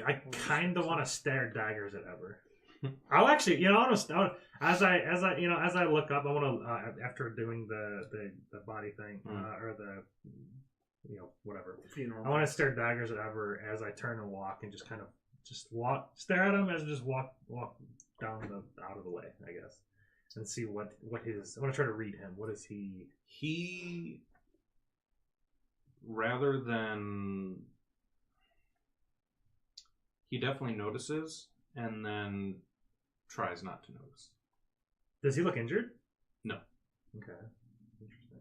I kind of want to stare daggers at Ever. I'll actually, as I look up, I want to after doing the body thing or the whatever. Funeral. I want to stare daggers at Ever as I turn and walk, and just kind of stare at him as I just walk down out of the way, I guess, and see what his. I want to try to read him. What is he? He, rather than, he definitely notices and then tries not to notice. Does he look injured? No. Okay. Interesting.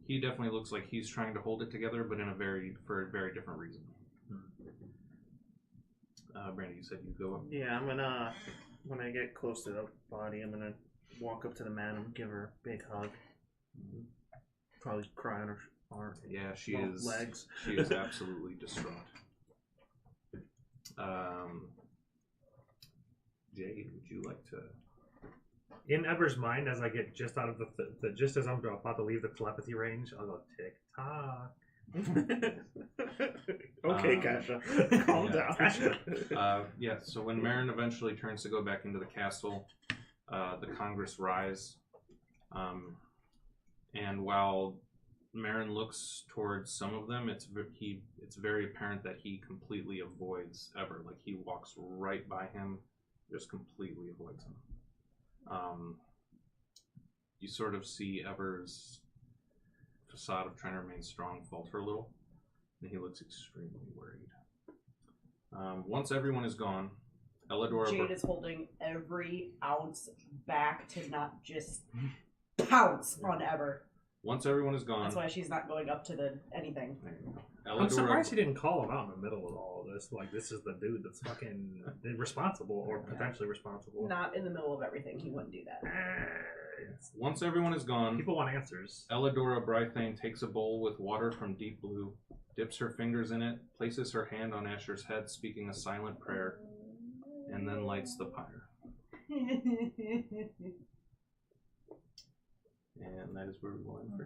He definitely looks like he's trying to hold it together, but for a very different reason. Brandy, you said you go up. Yeah, I'm gonna, when I get close to the body, I'm gonna walk up to the man and give her a big hug. Probably cry on her Yeah, she well, is. legs. She is absolutely distraught. Jade, would you like to? In Eber's mind, as I get just out of just as I'm about to leave the telepathy range, I'll go tick tock. Okay, Kasha, calm down. Yeah. So when Marin eventually turns to go back into the castle, the Congress rise, and while Marin looks towards some of them, it's very apparent that he completely avoids Eber. Like he walks right by him, just completely avoids him. You sort of see Eber's facade of trying to remain strong falter a little, and he looks extremely worried. Once everyone is gone, Elidora... Jade is holding every ounce back to not just pounce on Eber. Once everyone is gone... That's why she's not going up to anything. I'm surprised he didn't call him out in the middle of all of this. Like, this is the dude that's fucking responsible or potentially responsible. Not in the middle of everything. He wouldn't do that. Once everyone is gone, people want answers. Elidora Brythane takes a bowl with water from Deep Blue, dips her fingers in it, places her hand on Asher's head, speaking a silent prayer, and then lights the pyre. And that is where we will end for